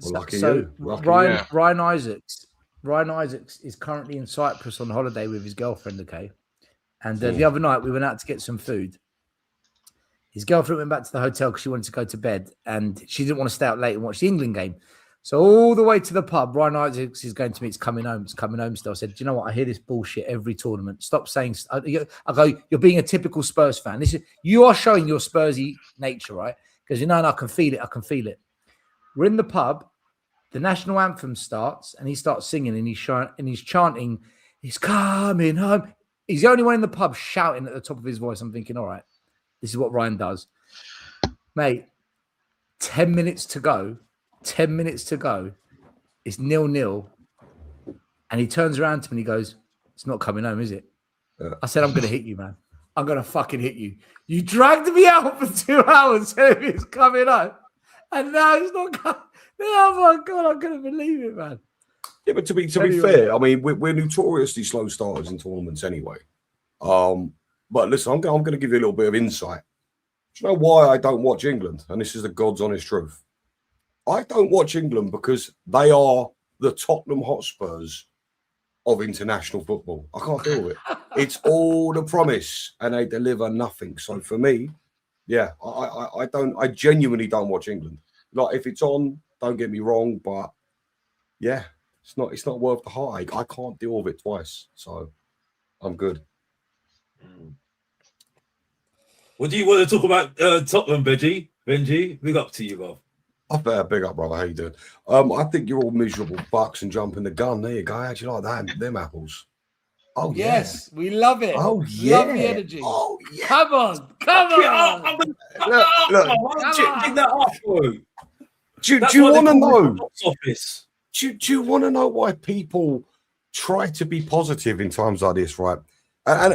S6: Well, lucky
S1: So
S6: you. Lucky
S1: Ryan Isaacs is currently in Cyprus on holiday with his girlfriend, okay? And the other night we went out to get some food. His girlfriend went back to the hotel because she wanted to go to bed and she didn't want to stay out late and watch the England game. So all the way to the pub, Ryan Isaacs is going to me. It's coming home still. I said, do you know what? I hear this bullshit every tournament. Stop saying, I go, you're being a typical Spurs fan. You are showing your Spursy nature, right? Because I can feel it. We're in the pub. The national anthem starts and he starts singing and he's chanting, he's coming home. He's the only one in the pub shouting at the top of his voice. I'm thinking, all right, this is what Ryan does. Mate, 10 minutes to go. It's 0-0. And he turns around to me and he goes, it's not coming home, is it? I said, I'm going to hit you, man. I'm going to fucking hit you. You dragged me out for 2 hours telling me it's coming home. And now it's not coming. Oh, my God, I couldn't believe it, man.
S6: Yeah, but to be fair, I mean, we're notoriously slow starters in tournaments anyway. But listen, I'm going to give you a little bit of insight. Do you know why I don't watch England? And this is the God's honest truth. I don't watch England because they are the Tottenham Hotspurs of international football. I can't deal with it. It's all the promise and they deliver nothing. So for me, yeah, I genuinely don't watch England. Like if it's on, don't get me wrong, but yeah, it's not worth the heartache. I can't deal with it twice. So I'm good.
S3: What do you want to talk about Tottenham, Benji? Big up to you, bro.
S6: I better big up, brother. How you doing? I think you're all miserable bucks and jumping the gun. There you go. How'd you like that? Them apples. Oh,
S1: yes, we love it.
S6: Oh, yeah.
S1: Love the energy.
S6: Oh, yeah.
S1: Come on.
S3: Dig that up, bro.
S6: Do you want to know? Do you want to know why people try to be positive in times like this, right? And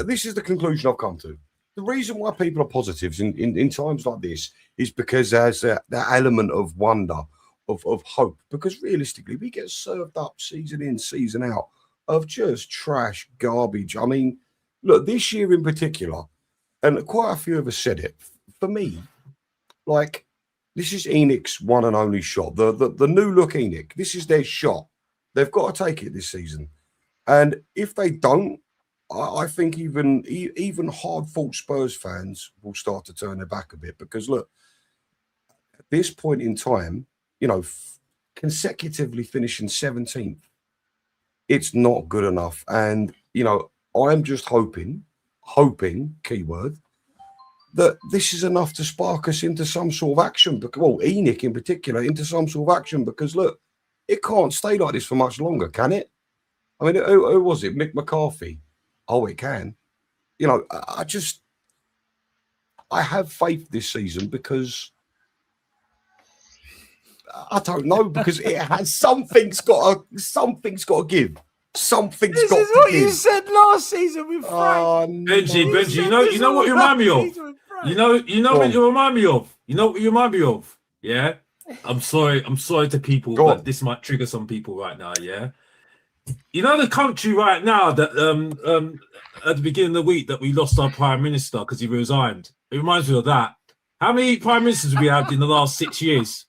S6: this is the conclusion I've come to. The reason why people are positives in times like this is because there's that element of wonder, of hope. Because realistically, we get served up season in, season out of just trash, garbage. I mean, look, this year in particular, and quite a few of us said it, for me, like, this is ENIC's one and only shot. The new look ENIC, this is their shot. They've got to take it this season. And if they don't, I think even hard-fought Spurs fans will start to turn their back a bit because, look, at this point in time, consecutively finishing 17th, it's not good enough. And, I'm just hoping, keyword, that this is enough to spark us into some sort of action. Well, ENIC in particular, into some sort of action because, look, it can't stay like this for much longer, can it? I mean, who was it? Mick McCarthy. Oh, it can. I have faith this season because I don't know, because it has something's got to give. Something's got to give.
S1: This is what you said last season with Frank.
S3: Benji, you know what you remind me of? You know what you remind me of? You know what you remind me of? Yeah. I'm sorry to people,
S6: Go
S3: but
S6: on.
S3: this might trigger some people right now. Yeah. You know the country right now that at the beginning of the week that we lost our prime minister because he resigned. It reminds me of that. How many prime ministers have we had in the last 6 years?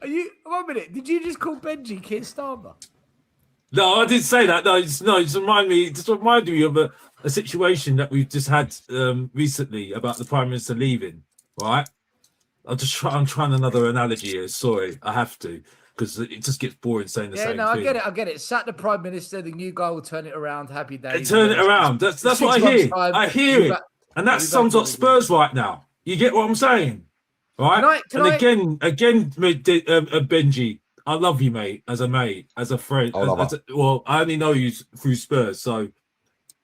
S1: Are you? 1 minute. Did you just call Benji Keir Starmer?
S3: No, I didn't say that. No, it's remind me of a situation that we've just had recently about the prime minister leaving. Right? I'm trying another analogy here. Sorry, I have to because it just gets boring saying the same thing.
S1: I get it. Sack the prime minister, the new guy will turn it around. Happy days.
S3: Turn it around. That's what I hear. I hear it, and that sums up Spurs right now. You get what I'm saying, right? Again, Benji, I love you, mate, as a friend. Well, I only know you through Spurs, so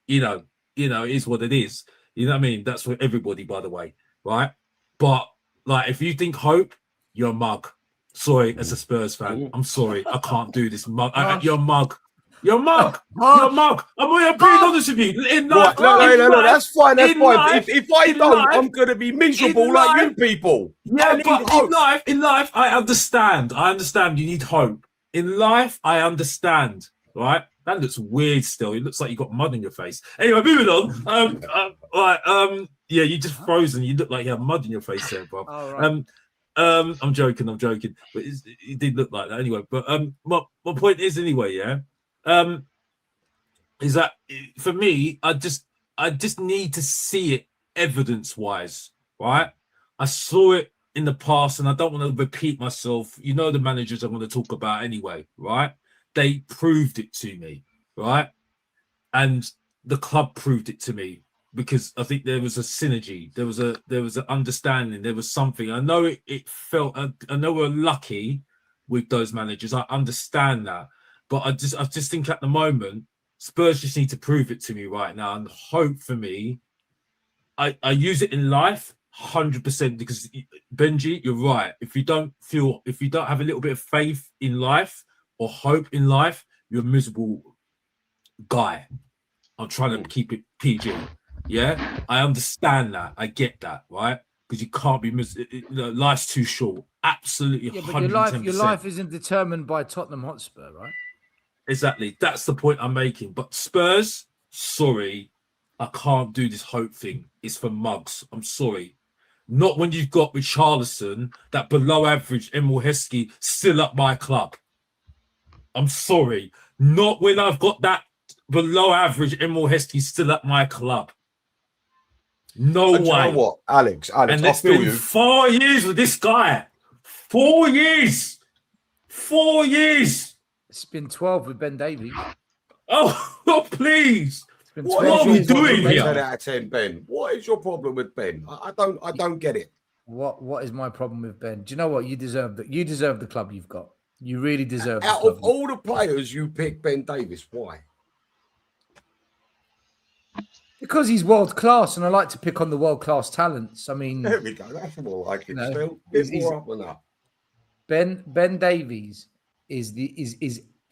S3: you know, it is what it is. You know what I mean? That's for everybody, by the way, right? But like, if you think hope, you're a mug. Sorry, as a Spurs fan, I'm sorry, I can't do this. Mug, you're a mug. You're a mug. You're a mug. I'm going to be honest with you. In life,
S6: no, that's fine. That's fine.
S3: Life,
S6: if I don't, I'm going to be miserable like you people.
S3: Yeah, but in life, I understand. I understand you need hope. In life, I understand. Right? That looks weird still. It looks like you got mud in your face. Anyway, moving on. Yeah, you just frozen. You look like you have mud in your face there, bro.
S1: Right.
S3: I'm joking. But it did look like that anyway. But my point is anyway, yeah. Is that for me? I just need to see it evidence-wise, right? I saw it in the past, and I don't want to repeat myself. You know the managers I'm going to talk about anyway, right? They proved it to me, right? And the club proved it to me because I think there was a synergy, there was an understanding, there was something. I know it felt. I know we're lucky with those managers. I understand that. But I just think at the moment, Spurs just need to prove it to me right now. And hope for me, I use it in life 100% because Benji, you're right. If you don't have a little bit of faith in life or hope in life, you're a miserable guy. I'm trying to keep it PG. Yeah, I understand that. I get that, right? Because you can't be life's too short. Absolutely,
S1: yeah,
S3: 110%.
S1: But your life isn't determined by Tottenham Hotspur, right?
S3: Exactly. That's the point I'm making. But Spurs, sorry, I can't do this hope thing. It's for mugs. I'm sorry. Not when you've got Richarlison, that below average Emil Heskey still at my club. I'm sorry. Not when I've got that below average Emil Heskey still at my club. No way.
S6: You know what, Alex,
S3: and it's been 4 years with this guy. 4 years. 4 years.
S1: It's been 12 with Ben Davies.
S3: Oh, please.
S6: What
S3: are we doing here?
S6: 10 out of 10, Ben. What is your problem with Ben? I don't get it.
S1: What is my problem with Ben? Do you know what? You deserve the club you've got. You really deserve
S6: Out of all the players you pick Ben Davies, why?
S1: Because he's world class, and I like to pick on the world class talents. I mean,
S6: there we go. That's more like it. Still, bit more up than that.
S1: Ben Davies is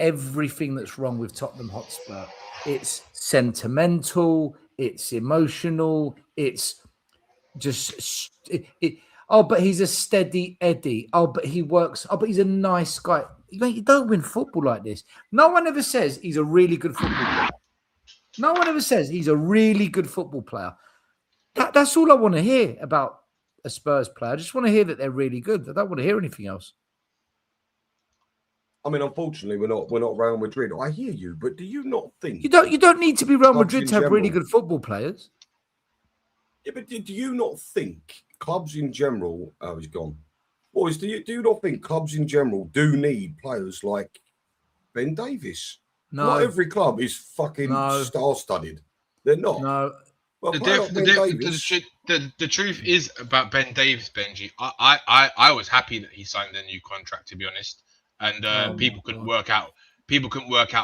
S1: everything that's wrong with Tottenham Hotspur. It's sentimental. It's emotional. It's just but he's a steady Eddie. Oh, but he works. Oh, but he's a nice guy. You don't win football like this. No one ever says he's a really good football player. No one ever says he's a really good football player. That's all I want to hear about a Spurs player. I just want to hear that they're really good. I don't want to hear anything else.
S6: I mean, unfortunately, we're not Real Madrid. I hear you, but do you not think
S1: you don't need to be Real Madrid to have really good football players?
S6: Yeah, but do you not think clubs in general? Oh, he's gone. Boys, do you not think clubs in general do need players like Ben Davies?
S1: No.
S6: Not every club is fucking star-studded. They're not.
S1: No.
S6: Well,
S7: the truth is about Ben Davies, Benji. I was happy that he signed a new contract, to be honest, and people couldn't work out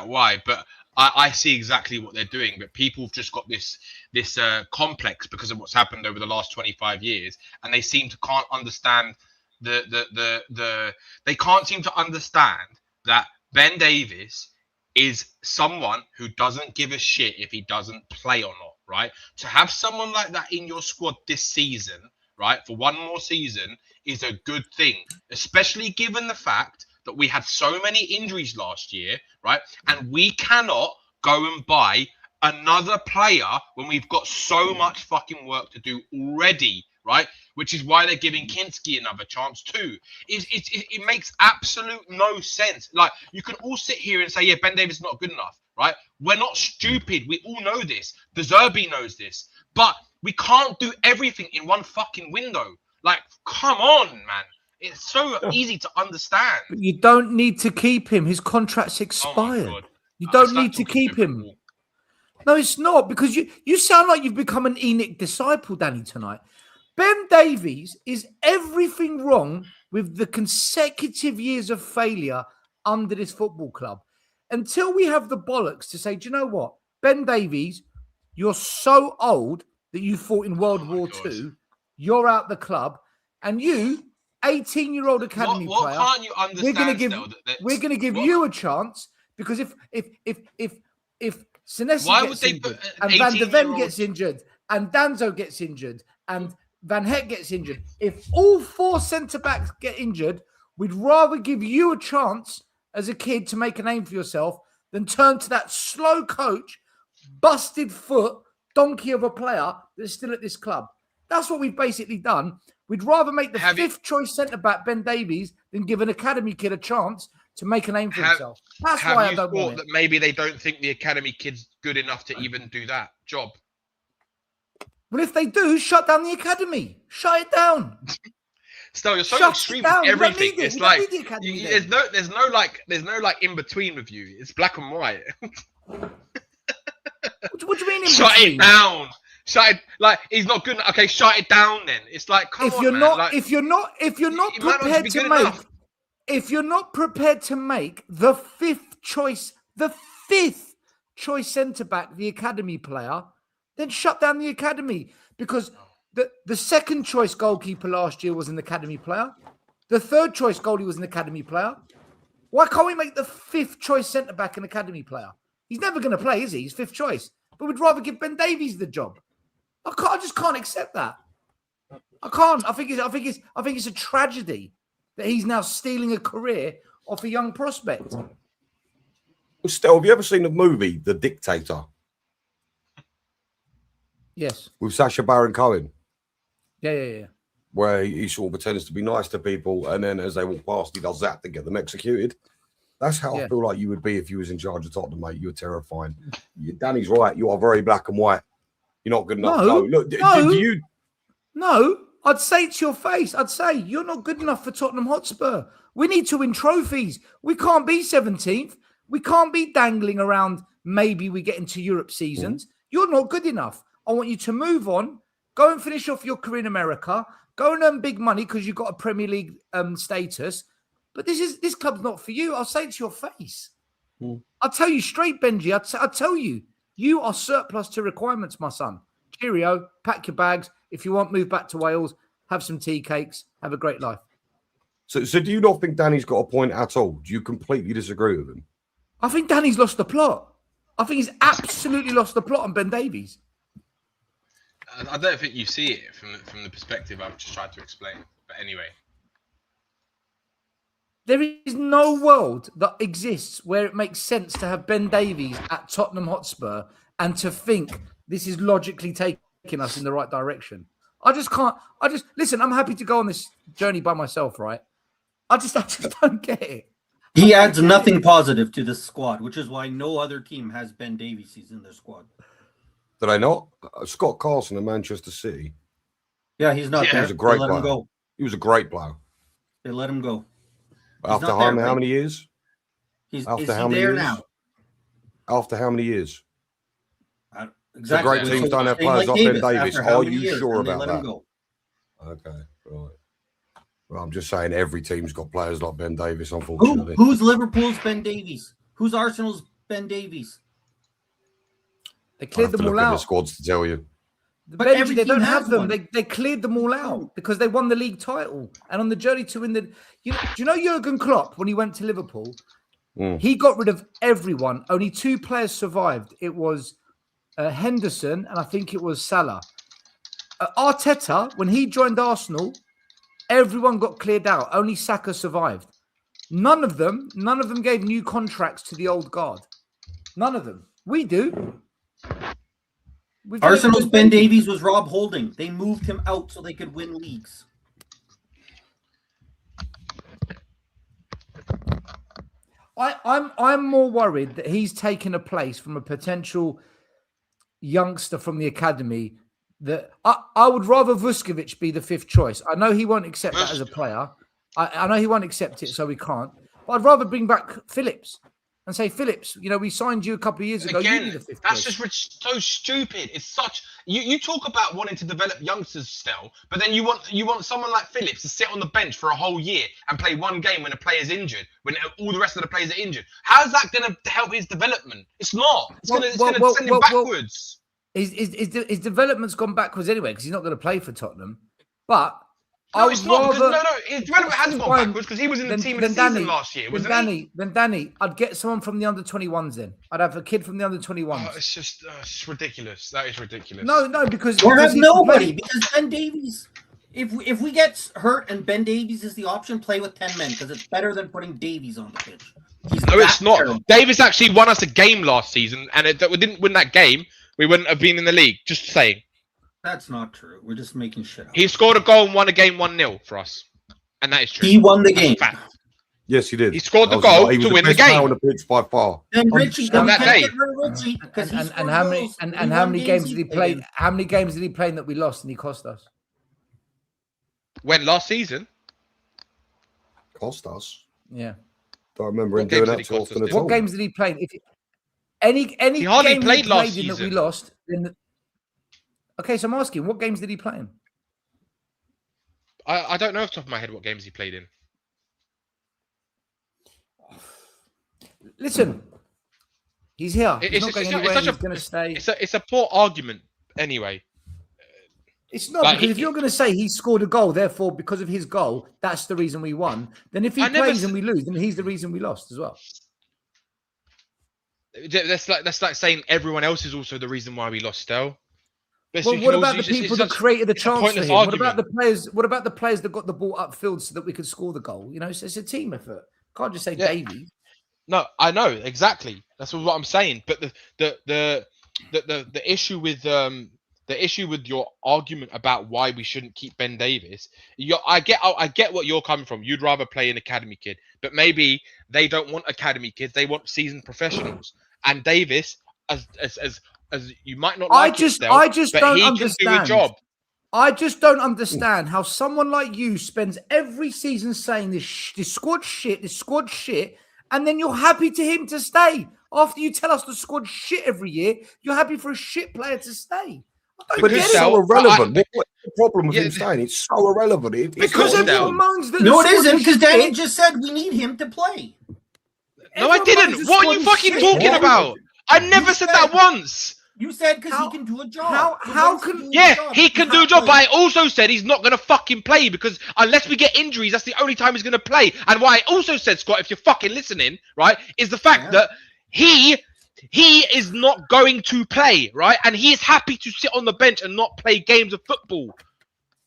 S7: why. But I see exactly what they're doing. But people have just got this complex because of what's happened over the last 25 years, and they can't understand they can't seem to understand that Ben Davies is someone who doesn't give a shit if he doesn't play or not, right? To have someone like that in your squad this season, right, for one more season is a good thing, especially given the fact that we had so many injuries last year, right? And we cannot go and buy another player when we've got so much fucking work to do already, right? Which is why they're giving Kinski another chance too. It makes absolute no sense. Like, you can all sit here and say, yeah, Ben Davies is not good enough, right? We're not stupid. We all know this. De Zerbi knows this. But we can't do everything in one fucking window. Like, come on, man. It's so easy to understand.
S1: But you don't need to keep him. His contract's
S7: Oh my
S1: expired.
S7: God.
S1: You don't
S7: It's like
S1: need to
S7: talking
S1: keep him.
S7: football.
S1: No, it's not, because you sound like you've become an Enoch disciple, Danny, tonight. Ben Davies is everything wrong with the consecutive years of failure under this football club. Until we have the bollocks to say, do you know what? Ben Davies, you're so old that you fought in World War
S7: God.
S1: II. You're out the club. And you, 18-year-old academy
S7: What
S1: player,
S7: can't you understand?
S1: we're going to give you a chance, because if Senesi
S7: Why would
S1: gets
S7: they
S1: injured,
S7: put
S1: and
S7: an
S1: Van de Ven
S7: 18-year-old
S1: gets injured, and Danzo gets injured, and Van Heck gets injured, if all four centre-backs get injured, we'd rather give you a chance as a kid to make a name for yourself than turn to that slow coach, busted foot, donkey of a player that's still at this club. That's what we've basically done. We'd rather make the fifth choice centre-back, Ben Davies, than give an academy kid a chance to make a name for himself. That's why I don't want it.
S7: Have you thought that maybe they don't think the academy kid's good enough to even do that job?
S1: Well, if they do, shut down the academy. Shut it down.
S7: Still, you're so
S1: Shut
S7: extreme
S1: it down.
S7: with
S1: You don't
S7: everything.
S1: need it.
S7: It's
S1: You don't
S7: like
S1: need the academy then.
S7: there's no like in between with you. It's black and white.
S1: What do you mean in
S7: Shut
S1: between?
S7: it down. Shut it. Like, he's not good. Okay, shut it down then. It's like, come
S1: If
S7: on,
S1: you're
S7: man.
S1: not,
S7: Like,
S1: if you're not
S7: it might not
S1: prepared
S7: be
S1: to
S7: good
S1: make,
S7: enough.
S1: if you're not prepared to make the fifth choice centre back, the academy player, then shut down the academy, because the second choice goalkeeper last year was an academy player. The third choice goalie was an academy player. Why can't we make the fifth choice centre back an academy player? He's never going to play, is he? He's fifth choice. But we'd rather give Ben Davies the job. I just can't accept that. I can't. I think it's a tragedy that he's now stealing a career off a young prospect.
S6: Still, have you ever seen the movie The Dictator?
S1: Yes.
S6: With Sacha Baron Cohen,
S1: Yeah.
S6: where he sort of pretends to be nice to people, and then as they walk past, he does that to get them executed. That's how I feel like you would be if you was in charge of Tottenham, mate. You're terrifying. Danny's right. You are very black and white. You're not good enough. No, look,
S1: No, I'd say it to your face. I'd say you're not good enough for Tottenham Hotspur. We need to win trophies. We can't be 17th. We can't be dangling around. Maybe we get into Europe seasons. You're not good enough. I want you to move on. Go and finish off your career in America. Go and earn big money because you've got a Premier League status. But this club's not for you. I'll say it to your face. I'll tell you straight, Benji. I'll tell you. You are surplus to requirements, my son. Cheerio. Pack your bags. If you want, move back to Wales. Have some tea cakes. Have a great life.
S6: So do you not think Danny's got a point at all? Do you completely disagree with him?
S1: I think Danny's lost the plot. I think he's absolutely lost the plot on Ben Davies.
S7: I don't think you see it from the perspective I've just tried to explain. But anyway.
S1: There is no world that exists where it makes sense to have Ben Davies at Tottenham Hotspur and to think this is logically taking us in the right direction. I just can't. Listen, I'm happy to go on this journey by myself, right? I just don't get it.
S4: He adds nothing positive to this squad, which is why no other team has Ben Davies in their squad.
S6: Did I not? Scott Carson of Manchester City.
S4: Yeah, he's not there.
S6: He was a great
S4: They let
S6: player.
S4: him go.
S6: He was a great player.
S4: They let him go.
S6: After
S4: not
S6: how
S4: there,
S6: many years?
S4: Is
S6: After
S4: he
S6: how many
S4: there
S6: years?
S4: now?
S6: After how many years?
S4: Exactly.
S6: The great teams don't have
S4: Same
S6: players like Ben
S4: Davis.
S6: Davies.
S4: After how
S6: Are
S4: many
S6: you
S4: years,
S6: sure
S4: and they
S6: about
S4: let him
S6: that?
S4: go.
S6: Okay, right. Well, I'm just saying every team's got players like Ben Davies, unfortunately.
S4: Who's Liverpool's Ben Davies? Who's Arsenal's Ben Davies?
S1: They cleared them all
S6: At the
S1: out.
S6: squads to tell you.
S4: But
S1: Benji,
S4: every
S1: they don't
S4: team
S1: have
S4: has
S1: them.
S4: one.
S1: They cleared them all out because they won the league title. And on the journey to win do you know Jurgen Klopp, when he went to Liverpool, he got rid of everyone. Only two players survived. It was Henderson and I think it was Salah. Arteta, when he joined Arsenal, everyone got cleared out. Only Saka survived. None of them gave new contracts to the old guard. None of them. We do.
S4: Arsenal's Ben Davies was Rob Holding. They moved him out so they could win leagues.
S1: I'm more worried that he's taken a place from a potential youngster from the academy. That I would rather Vuskovic be the 5th choice. I know he won't accept that as a player. I know he won't accept it, so he can't. But I'd rather bring back Phillips and say, Phillips, we signed you a couple of years ago.
S7: Again,
S1: you be the 5th
S7: that's
S1: choice.
S7: just so stupid. It's such you talk about wanting to develop youngsters still, but then you want someone like Phillips to sit on the bench for a whole year and play one game when a player's injured, when all the rest of the players are injured. How's that going to help his development? It's not. It's going to send him backwards.
S1: His development's gone backwards anyway because he's not going to play for Tottenham. But
S7: No, it's not. His development hasn't gone backwards because he was in the team of the season last year, wasn't he?
S1: Then Danny, I'd get someone from the under-21s then. I'd have a kid from the under-21s.
S7: Oh, it's just ridiculous. That is ridiculous.
S1: No, because...
S4: Or have nobody, because Ben Davies... If we get hurt and Ben Davies is the option, play with 10 men because it's better than putting Davies on the pitch.
S5: No, it's not. Terrible. Davies actually won us a game last season, and if we didn't win that game, we wouldn't have been in the league. Just saying.
S4: That's not true. We're just making shit up.
S5: He scored a goal and won a game 1-0 for us. And that is true.
S4: He won the game.
S6: Yes, he did.
S5: He scored the goal to win the game.
S6: On the pitch by far.
S4: And Richie,
S5: on that day.
S1: And how many games did he play? How many games did he play that we lost and he cost us?
S5: When last season?
S6: Cost us.
S1: Yeah.
S6: Don't remember him doing that so often at all.
S1: What games did he play? Any
S5: he hardly
S1: game
S5: played
S1: he
S5: last
S1: played in
S5: season.
S1: that we lost. Okay, so I'm asking, what games did he play in?
S5: I don't know off the top of my head what games he played in.
S1: Listen, he's here. He's not going anywhere. He's going to stay.
S5: It's a poor argument anyway.
S1: It's not, because if you're going to say he scored a goal, therefore because of his goal, that's the reason we won. Then if he plays and we lose, then he's the reason we lost as well.
S5: That's like saying everyone else is also the reason why we lost, Stel.
S1: Well, what about the people that created the chance for him?
S5: Argument.
S1: What about the players? What about the players that got the ball upfield so that we could score the goal? It's a team effort. Can't just say Davies.
S5: No, I know exactly. That's what I'm saying. But the issue with your argument about why we shouldn't keep Ben Davies, I get what you're coming from. You'd rather play an academy kid, but maybe they don't want academy kids. They want seasoned professionals. And Davies, as you might not like,
S1: I just don't understand.
S5: Do a job.
S1: I just don't understand how someone like you spends every season saying this squad shit, and then you're happy to him to stay. After you tell us the squad shit every year, you're happy for a shit player to stay.
S6: But it's so irrelevant. What's the problem with him staying? It's so irrelevant.
S1: Because everyone moans that.
S4: No, it isn't, because Danny just said we need him to play.
S5: No, I didn't. What are you fucking talking about? I never said that once.
S4: You said because he can do a job.
S1: How can...
S5: Yeah, he can do a job, but I also said he's not going to fucking play because unless we get injuries, that's the only time he's going to play. And what I also said, Scott, if you're fucking listening, right, is the fact that he is not going to play, right? And he is happy to sit on the bench and not play games of football.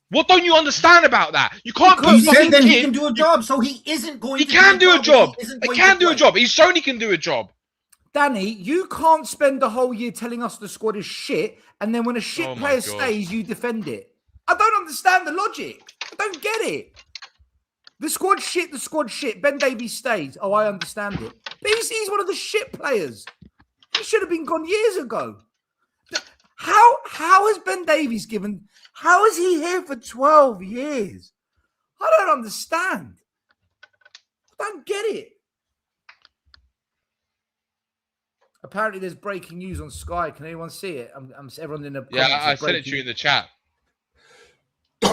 S5: What don't you understand about that? You can't put
S4: fucking kid... He can do a job, so he isn't going to
S5: do a job. He can do a job. He's shown he can do a job.
S1: Danny, you can't spend the whole year telling us the squad is shit, and then when a shit player stays, you defend it. I don't understand the logic. I don't get it. The squad shit. Ben Davies stays. Oh, I understand it. But he's one of the shit players. He should have been gone years ago. How has Ben Davies how is he here for 12 years? I don't understand. I don't get it. Apparently, there's breaking news on Sky. Can anyone see it? Everyone in the
S5: I sent it to you in the chat.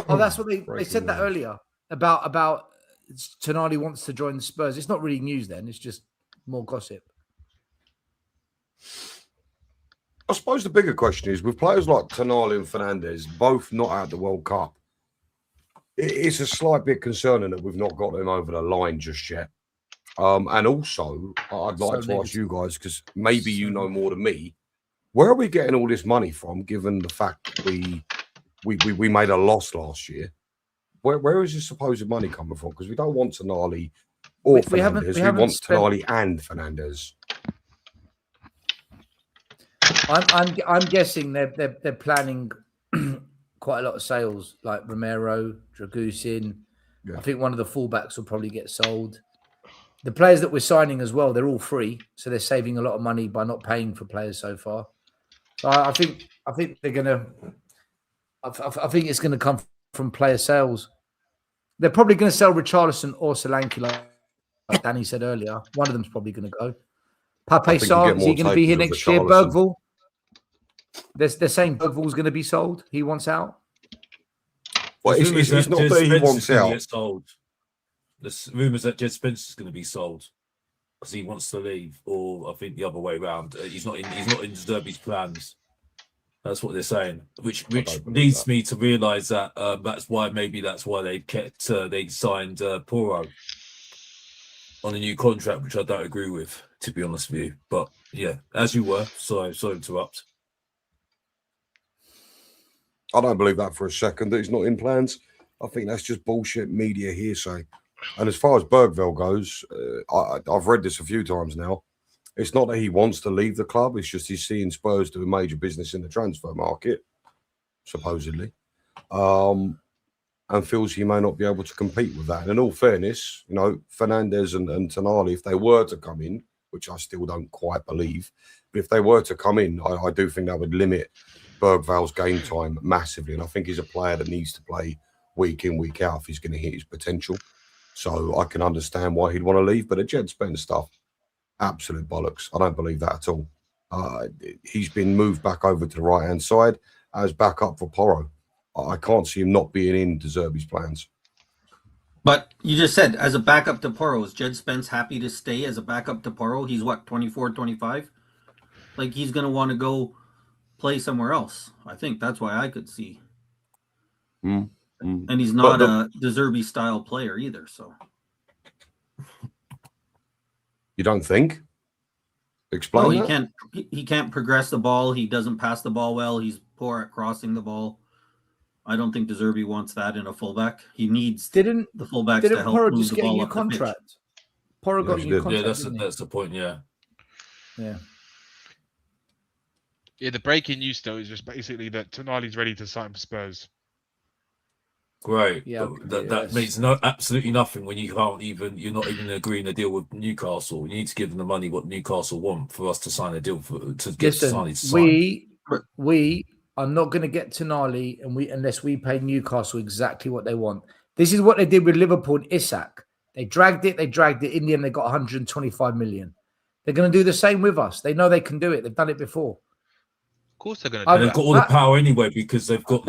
S1: Oh, that's what they said that earlier about Tonali wants to join the Spurs. It's not really news then. It's just more gossip.
S6: I suppose the bigger question is with players like Tonali and Fernandez both not at the World Cup. It's a slight bit concerning that we've not got them over the line just yet. And also, I'd like to ask you guys, because maybe you know more than me, where are we getting all this money from, given the fact that we we made a loss last year. Where is this supposed money coming from? Because we don't want Tonali or Fernandez. We want Tonali and Fernandez.
S1: I'm guessing they're planning quite a lot of sales, like Romero, Dragusin. Yeah. I think one of the fullbacks will probably get sold. The players that we're signing as well, they're all free, so they're saving a lot of money by not paying for players so far. So I think they're gonna. I think it's going to come from player sales. They're probably going to sell Richarlison or Solanke, like Danny said earlier. One of them's probably going to go. Pape Sarr, is he going to be here next year? Bergvall. They're saying Bergvall's going to be sold. He wants out.
S6: Well, it's not that he wants out.
S3: Get sold. There's rumours that Jed Spencer's going to be sold because he wants to leave, or I think the other way around. He's not in De Zerbi's plans. That's what they're saying, which leads me to realise that that's why they signed Porro on a new contract, which I don't agree with, to be honest with you. But yeah, as you were, sorry to interrupt.
S6: I don't believe that for a second that he's not in plans. I think that's just bullshit media hearsay. And as far as Bergvall goes, I've read this a few times now. It's not that he wants to leave the club. It's just he's seeing Spurs do a major business in the transfer market, supposedly, and feels he may not be able to compete with that. And in all fairness, you know, Fernandez and Tonali, if they were to come in, which I still don't quite believe, but if they were to come in, I do think that would limit Bergvall's game time massively. And I think he's a player that needs to play week in, week out if he's going to hit his potential. So I can understand why he'd want to leave. But the Jed Spence stuff, absolute bollocks. I don't believe that at all. He's been moved back over to the right-hand side as backup for Porro. I can't see him not being in De Zerbi's plans.
S4: But you just said, as a backup to Porro, is Jed Spence happy to stay as a backup to Porro? He's what, 24, 25? Like, he's going to want to go play somewhere else. I think that's why I could see. And he's not a De Zerbi style player either, so.
S6: You don't think? Explain.
S4: No, he can't progress the ball. He doesn't pass the ball well. He's poor at crossing the ball. I don't think De Zerbi wants that in a fullback. He needs the fullbacks to help
S1: Porro
S4: move
S1: just
S4: the
S1: get
S4: ball
S1: a new
S4: up
S1: contract? Porro got a new contract.
S3: Yeah, that's the point. Yeah.
S5: Yeah, the breaking news though is just basically that Tonali's ready to sign for Spurs.
S3: Great. Yeah, that means absolutely nothing when you're not even agreeing a deal with Newcastle. You need to give them the money what Newcastle want for us to sign a deal
S1: We are not going to get Tonali unless we pay Newcastle exactly what they want. This is what they did with Liverpool and Isak. They dragged it. In the end, they got 125 million. They're going to do the same with us. They know they can do it. They've done it before.
S5: Of course they're going to do it.
S3: They've got all the power anyway because you've got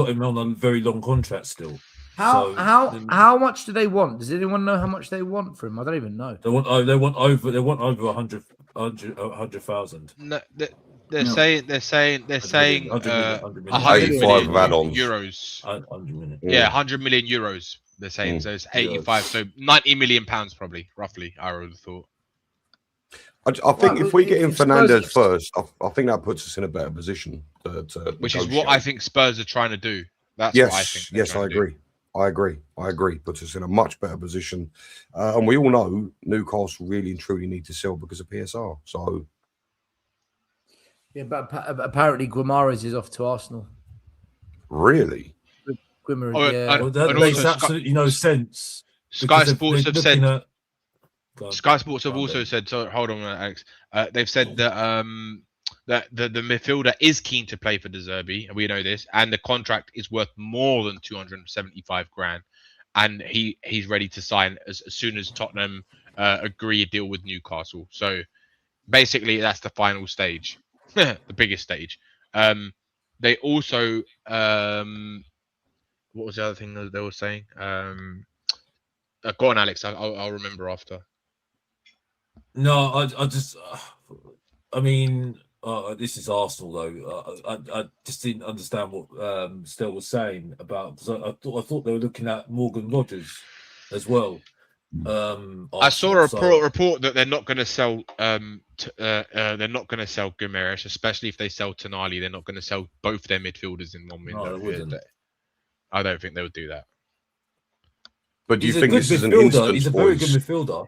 S3: him on a very long contract still.
S1: How much do they want? Does anyone know how much they want for him? I don't even know.
S3: They want over 100,000.
S5: No, they're saying 100 million euros.
S3: 100 million.
S5: Yeah, 100 million euros. They're saying so. It's 85. So 90 million pounds probably, roughly. I would have thought.
S6: I think if we get in Fernandez first, I think that puts us in a better position.
S5: Which is what I think Spurs are trying to do. That's what I think.
S6: Yes, I agree. I agree. Puts us in a much better position. And we all know Newcastle really and truly need to sell because of PSR. So,
S1: yeah, but apparently Guimaraes is off to Arsenal.
S6: Really?
S3: That makes absolutely no sense.
S5: Sky Sports have said. Sky Sports have also said. So hold on, Alex. They've said that that the midfielder is keen to play for De Zerbi, and we know this. And the contract is worth more than 275 grand, and he's ready to sign as soon as Tottenham agree a deal with Newcastle. So basically, that's the final stage, the biggest stage. They also what was the other thing that they were saying? Go on, Alex. I'll remember after.
S3: No, I mean, this is Arsenal though. I just didn't understand what Stel was saying about. I thought they were looking at Morgan Rogers as well.
S5: I saw a
S8: Arsenal,
S5: report that they're not going to sell. They're not going to sell Guimaraes, especially if they sell Tonali. They're not going to sell both their midfielders in one window.
S8: they wouldn't.
S5: I don't think they would do that.
S6: But do you
S8: He's a
S6: think
S8: good
S6: this is an
S8: midfielder.
S6: instance,
S8: He's a very
S6: boys?
S8: good midfielder.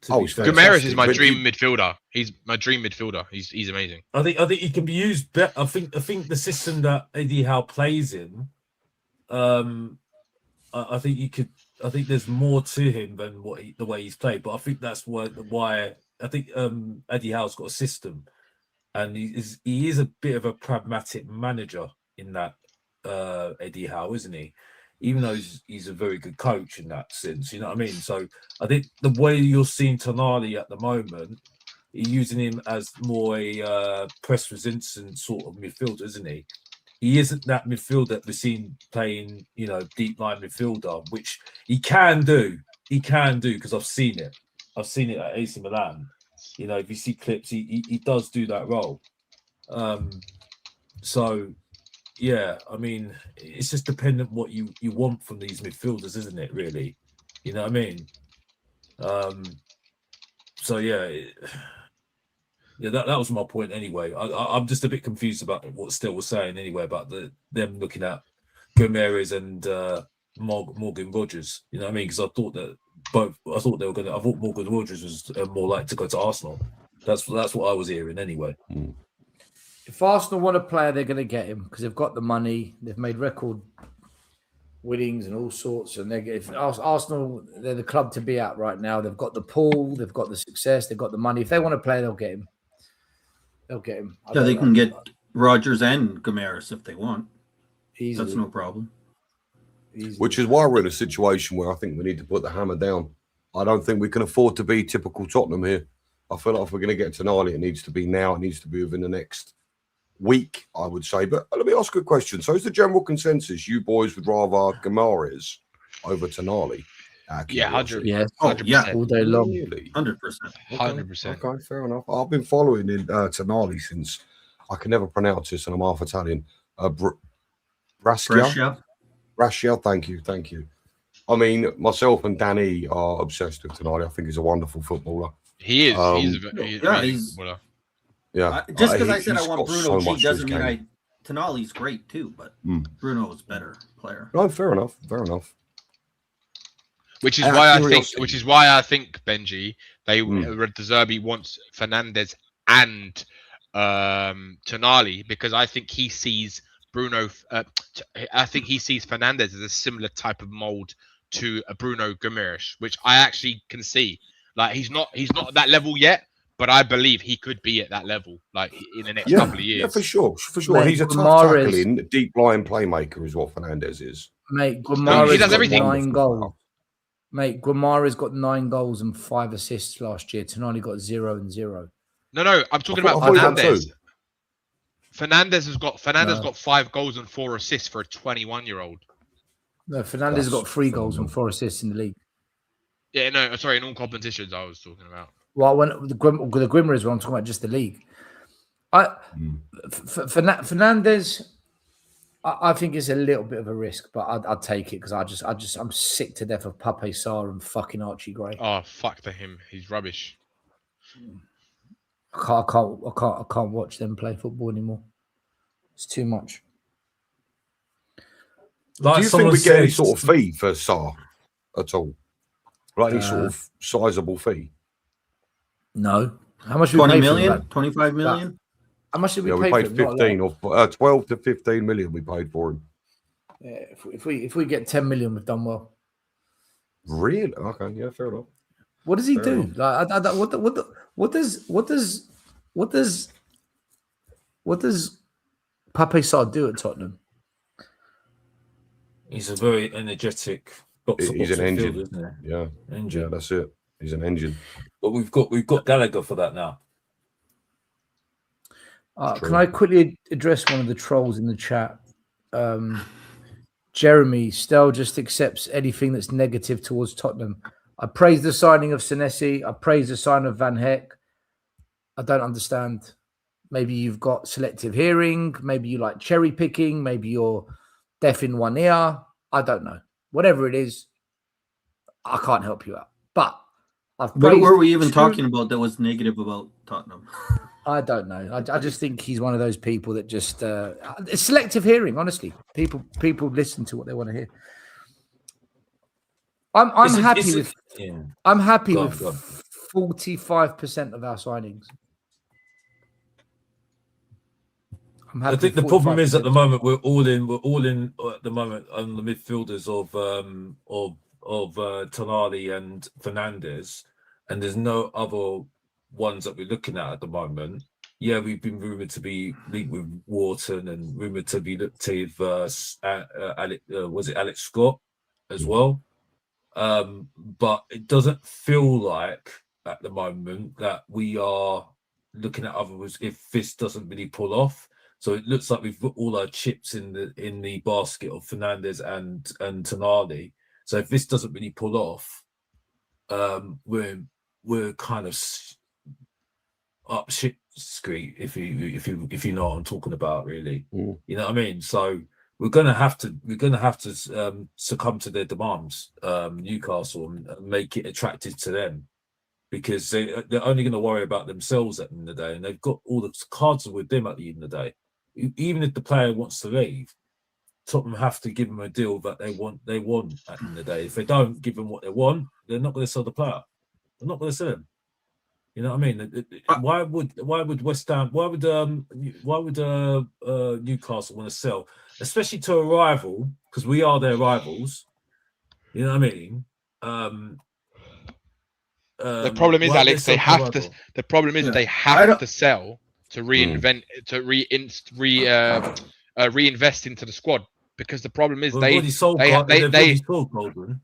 S6: Oh, he's
S8: fair.
S5: Guimaraes is my
S6: But
S5: dream midfielder. He's my dream midfielder. He's amazing.
S8: I think he can be used better. I think the system that Eddie Howe plays in, I think you could. I think there's more to him than the way he's played. But I think that's why I think Eddie Howe's got a system, and he is a bit of a pragmatic manager in that Eddie Howe, isn't he? Even though he's a very good coach in that sense, you know what I mean? So I think the way you're seeing Tonali at the moment, you're using him as more a press resistant sort of midfielder, isn't he? He isn't that midfielder that we've seen playing, deep line midfielder, which he can do. He can do because I've seen it. I've seen it at AC Milan. If you see clips, he does do that role. So, yeah, I mean, it's just dependent what you want from these midfielders, isn't it, really? You know what I mean? So, yeah, that was my point anyway. I'm just a bit confused about what Still was saying anyway about them looking at Guimaraes and Morgan Rogers. You know what I mean? Because I thought they were going to. I thought Morgan Rogers was more likely to go to Arsenal. That's what I was hearing anyway.
S1: If Arsenal want a player, they're going to get him because they've got the money. They've made record winnings and all sorts. And if Arsenal, they're the club to be at right now. They've got the pool, they've got the success, they've got the money. If they want to play, they'll get him. They'll get him.
S4: Yeah, they can get Rodgers and Guimaraes if they want.
S1: Easily.
S4: That's no problem.
S1: Easily.
S6: Which is why we're in a situation where I think we need to put the hammer down. I don't think we can afford to be typical Tottenham here. I feel like if we're going to get Tonali, it needs to be now. It needs to be within the next week, I would say. But let me ask a question. So is the general consensus you boys would rather Guimaraes over Tonali?
S5: Yeah, 100%.
S1: Yeah.
S5: 100%.
S4: Yeah.
S1: All day long.
S6: Really?
S4: 100%.
S5: 100%.
S6: Okay, fair enough. I've been following in Tonali since I can never pronounce this, and I'm half Italian. Brescia, thank you. I mean, myself and Danny are obsessed with Tonali. I think he's a wonderful footballer.
S5: He is. He's
S4: he's
S5: footballer.
S6: Yeah.
S4: Just because I said I
S6: he's
S4: want
S6: got
S4: Bruno
S6: so much
S4: G
S6: to his
S4: doesn't mean
S6: game.
S4: Tonali's great too, but Bruno is better player.
S6: No, fair enough.
S5: Which is
S6: Out of
S5: why
S6: curiosity.
S5: I think Benji, De Zerbi wants Fernandes and Tonali because I think he sees Bruno. I think he sees Fernandes as a similar type of mold to a Bruno Guimaraes, which I actually can see. Like he's not at that level yet, but I believe he could be at that level, like in the next couple of years.
S6: Yeah, for sure.
S1: Mate,
S6: He's a tough
S1: Guimaraes-
S6: tackling, deep line playmaker, is what Fernandes is.
S1: Mate,
S5: He
S1: Guimaraes
S5: does
S1: got
S5: everything.
S1: 9 goals. Mate, Guimaraes got 9 goals and 5 assists last year. Tonali got 0 and 0.
S5: No, I'm talking
S6: I
S5: about
S6: thought he got
S5: Fernandes.
S6: 2.
S5: Fernandes got 5 goals and 4 assists for a 21-year-old.
S1: No, Fernandes has got 3 goals and 4 assists in the league.
S5: Yeah, no, sorry, in all competitions I was talking about.
S1: Well, when the Guimaraes one, I'm talking about just the league. Fernandes, I think it's a little bit of a risk, but I'd take it because I'm sick to death of Pape Sarr and fucking Archie Gray.
S5: Oh, fuck to him. He's rubbish.
S1: I can't watch them play football anymore. It's too much.
S6: Do you think we get any sort of fee for Sarr at all? Like any sort of sizable fee?
S1: No. How much?
S4: 20 million? 25 million?
S1: How much did we
S6: Yeah,
S1: pay
S6: we
S1: for
S6: paid
S1: him?
S6: 15 or 12 to 15 million. We paid for him.
S1: Yeah, if we get 10 million, we've done well.
S6: Really? Okay, yeah, fair enough.
S1: What does he
S6: Fair
S1: do?
S6: enough.
S1: Like, what does Pape Sarr do at Tottenham?
S8: He's a very energetic.
S6: He's an engine.
S8: Midfielder, isn't he?
S6: Yeah,
S8: Engine.
S6: yeah, that's it. He's an engine.
S8: But we've got Gallagher for that now.
S1: Can I quickly address one of the trolls in the chat? Jeremy Stell just accepts anything that's negative towards Tottenham. I praise the signing of Senesi. I praise the sign of Van Heck. I don't understand. Maybe you've got selective hearing. Maybe you like cherry picking. Maybe you're deaf in one ear. I don't know. Whatever it is, I can't help you out. But I've
S4: What were we even
S1: two-
S4: talking about that was negative about Tottenham?
S1: I don't know. I just think he's one of those people that just it's selective hearing. Honestly, people listen to what they want to hear. I'm happy with 45% of our signings.
S8: I think the problem is at the moment we're all in at the moment on the midfielders of Tonali and Fernandez, and there's no other ones that we're looking at the moment. Yeah, we've been rumored to be linked with Wharton and rumored to be looked with was it Alex Scott as well. But it doesn't feel like at the moment that we are looking at others if this doesn't really pull off. So it looks like we've got all our chips in the basket of Fernandez and Tonali. So if this doesn't really pull off, we're kind of up shit street if you know what I'm talking about, really. You know what I mean? So we're gonna have to succumb to their demands, Newcastle, and make it attractive to them, because they're only going to worry about themselves at the end of the day, and they've got all the cards with them at the end of the day. Even if the player wants to leave, Tottenham have to give them a deal that they want at the end of the day. If they don't give them what they want, they're not going to sell the player. They're not going to sell him. You know what I mean? Why would West Ham? Why would Newcastle want to sell, especially to a rival? Because we are their rivals. You know what I mean?
S5: The problem is, Alex, they have to. The problem is they have to sell to reinvent, to reinvest into the squad. Because the problem is they sold Goldman.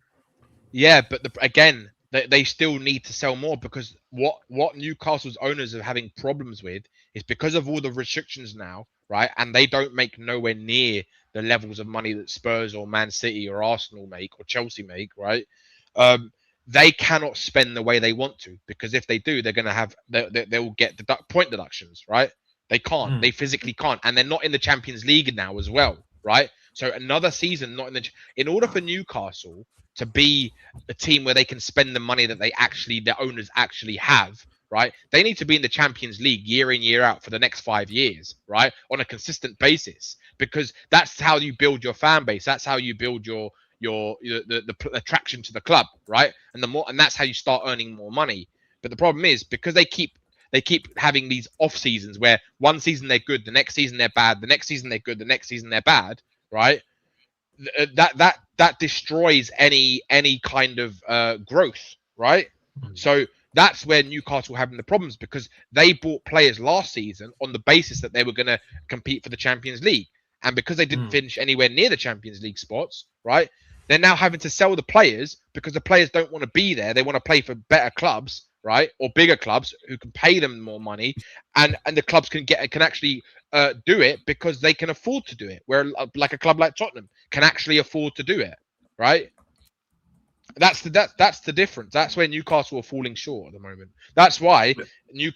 S5: Yeah, but again, they still need to sell more, because what Newcastle's owners are having problems with is because of all the restrictions now, right? And they don't make nowhere near the levels of money that Spurs or Man City or Arsenal make or Chelsea make, right? They cannot spend the way they want to, because if they do, they're going to have they will get point deductions, right? They can't. They physically can't, and they're not in the Champions League now as well, right? So another season not in the. In order for Newcastle to be a team where they can spend the money that their owners actually have, right? They need to be in the Champions League year in, year out for the next 5 years, right? On a consistent basis, because that's how you build your fan base. That's how you build the attraction to the club, right? And that's how you start earning more money. But the problem is, because they keep having these off seasons where one season they're good, the next season they're bad, the next season they're good, the next season they're bad, right? That destroys any kind of growth, right? So that's where Newcastle were having the problems, because they bought players last season on the basis that they were going to compete for the Champions League, and because they didn't finish anywhere near the Champions League spots, right? They're now having to sell the players because the players don't want to be there. They want to play for better clubs, right, or bigger clubs who can pay them more money, and the clubs can actually do it because they can afford to do it. Where like a club like Tottenham can actually afford to do it, right? That's the difference. That's where Newcastle are falling short at the moment. That's why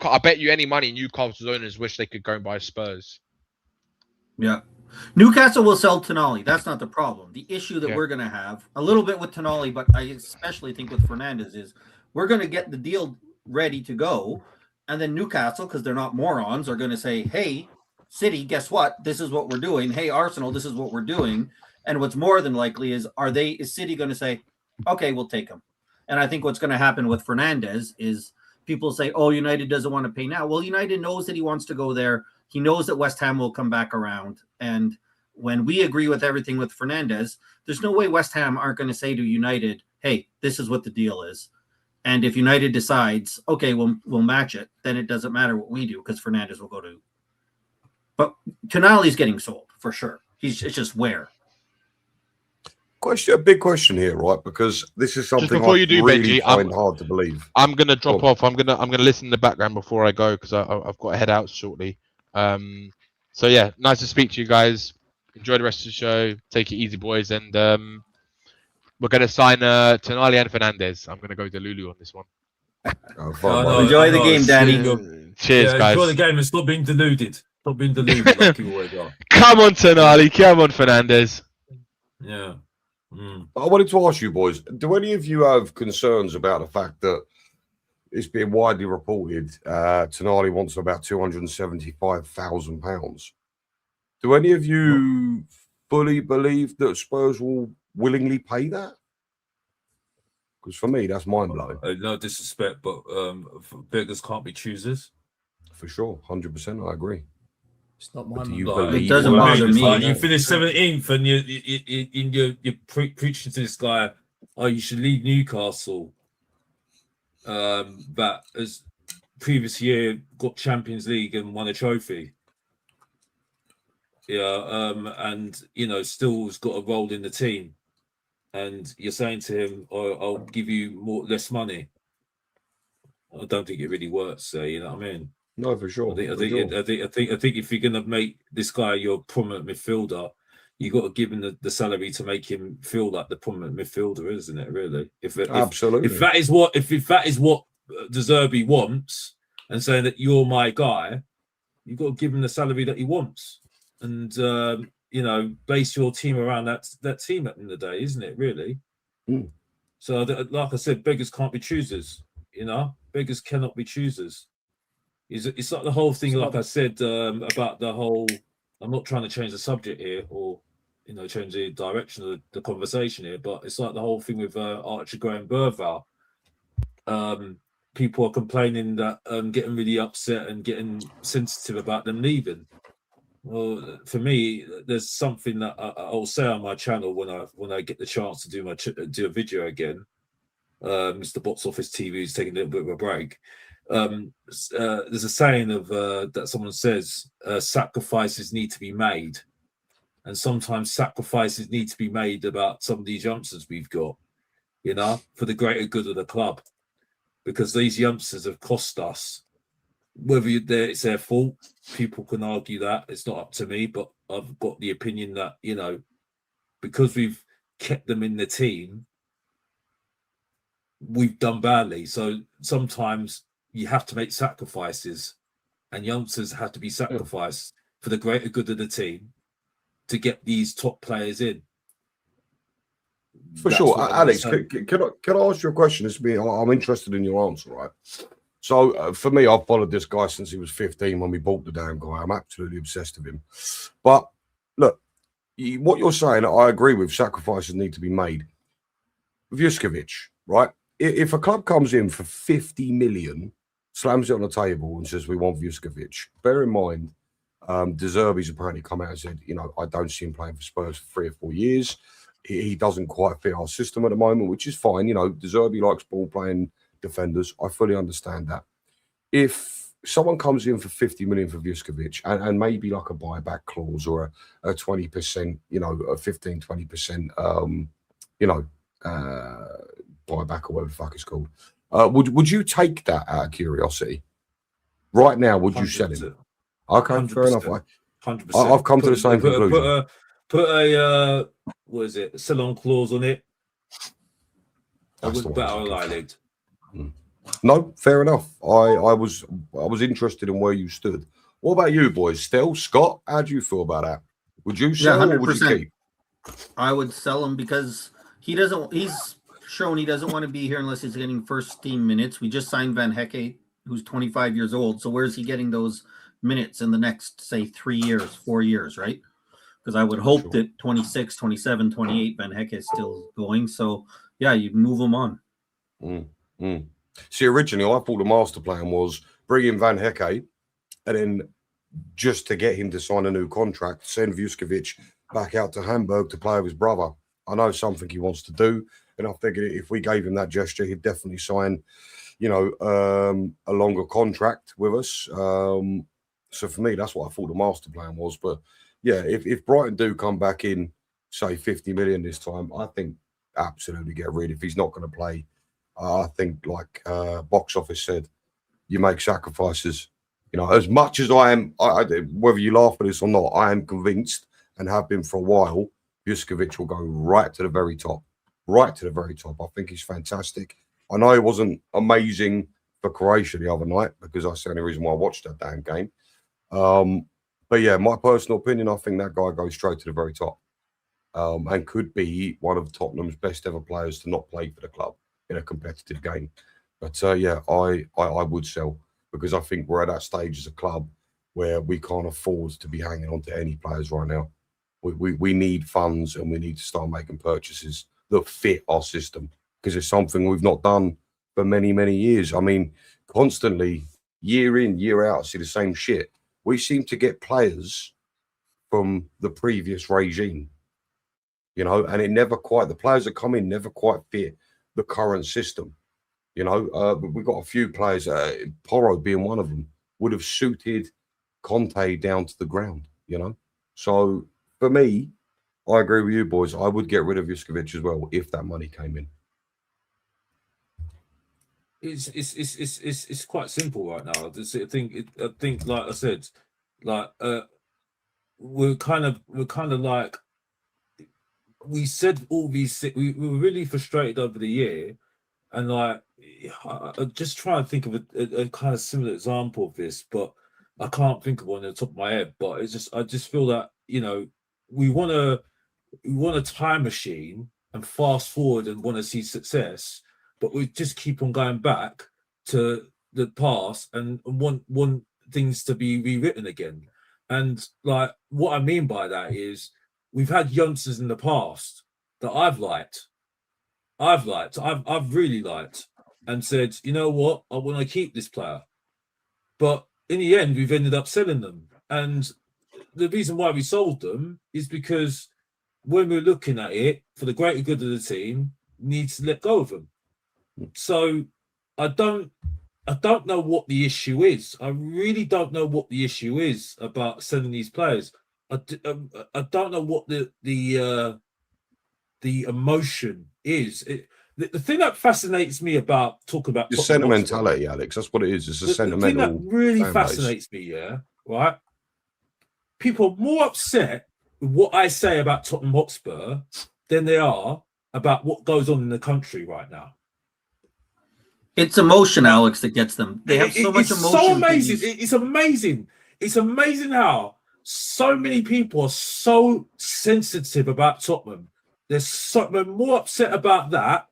S5: I bet you any money Newcastle's owners wish they could go and buy Spurs.
S4: Yeah. Newcastle will sell Tonali. That's not the problem. The issue that we're going to have a little bit with Tonali, but I especially think with Fernandes, is we're going to get the deal ready to go. And then Newcastle, because they're not morons, are going to say, hey, City, guess what? This is what we're doing. Hey, Arsenal, this is what we're doing. And what's more than likely is City going to say, okay, we'll take him. And I think what's going to happen with Fernandes is people say, oh, United doesn't want to pay now. Well, United knows that he wants to go there. He knows that West Ham will come back around. And when we agree with everything with Fernandes, there's no way West Ham aren't going to say to United, hey, this is what the deal is. And if United decides, okay, we'll match it, then it doesn't matter what we do, because Fernandes will go to. But Tonali's getting sold for sure. It's just where.
S6: A big question here, right? Because this is something I really find hard to believe.
S5: I'm going to drop off. I'm going to listen in the background before I go, because I've got to head out shortly. So yeah, nice to speak to you guys. Enjoy the rest of the show. Take it easy, boys, and we're going to sign Tonali and Fernandez. I'm going to go to Lulu on this one.
S4: Enjoy the game, Danny.
S5: Cheers, guys.
S8: Enjoy the game and stop being deluded. Stop being deluded like you always are.
S5: Come on, Tonali. Come on, Fernandez.
S8: Yeah.
S6: I wanted to ask you, boys, do any of you have concerns about the fact that it's been widely reported Tonali wants about £275,000? Do any of you fully believe that Spurs will willingly pay that? Because for me, that's mind-blowing.
S8: No disrespect, but beggars can't be choosers.
S6: For sure, 100%, I agree.
S1: It's not my
S6: Do you
S1: money.
S6: believe
S4: It doesn't bother me.
S8: Like you finished 17th and you're preaching to this guy, oh, you should leave Newcastle. That as previous year got Champions League and won a trophy. Yeah, and still has got a role in the team. And you're saying to him, I'll give you less money. I don't think it really works. You know what I mean?
S6: No, for sure.
S8: I think if you're gonna make this guy your prominent midfielder, you got to give him the salary to make him feel like the prominent midfielder, isn't it? Really,
S6: Absolutely.
S8: If that is what De Zerbi wants, and saying that you're my guy, you got to give him the salary that he wants, and base your team around that team at the end of the day, isn't it? Really.
S6: Mm.
S8: So, like I said, beggars can't be choosers. Beggars cannot be choosers. It's like the whole thing, like I said, about the whole. I'm not trying to change the subject here, or change the direction of the conversation here, but it's like the whole thing with Archer Graham Burval. People are complaining that getting really upset and getting sensitive about them leaving. Well, for me, there's something that I'll say on my channel when I get the chance to do a video again. Mr. Box Office TV is taking a little bit of a break. There's a saying of that someone says sacrifices need to be made, and sometimes sacrifices need to be made about some of these youngsters we've got, for the greater good of the club, because these youngsters have cost us. Whether it's their fault, people can argue that. It's not up to me, but I've got the opinion that because we've kept them in the team, we've done badly. So sometimes you have to make sacrifices, and youngsters have to be sacrificed for the greater good of the team to get these top players in.
S6: For sure. Alex, can I ask you a question? I'm interested in your answer, right? So for me, I've followed this guy since he was 15 when we bought the damn guy. I'm absolutely obsessed with him. But look, what you're saying, I agree with. Sacrifices need to be made. Vuskovic, right? If a club comes in for 50 million, slams it on the table and says, we want Vuskovic, bear in mind, De Zerbi's apparently come out and said, I don't see him playing for Spurs for 3 or 4 years. He doesn't quite fit our system at the moment, which is fine. De Zerbi likes ball-playing defenders. I fully understand that. If someone comes in for 50 million for Vuskovic and maybe like a buyback clause or a 20%, a 15, 20%, buyback or whatever the fuck it's called, would you take that out of curiosity? Right now, would you sell him? Okay, 100%. Fair enough. 100%. I've come to the same conclusion.
S8: Put a what is it? A sell-on clause on it. I wouldn't bet our eyelid.
S6: No, fair enough. I was interested in where you stood. What about you, boys? Still, Scott, how do you feel about that? Would you sell or would you keep?
S4: I would sell him because he's shown he doesn't want to be here unless he's getting first team minutes. We just signed Van Hecke, who's 25 years old. So where's he getting those minutes in the next, say, 3 years, 4 years, right? Because I would hope that 26, 27, 28, Van Hecke is still going. So, yeah, you'd move him on.
S6: See, originally, I thought the master plan was bring in Van Hecke and then just to get him to sign a new contract, send Vuskovic back out to Hamburg to play with his brother. I know something he wants to do, and I figured if we gave him that gesture, he'd definitely sign, a longer contract with us. So for me, that's what I thought the master plan was. But yeah, if Brighton do come back in, say 50 million this time, I think absolutely get rid. If he's not going to play, I think like Box Office said, you make sacrifices. As much as I am, whether you laugh at this or not, I am convinced and have been for a while, Vuskovic will go right to the very top. Right to the very top. I think he's fantastic. I know he wasn't amazing for Croatia the other night because that's the only reason why I watched that damn game. But yeah, my personal opinion, I think that guy goes straight to the very top. and could be one of Tottenham's best ever players to not play for the club in a competitive game. But yeah, I would sell, because I think we're at that stage as a club where we can't afford to be hanging on to any players right now. We need funds, and we need to start making purchases that fit our system, because it's something we've not done for many, many years. I mean, constantly, year in, year out, see the same shit. We seem to get players from the previous regime, you know, and it never quite, the players that come in never quite fit the current system. You know, but we've got a few players, Porro being one of them, would have suited Conte down to the ground, you know. So for me, I agree with you boys. I would get rid of Juskovic as well if that money came in.
S8: It's quite simple right now. I think, like I said, like we're kind of like, we said all these things. We were really frustrated over the year, and like I just try and think of a kind of similar example of this, but I can't think of one on the top of my head. But it's just, I just feel that, you know, we want a time machine and fast forward and want to see success, but we just keep on going back to the past and want things to be rewritten again. And like, what I mean by that is, we've had youngsters in the past that I've really liked, and said, you know what, I want to keep this player. But in the end, we've ended up selling them. And the reason why we sold them is because when we're looking at it, for the greater good of the team, needs to let go of them. So I don't know what the issue is. I really don't know what the issue is about selling these players. I don't know what the emotion is. The thing that fascinates me about talking about
S6: the sentimentality, Alex. That's what it is. It's a sentimental.
S8: The thing that really fascinates me, yeah, right? People are more upset with what I say about Tottenham Hotspur than they are about what goes on in the country right now.
S4: It's emotion, Alex, that gets them. They have so much emotion.
S8: It's so amazing. It's amazing. It's amazing how so many people are so sensitive about Tottenham. They're more upset about that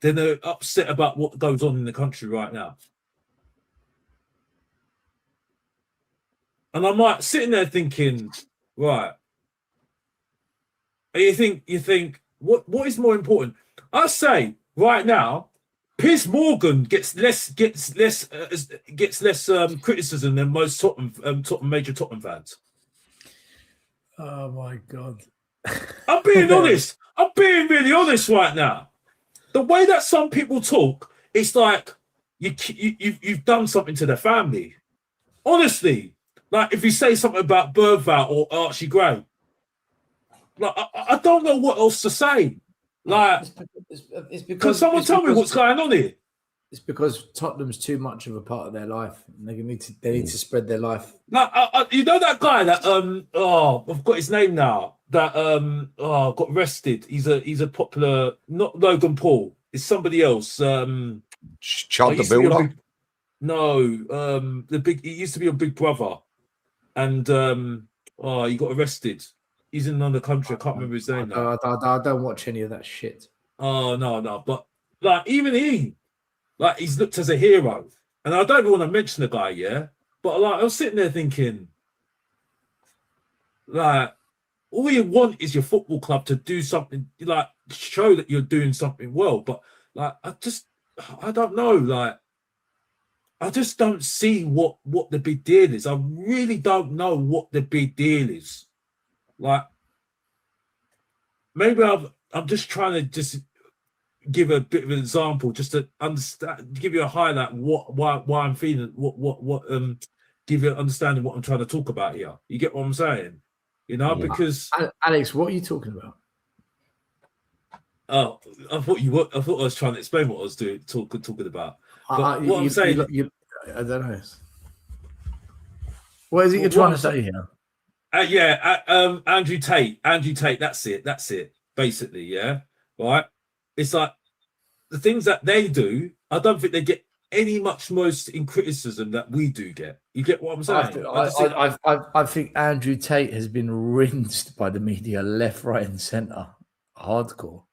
S8: than they're upset about what goes on in the country right now. And I'm like sitting there thinking, right. And you think, what is more important? I say right now, Piers Morgan gets less criticism than most major Tottenham fans.
S1: Oh my God!
S8: I'm being honest. I'm being really honest right now. The way that some people talk, it's like you've done something to their family. Honestly, like if you say something about Bergvall or Archie Gray, like I don't know what else to say. Like, it's because someone tell me what's going on here.
S1: It's because Tottenham's too much of a part of their life. They need to spread their life.
S8: Like, you know that guy that I've got his name now. That got arrested. He's a popular, not Logan Paul. It's somebody else.
S6: Chad the Builder.
S8: He used to be a Big Brother, and he got arrested. He's in another country. I can't remember his name now.
S1: I don't watch any of that shit.
S8: Oh no! But like even he, like he's looked as a hero, and I don't even want to mention the guy, yeah. But like I was sitting there thinking, like all you want is your football club to do something, like show that you're doing something well. But like I don't know, like I just don't see what the big deal is. I really don't know what the big deal is. Like, maybe I'm just trying to just give a bit of an example, just to understand, give you a highlight why I'm feeling give you an understanding what I'm trying to talk about here. You get what I'm saying? You know, because
S1: Alex, what are you talking about?
S8: Oh, I thought I was trying to explain what I was talking about. But what I'm saying,
S1: I don't know. What is it you're trying to say here?
S8: Andrew Tate. That's it. Basically, yeah, right. It's like the things that they do. I don't think they get any much most in criticism that we do get. You get what I'm saying?
S1: I think Andrew Tate has been rinsed by the media left, right, and centre. Hardcore.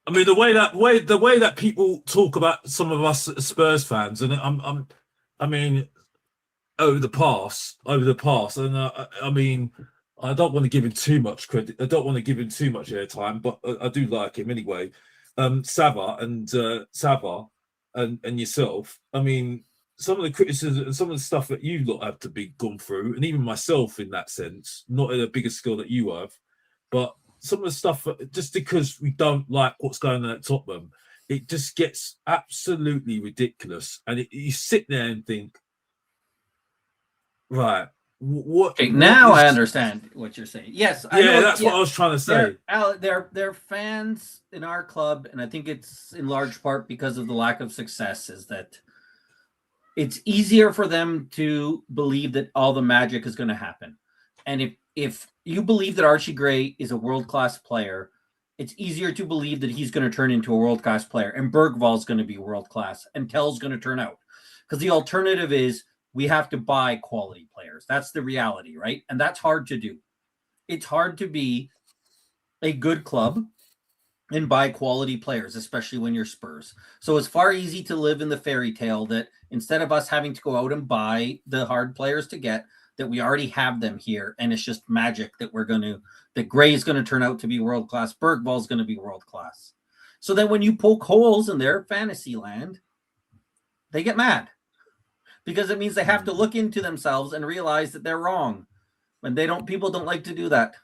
S8: I mean, the way that people talk about some of us Spurs fans, and I mean, over the past, and I mean, I don't want to give him too much credit. I don't want to give him too much airtime, but I do like him anyway. Sava and yourself. I mean, some of the criticism and some of the stuff that you lot have to be gone through, and even myself in that sense, not at a bigger scale that you have, but some of the stuff, just because we don't like what's going on at Tottenham, it just gets absolutely ridiculous. And you sit there and think, right, what?
S4: Okay, now I understand what you're saying. Yes, I know,
S8: that's what I was trying to say.
S4: They're fans in our club, and I think it's in large part because of the lack of success, is that it's easier for them to believe that all the magic is going to happen. And if you believe that Archie Gray is a world-class player, it's easier to believe that he's going to turn into a world-class player, and Bergvall's going to be world-class, and Tell's going to turn out. Because the alternative is we have to buy quality players. That's the reality, right? And that's hard to do. It's hard to be a good club and buy quality players, especially when you're Spurs. So it's far easy to live in the fairy tale that instead of us having to go out and buy the hard players to get, that we already have them here, and it's just magic that that Gray is going to turn out to be world-class, Bergvall is going to be world-class. So then when you poke holes in their fantasy land, they get mad, because it means they have to look into themselves and realize that they're wrong. When people don't like to do that.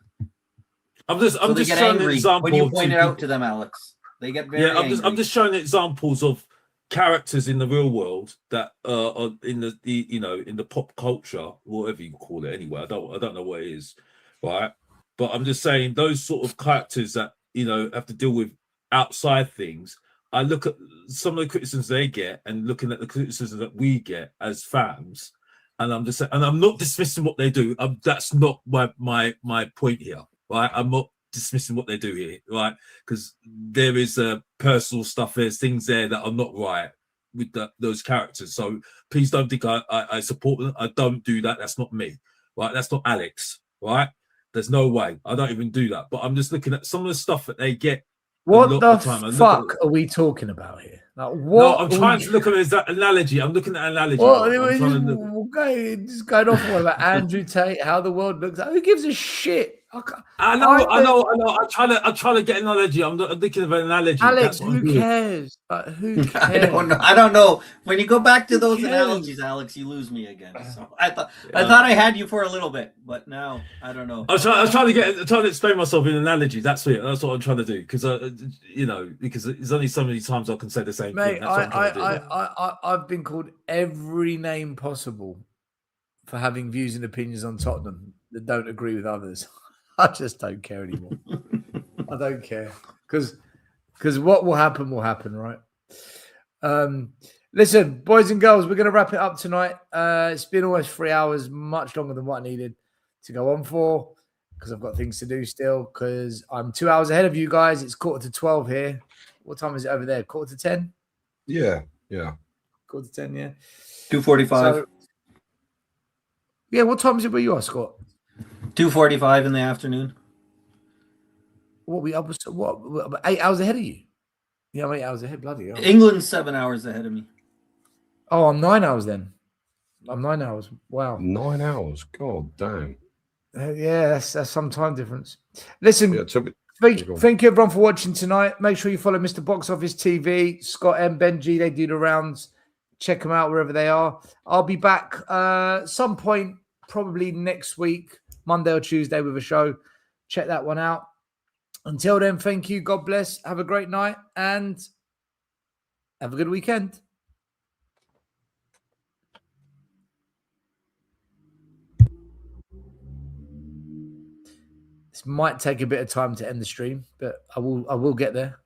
S8: I'm just
S4: get
S8: showing
S4: angry
S8: an example
S4: when you point it out to them, Alex. They get very angry.
S8: I'm just showing examples of characters in the real world that are in the pop culture, whatever you call it. Anyway, I don't know what it is, right? But I'm just saying those sort of characters that have to deal with outside things. I look at some of the criticisms they get, and looking at the criticism that we get as fans, and I'm just saying, and I'm not dismissing what they do. That's not my point here, right? I'm not dismissing what they do here, right? Because there is personal stuff. There's things there that are not right with those characters. So please don't think I support them. I don't do that. That's not me, right? That's not Alex, right? There's no way. I don't even do that. But I'm just looking at some of the stuff that they get.
S1: What the fuck are we talking about here? Like, what?
S8: No, I'm trying to look at that analogy. I'm looking at analogy.
S1: Just going off about Andrew Tate, how the world looks. Who gives a shit?
S8: I know. I'm trying to get an analogy. I'm thinking of an analogy.
S1: Alex, who cares? Who cares?
S4: I don't know. When you go back to those analogies, Alex, you lose me again. So I thought I had you for a little bit, but now I don't know.
S8: I was trying to explain myself in an analogy. That's what I'm trying to do, because because there's only so many times I can say the same thing. That's
S1: I've been called every name possible for having views and opinions on Tottenham that don't agree with others. I just don't care anymore. I don't care, because what will happen, right? Listen, boys and girls, we're going to wrap it up tonight. It's been almost 3 hours, much longer than what I needed to go on for, because I've got things to do still, because I'm 2 hours ahead of you guys. It's 11:45 here. What time is it over there? 9:45?
S6: Yeah.
S1: 9:45, yeah.
S4: 2:45.
S1: So, yeah, what time is it where you are, Scott?
S4: 2:45 in the afternoon.
S1: What 8 hours ahead of you? Yeah, I'm 8 hours ahead. Bloody hell.
S4: England's 7 hours ahead of me.
S1: Oh, I'm 9 hours then. I'm 9 hours. Wow.
S6: 9 hours. God damn.
S1: Yeah, that's some time difference. Listen,
S6: Yeah,
S1: thank you everyone for watching tonight. Make sure you follow Mr. Box Office TV, Scott M, Benji. They do the rounds. Check them out wherever they are. I'll be back some point, probably next week, Monday or Tuesday, with a show. Check that one out. Until then, thank you. God bless. Have a great night and have a good weekend. This might take a bit of time to end the stream, but I will get there.